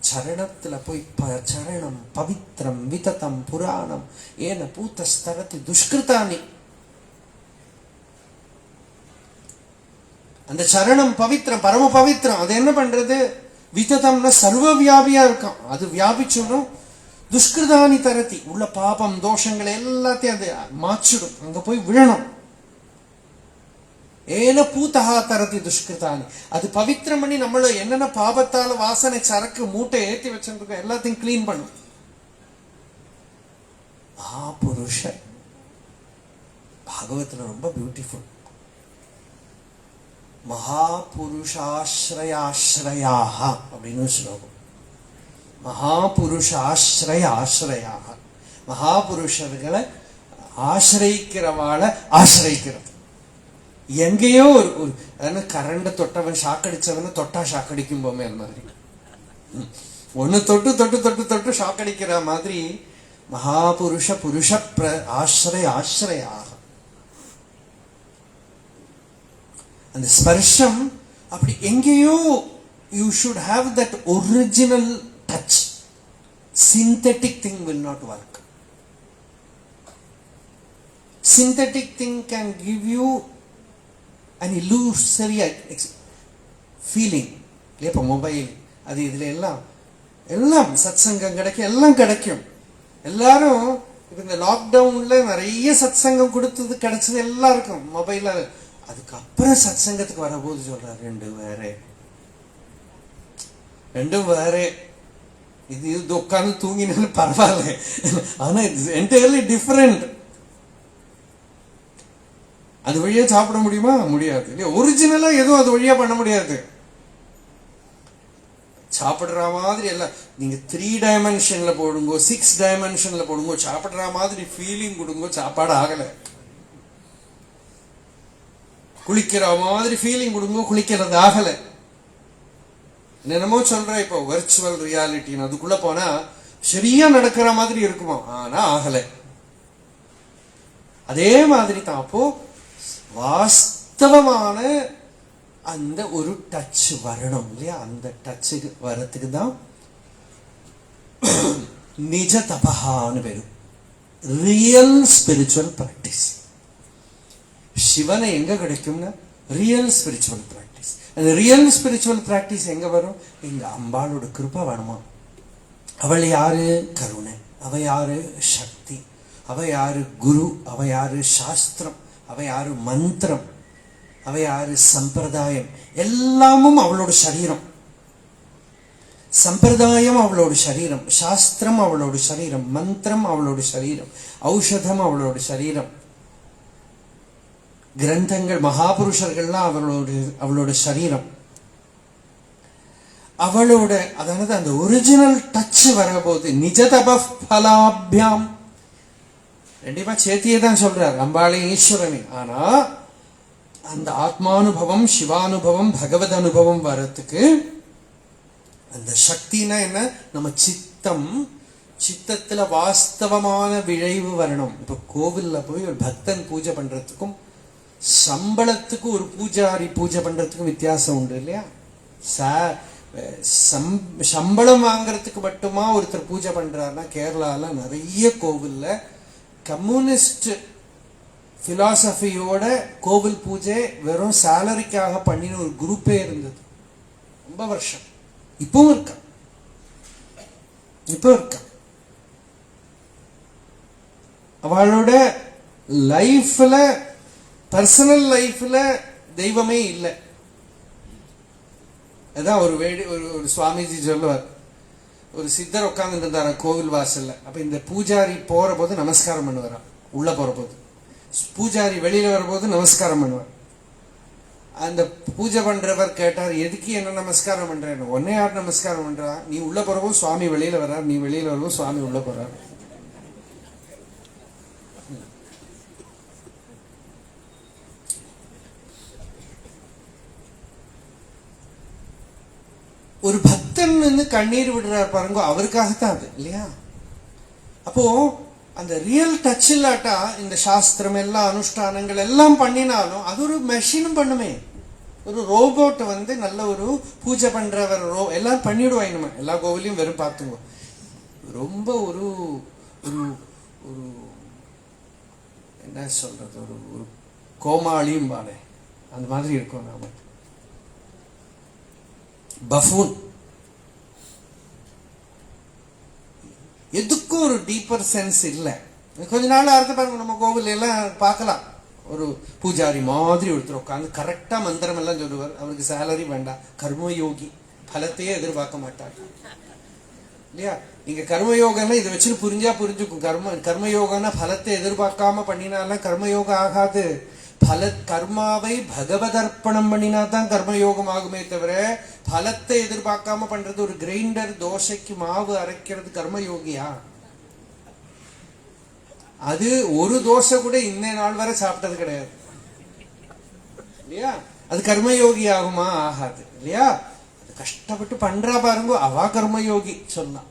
சரணத்துல போய் சரணம் பவித்ரம் விததம் புராணம் ஏன பூத்தஸ்தரத்தி துஷ்கிருதானி. அந்த சரணம் பவித்ரம், பரம பவித்ரம். அது என்ன பண்றது? விததம்னா சர்வ வியாபியா இருக்கும். அது வியாபிச்சுடும். துஷ்கிருதானி தரத்தி, உள்ள பாபம் தோஷங்கள் எல்லாத்தையும் அது மாற்றிடும். அங்க போய் விழணும். ஏன பூத்தகா தரத்தி துஷ்கிருதானி, அது பவித்திரம் பண்ணி நம்மள என்னென்ன பாபத்தால வாசனை சரக்கு மூட்டை ஏற்றி வச்சிருக்கோம் எல்லாத்தையும் கிளீன் பண்ணும். மகாபுருஷ பாகவத்துல ரொம்ப பியூட்டிஃபுல். மகாபுருஷாஸ்ரயாஸ்ரயாக அப்படின்னு ஸ்லோகம். மகாபுருஷாஸ்ரய ஆசிரயாக, மகாபுருஷர்களை ஆசிரிக்கிறவாளை ஆசிரிக்கிறது. எங்கேயோ ஒரு கரண்ட தொட்டவன் ஷாக்கடிச்சவன தொட்டா ஷாக்கடிக்கும் போமே அது மாதிரி ஒன்னு தொட்டு தொட்டு தொட்டு தொட்டு ஷாக்கடிக்கிற மாதிரி மகாபுருஷ புருஷ ஆசிரய ஆசிரயாக. அந்த ஸ்பர்ஷம் அப்படி எங்கேயோ. You should have that original touch. Synthetic thing will not work. Synthetic thing can give you an illusory feeling. இப்ப மொபைல் அது இதுல எல்லாம் சத்சங்கம் கிடைக்கும், எல்லாம் கிடைக்கும். எல்லாரும் இப்ப இந்த லாக்டவுன்ல நிறைய சத்சங்கம் கொடுத்தது கிடைச்சது எல்லாருக்கும் மொபைல்ல. அதுக்கப்புறம் சத்சங்கத்துக்கு வரபோது சொல்றாரு ரெண்டும் வேற. இது உட்கார்ந்து தூங்கினாலும் பரவாயில்ல, ஆனா இட்ஸ் என்டையர்லி டிஃபரெண்ட். அது வழியா சாப்பிட முடியுமா? முடியாது. இல்லையா? ஒரிஜினலா எதுவும் அது வழியா பண்ண முடியாது. சாப்பிடுற மாதிரி எல்லாம் நீங்க 3 டைமென்ஷன்ல போடுங்கோ, 6 டைமென்ஷன்ல போடுங்கோ, சாப்பிடுற மாதிரி ஃபீலிங் கொடுங்கோ, சாப்பாடு ஆகல. குளிக்கிற மாதிரி ஃபீலிங் கொடுங்கோ, குளிக்கிறது ஆகல. என்னமோ சொல்ற இப்போ வர்ச்சுவல் ரியாலிட்டின்னு அதுக்குள்ள போனா சரியா நடக்கிற மாதிரி இருக்குமா, ஆனா ஆகல. அதே மாதிரி தான் அப்போ வாஸ்தவமான அந்த ஒரு டச் வரணும் இல்லையா? அந்த டச்சுக்கு வரத்துக்கு தான் நிஜ தபஹான்னு பேரு, ரியல் ஸ்பிரிச்சுவல் பிராக்டிஸ். சிவனை எங்க கிடைக்கும்னா ரியல் ஸ்பிரிச்சுவல் பிராக்டிஸ். அந்த ரியல் ஸ்பிரிச்சுவல் பிராக்டிஸ் எங்க வரும்? எங்க அம்பாளோட கிருபை வேணுமா? அவள் யாரு? கருணை. அவ யாரு? சக்தி. அவ யாரு? குரு. அவ யாரு? சாஸ்திரம். அவ யாரு? மந்திரம். அவ யாரு? சம்பிரதாயம். எல்லாமும் அவளோட சரீரம். சம்பிரதாயம் அவளோட சரீரம், சாஸ்திரம் அவளோட சரீரம், மந்திரம் அவளோட சரீரம், ஔஷதம் அவளோட சரீரம், கிரந்தங்கள் மகாபுருஷர்கள்லாம் அவளோட சரீரம். அவளோட அதாவது அந்த ஒரிஜினல் டச் வரபோது நிஜ தபலாபியாம் ரெண்டிப்பா சேர்த்தியே தான் சொல்றார் அம்பாளே ஈஸ்வரனே. ஆனா அந்த ஆத்மானுபவம், சிவானுபவம், பகவத் அனுபவம் வரத்துக்கு அந்த சக்தினா என்ன? நம்ம சித்தம் சித்தத்துல வாஸ்தவமான விளைவு வரணும். இப்ப கோவில்ல போய் ஒரு பக்தன் பூஜை பண்றதுக்கும் சம்பளத்துக்கு ஒரு பூஜாரி பூஜை பண்றதுக்கும் வித்தியாசம் உண்டு இல்லையா? சம்பளம் வாங்கறதுக்கு மட்டுமா ஒருத்தர் பூஜை பண்றாருன்னா கேரளால நிறைய கோவில்ல கம்யூனிஸ்ட் பிலாசபியோட கோவில் பூஜை வெறும் சேலரிக்காக பண்ணின ஒரு குரூப்பே இருந்தது ரொம்ப வருஷம். இப்பவும் இருக்கா, இப்போ இருக்கா. அவளோட லைஃப்ல பர்சனல் லைஃப்ல தெய்வமே இல்லை. அதான் ஒரு சுவாமிஜி சொல்லுவார், ஒரு சித்தர் உட்கார்ந்து இருந்தார கோவில் வாசல்ல. அப்ப இந்த பூஜாரி போற போது நமஸ்காரம் பண்ணுவாராம், உள்ள போற போது. பூஜாரி வெளியில வரும்போது நமஸ்காரம் பண்ணுவார். அந்த பூஜை பண்றவர் கேட்டார், எதுக்கு என்ன நமஸ்காரம் பண்றேன்னு. ஒன்னே யார் நமஸ்காரம் பண்றா? நீ உள்ள போறப்போ சுவாமி வெளியில வர்றார், நீ வெளியில வரும்போது சுவாமி உள்ள போறார். ஒரு பக்தன் கண்ணீர் விடுறார் பாருங்க, அவருக்காகத்தான் அது இல்லையா? அப்போ அந்த ரியல் டச் இல்லாட்டா இந்த சாஸ்திரம் எல்லாம் அனுஷ்டானங்கள் எல்லாம் பண்ணினாலும் அது ஒரு மெஷினும் பண்ணுமே. ஒரு ரோபோட் நல்ல ஒரு பூஜை பண்றவர் எல்லாம் பண்ணிவிடுவாங்க. நம்ம எல்லா கோவிலையும் வெறும் பார்த்துங்க, ரொம்ப ஒரு ஒரு ஒரு என்ன சொல்றது, ஒரு கோமாளியும் பாரு அந்த மாதிரி இருக்கும். நாம பஃபூன், எதுக்கும் ஒரு டீப்பர் சென்ஸ் இல்லை. கொஞ்ச நாள் அர்த்த பாருங்க, நம்ம கோவில் எல்லாம் பார்க்கலாம், ஒரு பூஜாரி மாதிரி ஒருத்தர் உட்காந்து கரெக்டா மந்திரம் எல்லாம் சொல்லுவார். அவருக்கு சேலரி வேண்டாம், கர்மயோகி, பலத்தையே எதிர்பார்க்க மாட்டார் இல்லையா? நீங்க கர்மயோகம்னா இதை வச்சு புரிஞ்சுக்கும். கர்மயோகம்னா பலத்தை எதிர்பார்க்காம பண்ணினால கர்மயோகம் ஆகாது. கர்மாவை பகவதர்ப்பணம் பண்ணினா தான் கர்மயோகம் ஆகுமே தவிர பலத்தை எதிர்பார்க்காம பண்றது, ஒரு கிரைண்டர் தோசைக்கு மாவு அரைக்கிறது கர்மயோகியா? அது ஒரு தோசை கூட இன்ன நாள் வரை சாப்பிட்டது கிடையாது இல்லையா? அது கர்மயோகி ஆகுமா? ஆகாது இல்லையா? கஷ்டப்பட்டு பண்றா பாருங்க, அவா கர்மயோகி சொல்லலாம்.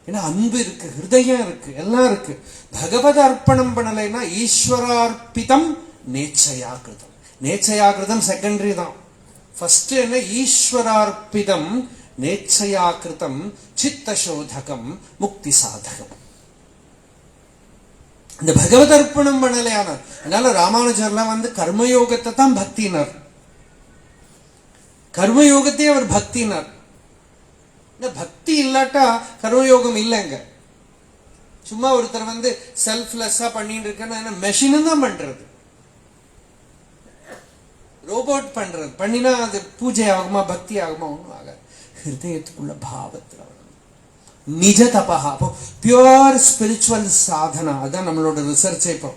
ஏன்னா அன்பு இருக்கு, ஹிருதயம் இருக்கு, எல்லாம் இருக்கு. பகவத அர்ப்பணம் பண்ணலைன்னா ஈஸ்வரார்ப்பிதம் நேச்சயாகிருதம். நேச்சயாகிருதம் செகண்டரி தான். ஃபர்ஸ்ட் என்ன? ஈஸ்வரார்ப்பிதம் நேச்சயாகிருதம் சித்தசோதகம் முக்தி சாதகம். இந்த பகவத் அர்ப்பணம் பண்ணலையான அதனால ராமானுஜர்லாம் கர்மயோகத்தை தான் பக்தினார். கர்மயோகத்தையே அவர் பக்தினார். பக்தி இல்லாட்டா கர்மயோகம் இல்லைங்க. சும்மா ஒருத்தர் செல்ஃப்லெஸ்ஸா பண்ணிட்டு இருக்க மெஷினும் தான் பண்றது, ரோபோட் பண்றது. பண்ணினா அது பூஜை ஆகுமா, பக்தி ஆகுமா? ஒன்றும் ஆகாது. ஹிருதயத்துக்குள்ள பாவத்தில் நிஜ தபஹா. அப்போ பியூர் ஸ்பிரிச்சுவல் சாதனா, அதான் நம்மளோட ரிசர்ச். இப்போ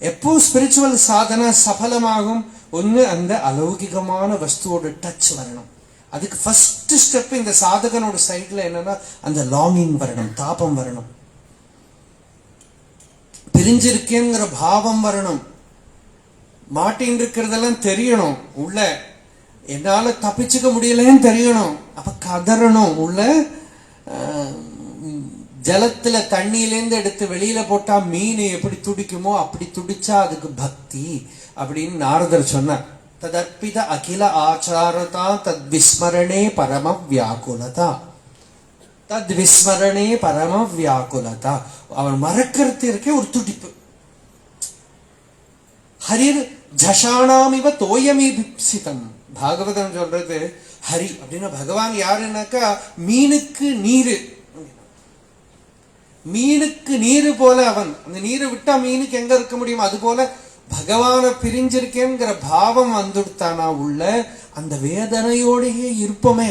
எப்போ ஸ்பிரிச்சுவல் சாதனா சஃலமாகும்? ஒன்னு அந்த அலௌகிகமான வஸ்துவோட டச் வரணும். அதுக்கு ஃபர்ஸ்ட் ஸ்டெப் இந்த சாதகனோட சைட்ல என்னன்னா அந்த லாங்கிங் வரணும், தாபம் வரணும், பிரிஞ்சிருக்கேங்கிற பாவம் வரணும், மாட்டின் இருக்கிறதெல்லாம் தெரியணும், உள்ள என்னால தப்பிச்சுக்க முடியலன்னு தெரியணும். அப்ப கதறணும். உள்ள ஜலத்துல தண்ணியிலேருந்து எடுத்து வெளியில போட்டா மீன் எப்படி துடிக்குமோ அப்படி துடிச்சா அதுக்கு பக்தி அப்படின்னு நாரதர் சொன்னார். ததர்ப்பித அகில ஆச்சாரதா தத்விஸ்மரணே பரம வியாக்குலதா. தத்விஸ்மரணே பரம வியாக்குலதா. அவன் மறக்கிறதுக்கே ஒரு துடிப்பு. ஹரிர் ஜஷானாமிவ தோயமீபிப்சிதம். பாகவதம் சொல்றது ஹரி அப்படின்னா பகவான் யாருன்னாக்கா மீனுக்கு நீரு. மீனுக்கு நீரு போல அவன். அந்த நீரை விட்டா மீனுக்கு எங்க இருக்க முடியும்? அது போல பகவான பிரிஞ்சிருக்கேங்கிற பாவம் வந்துடுத்தானா உள்ள அந்த வேதனையோடையே இருப்போமே.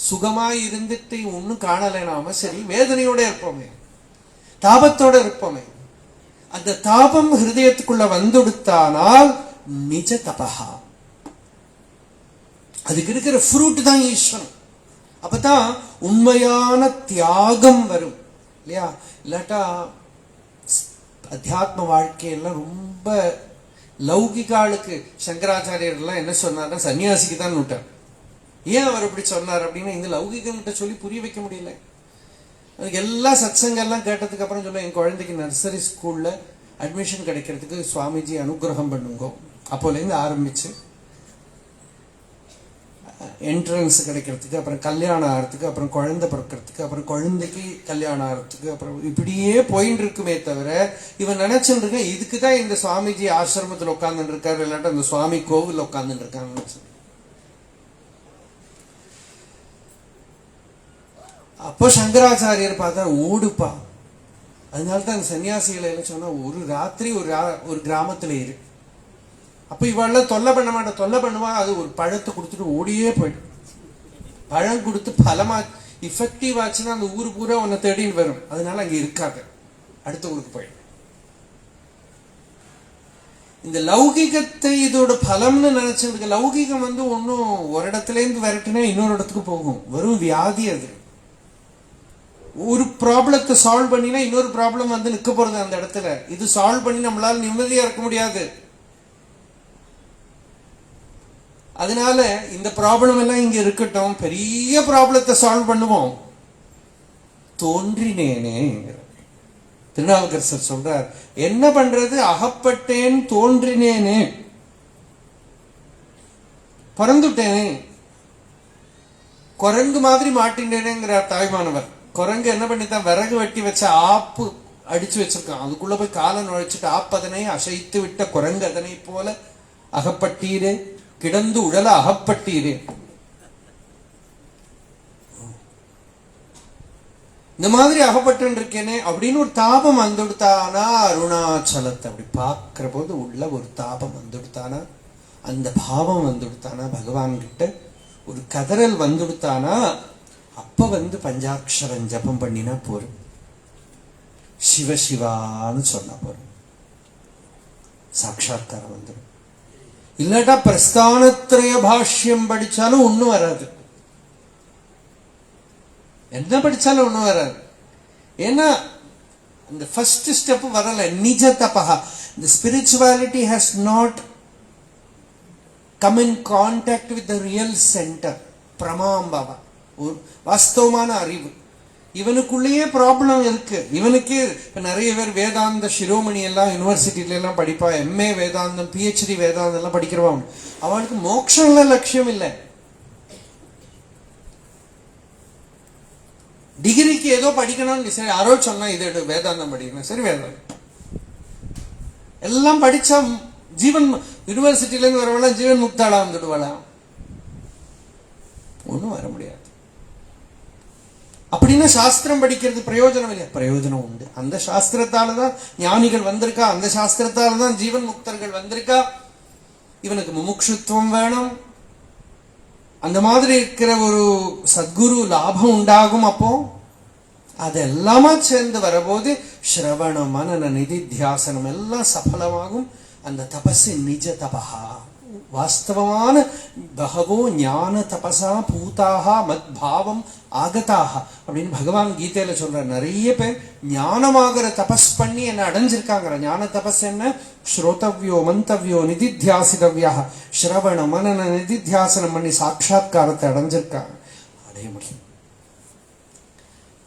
சுகமா இருந்துட்டு ஒன்னும் காணலை நாம, சரி வேதனையோட இருப்போமே, தாபத்தோட இருப்போமே. அந்த தாபம் ஹிருதயத்துக்குள்ள வந்துடுத்தானால் நிஜ தபஹா. அதுக்கு இருக்கிற ஃப்ரூட் தான் ஈஸ்வரன். அப்பதான் உண்மையான தியாகம் வரும் இல்லையா? இல்லாட்டா அத்தியாத்ம வாழ்க்கையெல்லாம் ரொம்ப லௌகிக ஆளுக்கு. சங்கராச்சாரியர் எல்லாம் என்ன சொன்னார்னா சன்னியாசிக்கு தான் விட்டார். ஏன் அவர் இப்படி சொன்னார் அப்படின்னா இந்த லௌகிகங்கிட்ட சொல்லி புரிய வைக்க முடியல. அதுக்கு எல்லா சத்சங்கெல்லாம் கேட்டதுக்கு அப்புறம் சொல்ல, என் குழந்தைக்கு நர்சரி ஸ்கூல்ல அட்மிஷன் கிடைக்கிறதுக்கு சுவாமிஜி அனுகிரகம் பண்ணுங்க. அப்போலேருந்து ஆரம்பிச்சு என்ட்ரன்ஸ் கிடைக்கிறதுக்கு, அப்புறம் கல்யாணம் ஆகிறதுக்கு, அப்புறம் குழந்தை பிறக்கிறதுக்கு, அப்புறம் குழந்தைக்கு கல்யாணம் ஆகிறதுக்கு, அப்புறம் இப்படியே போயின்னு இருக்குமே தவிர இவன் நினைச்சுட்டு இருக்க இதுக்கு தான் இந்த சுவாமிஜி ஆசிரமத்தில் உட்காந்துட்டு இருக்காரு, இல்லாட்ட அந்த சுவாமி கோவில் உட்காந்துட்டு இருக்காங்க. அப்போ சங்கராச்சாரியர் பார்த்தா ஓடுப்பா. அதனால்தான் அந்த சன்னியாசிகளை எல்லாம் சொன்னா ஒரு ராத்திரி ஒரு கிராமத்துல இரு. அப்ப இவாள் தொல்லை பண்ண மாட்டேன், தொல்லை பண்ணுவா. அது ஒரு பழத்தை கொடுத்துட்டு ஓடியே போயிடும். பழம் கொடுத்து பலமா இஃபெக்டிவ் ஆச்சுன்னா அந்த ஊரு பூரா உன்னை தேடின்னு வரும். அதனால அங்க இருக்காது, அடுத்த ஊருக்கு போயிடும். இந்த லௌகிகத்தை இதோட பலம்னு நினைச்சிருக்கு. லௌகிகம் ஒன்னும் ஒரு இடத்துல இருந்து விரட்டினா இன்னொரு இடத்துக்கு போகும். வெறும் வியாதி அது. ஒரு ப்ராப்ளத்தை சால்வ் பண்ணினா இன்னொரு ப்ராப்ளம் நிக்க போறது அந்த இடத்துல. இது சால்வ் பண்ணி நம்மளால நிம்மதியா இருக்க முடியாது. அதனால இந்த ப்ராப்ளம் எல்லாம் இங்க இருக்கட்டும், பெரிய ப்ராப்ளத்தை சால்வ் பண்ணுவோம். தோன்றினேனே திருநாவுக்கரசர் சொல்றார், என்ன பண்றது, அகப்பட்டேன் தோன்றினேனே, பறந்துட்டேனே, குரங்கு மாதிரி மாட்டினேனேங்கிறார் தாய்மானவர். குரங்கு என்ன பண்ணித்தான், விறகு வெட்டி வச்ச ஆப்பு அடிச்சு வச்சிருக்கான். அதுக்குள்ள போய் காலை நுழைச்சிட்டு ஆப்பதனை அசைத்து விட்ட குரங்கு அதனை போல அகப்பட்டீரே, கிடந்து உடல அகப்பட்டீரே. இந்த மாதிரி அகப்பட்டு இருக்கேனே அப்படின்னு ஒரு தாபம் வந்துடுத்தானா, அருணாச்சலத்தை அப்படி பார்க்கிற போது உள்ள ஒரு தாபம் வந்துடுத்தானா, அந்த பாவம் வந்துடுத்தானா, பகவான் கிட்ட ஒரு கதறல் வந்துடுத்தானா, அப்ப பஞ்சாட்சரம் ஜபம் பண்ணினா போரும், சிவசிவான்னு சொன்னா போரும், சாட்சாத்காரம் வந்துடும். இல்லாட்டா பிரஸ்தானத்ரய பாஷ்யம் படிச்சாலும் ஒண்ணும் வராது. என்ன படிச்சாலும் ஒண்ணும் வராது. ஏன்னா இந்த ஃபர்ஸ்ட் ஸ்டெப் வரல. நிஜ தபஹா. The spirituality has not come in contact with the real center. பிரமாம்பவா, ஒரு வாஸ்தவமான அறிவு. இவனுக்குள்ளேயே ப்ராப்ளம் இருக்கு. இவனுக்கே நிறைய பேர் வேதாந்த சிரோமணி எல்லாம் யூனிவர்சிட்டில எல்லாம் படிப்பா, எம்ஏ வேதாந்தம், பிஹெச்டி வேதாந்தம் எல்லாம் படிக்கிறவன். அவனுக்கு மோட்சம்ல லட்சியம் இல்லை. டிகிரிக்கு ஏதோ படிக்கணும்னு சரி யாரோ சொன்னா இது வேதாந்தம் படிக்கணும், சரி வேதாந்தம் எல்லாம் படிச்சா ஜீவன் யூனிவர்சிட்டில இருந்து வரவெல்லாம் ஜீவன் முக்தாளா வந்துடுவாளா? ஒன்றும் வர முடியாது. அப்படின்னா சாஸ்திரம் படிக்கிறது பிரயோஜனம் இல்லையா? பிரயோஜனம் உண்டு. அந்த சாஸ்திரத்தாலதான் ஞானிகள் வந்திருக்கா, அந்த சாஸ்திரத்தாலதான் ஜீவன் முக்தர்கள் வந்திருக்கா. இவனுக்கு முமுட்சுத்துவம் வேணும். அந்த மாதிரி இருக்கிற ஒரு சத்குரு லாபம் உண்டாகும். அப்போ அதெல்லாமா சேர்ந்து வரபோது ஸ்ரவணம், மனன, நிதித்தியாசனம் எல்லாம் சஃலமாகும். அந்த தபசு நிஜ தபஹா, வாஸ்தவமான பகவோ ஞான தபசா பூதாக மத் பாவம் ஆகதாக அப்படின்னு பகவான் கீதையில சொல்ற. நிறைய பேர் ஞானமாகிற தபஸ் பண்ணி என்ன அடைஞ்சிருக்காங்க. ஞான தபஸ் என்ன? ஸ்ரோதவ்யோ மந்தவ்யோ நிதித்தியாசிதவ்யா, ஸ்ரவண மனன நிதித்தியாசனம் பண்ணி சாட்சாத்காரத்தை அடைஞ்சிருக்காங்க. அடைய முடியும்.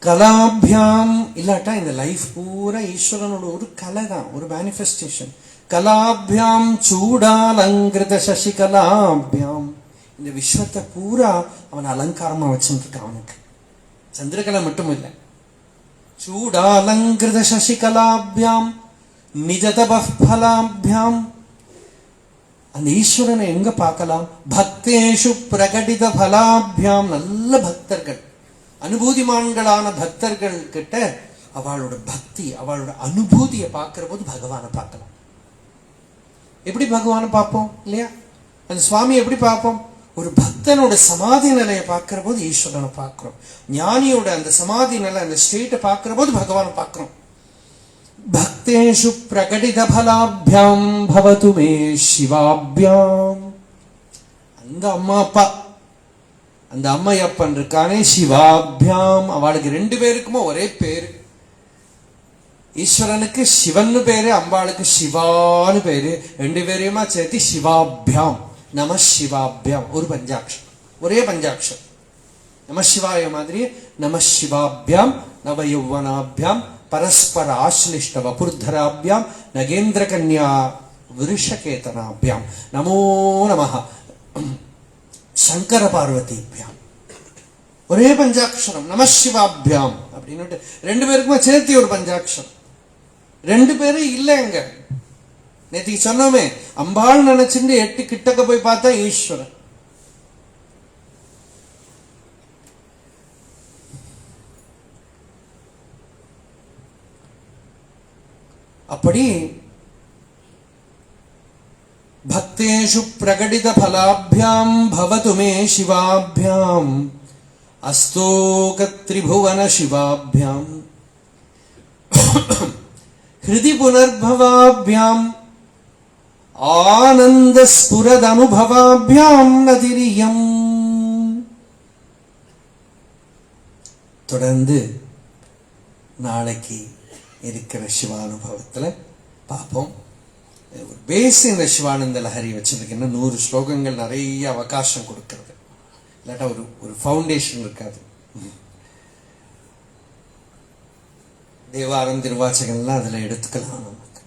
கலாபியாம் இல்லாட்டா இந்த லைஃப் பூரா ஈஸ்வரனோட ஒரு கலை தான், ஒரு மேனிஃபெஸ்டேஷன். கலாபியாம் சூடாலங்கிருத சசிகலாபியாம், இந்த விஸ்வத்தை பூரா அவன் அலங்காரமா வச்சுட்டு இருக்கான். அவனுக்கு சந்திரகலை மட்டும் இல்லை. சூடாலங்கிருத சசிகலாபியாம் நிஜதபலாபியாம். அந்த ஈஸ்வரனை எங்க பார்க்கலாம்? பக்தேஷு பிரகடித பலாபியாம். நல்ல பக்தர்கள், அனுபூதிமான்களான பக்தர்கள் கிட்ட அவளோட பக்தி, அவளோட அனுபூதியை பார்க்கிற போது பகவானை பார்க்கலாம். எப்படி பகவானை பார்ப்போம் இல்லையா? அந்த சுவாமி எப்படி பார்ப்போம்? ஒரு பக்தனோட சமாதி நிலையை பார்க்கிற போது ஈஸ்வரனை பார்க்கிறோம். ஞானியோட அந்த சமாதி நிலை, அந்த ஸ்டேட்டை பார்க்கிற போது பகவானை பார்க்கிறோம். பக்தேஷு பிரகடித பலாபியாம் பவது மே சிவாபியாம். அந்த அம்மா அப்பா, அந்த அம்மையப்பன் இருக்கானே சிவாபியாம், அவளுக்கு ரெண்டு பேருக்குமா ஒரே பேரு. ஈஸ்வரனுக்கு சிவன் பேரு, அம்பாளுக்கு சிவான்னு பேரு. ரெண்டு பேரையுமா சேர்த்து சிவாபியாம், நம சிவாபியாம், ஒரு பஞ்சாட்சரம். ஒரே பஞ்சாட்சரம். நம சிவாய மாதிரி நம சிவாபியாம் நவ யௌவனாபியாம் பரஸ்பர ஆශ්லிஷ்ட வபுர்தராபியாம் நகேந்திர கன்யா விருஷகேதனாபியாம் நமோ நமஹ சங்கர பார்வதிபியாம். ஒரே பஞ்சாட்சரம் நம சிவாபியாம் அப்படின்னு ரெண்டு பேருக்குமே சேர்த்தி ஒரு பஞ்சாட்சரம். ரெண்டு பேரும் இல்லைங்க. நேற்றுக்கு சொன்னோமே, அம்பாள் நினைச்சுட்டு எட்டு கிட்டக்க போய் பார்த்தா ஈஸ்வரன். அப்படி பக்தேஷு பிரகடித பலாபியாம் பவது மே சிவாபியாம் அஸ்தோக திரிபுவன சிவாபியாம் ஹிருதி புனர்பவாபியாம் ஆனந்த ஸ்புரத் அனுபவாபியாம் நதிரியம். தொடர்ந்து நாளைக்கு இருக்கிற சிவானுபவத்துல பார்ப்போம். ஒரு பேஸ் இந்த சிவானந்த லஹரி வச்சிருக்கேன்னா 100 ஸ்லோகங்கள் நிறைய அவகாசம் கொடுக்கிறது. இல்லாட்டா ஒரு ஃபவுண்டேஷன் இருக்காது. தேவாரம் திருவாச்சகம்லாம் அதுல எடுத்துக்கலாம். நமக்கு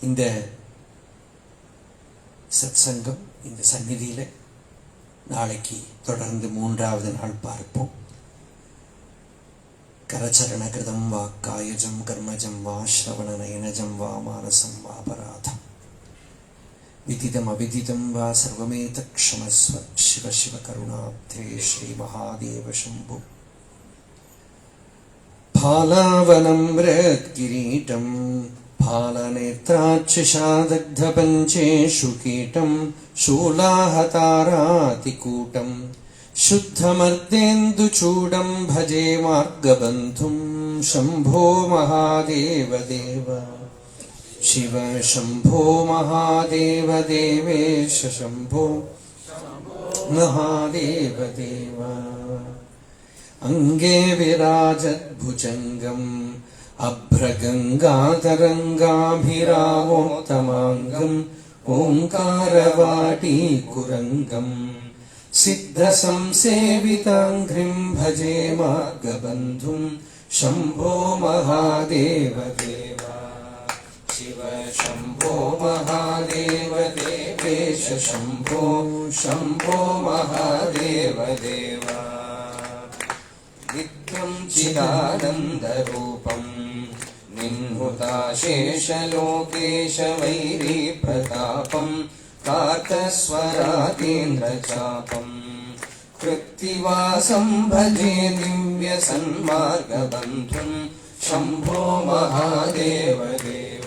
இந்த சத்சங்கம் இந்த சந்நிதியில நாளைக்கு தொடர்ந்து 3வது நாள் பார்ப்போம். கரச்சரண கிருதம் வா காயஜம் கர்மஜம் வா ஸ்ரவண நயனஜம் வா மானசம் வா அபராதம் விதிதம் அவிதிதம் வா சர்வமேத க்ஷமஸ்வ சிவ சிவ கருணாப்தே ஸ்ரீ மகாதேவ சம்பு. பாலாவனம் கிரீட்டம் फालनेत्राक्षिषादग्ध पंचेषु कीटं शूलाहतारातिकूटं शुद्धमर्देन्दुचूडं भजे मार्गबन्धुं शम्भो महादेव देव शिव शम्भो महादेव देवेश शम्भो महादेव देव. अंगे विराजद्भुजङ्गम् अभ्रगङ्गातरङ्गाभिरावोत्तमाङ्गम् ओङ्कारवाटीकुरङ्गम् सिद्धसंसेविताङ्घ्रिं भजे मार्गबन्धुं शम्भो महादेव देव शिव शम्भो महादेव देवेश शम्भो शम्भो महादेव देव. नित्यं चिदानन्दरूपं निह्नुताशेषलोकेश वैरीप्रतापं कार्तस्वरातीन्द्रचापं कृत्तिवासं भजे दिव्यसन्मार्गबन्धुं शम्भो महादेव देव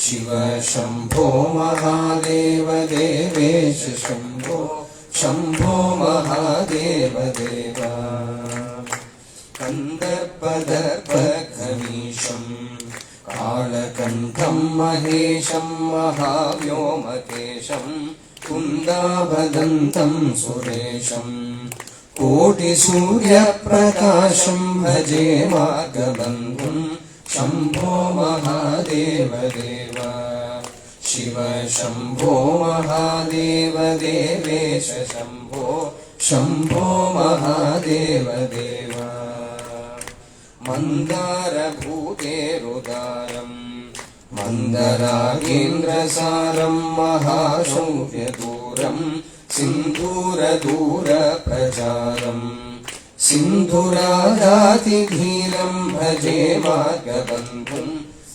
शिव शम्भो महादेव देवेश शम्भो शम्भो महादेव देव. कन्दर्पदर्पघमीशं कालकण्ठं महेशं महाव्योमकेशं कुन्दाभदन्तं सुरेशं कोटिसूर्यप्रकाशं भजे मार्गबन्धुं शम्भो महादेव देव शिव शम्भो महादेव देवेश शम्भो शम्भो महादेव देव. मन्दारभूतेरुदारं मन्दरागेन्द्रसारं महाशौर्यदूरं सिन्धूरदूरप्रचारं सिन्धुराजातिधीरं भजे मार्गबन्धुं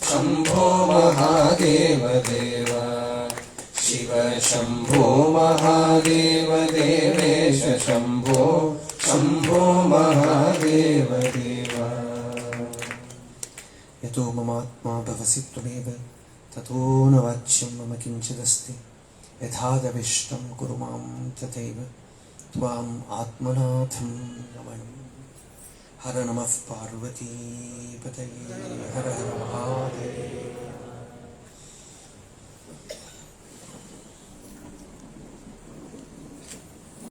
शम्भो महादेव देव शिव शम्भो महादेव देवेश शम्भो शम्भो महादेव देव. यतो ममात्मा भवसि त्वमेव ततो न वाच्यं मम किञ्चिदस्ति यथादविष्टं कुरु मां तथैव त्वाम् आत्मनाथं नमः. हर नमः पार्वतीपतये हर हर महादेव.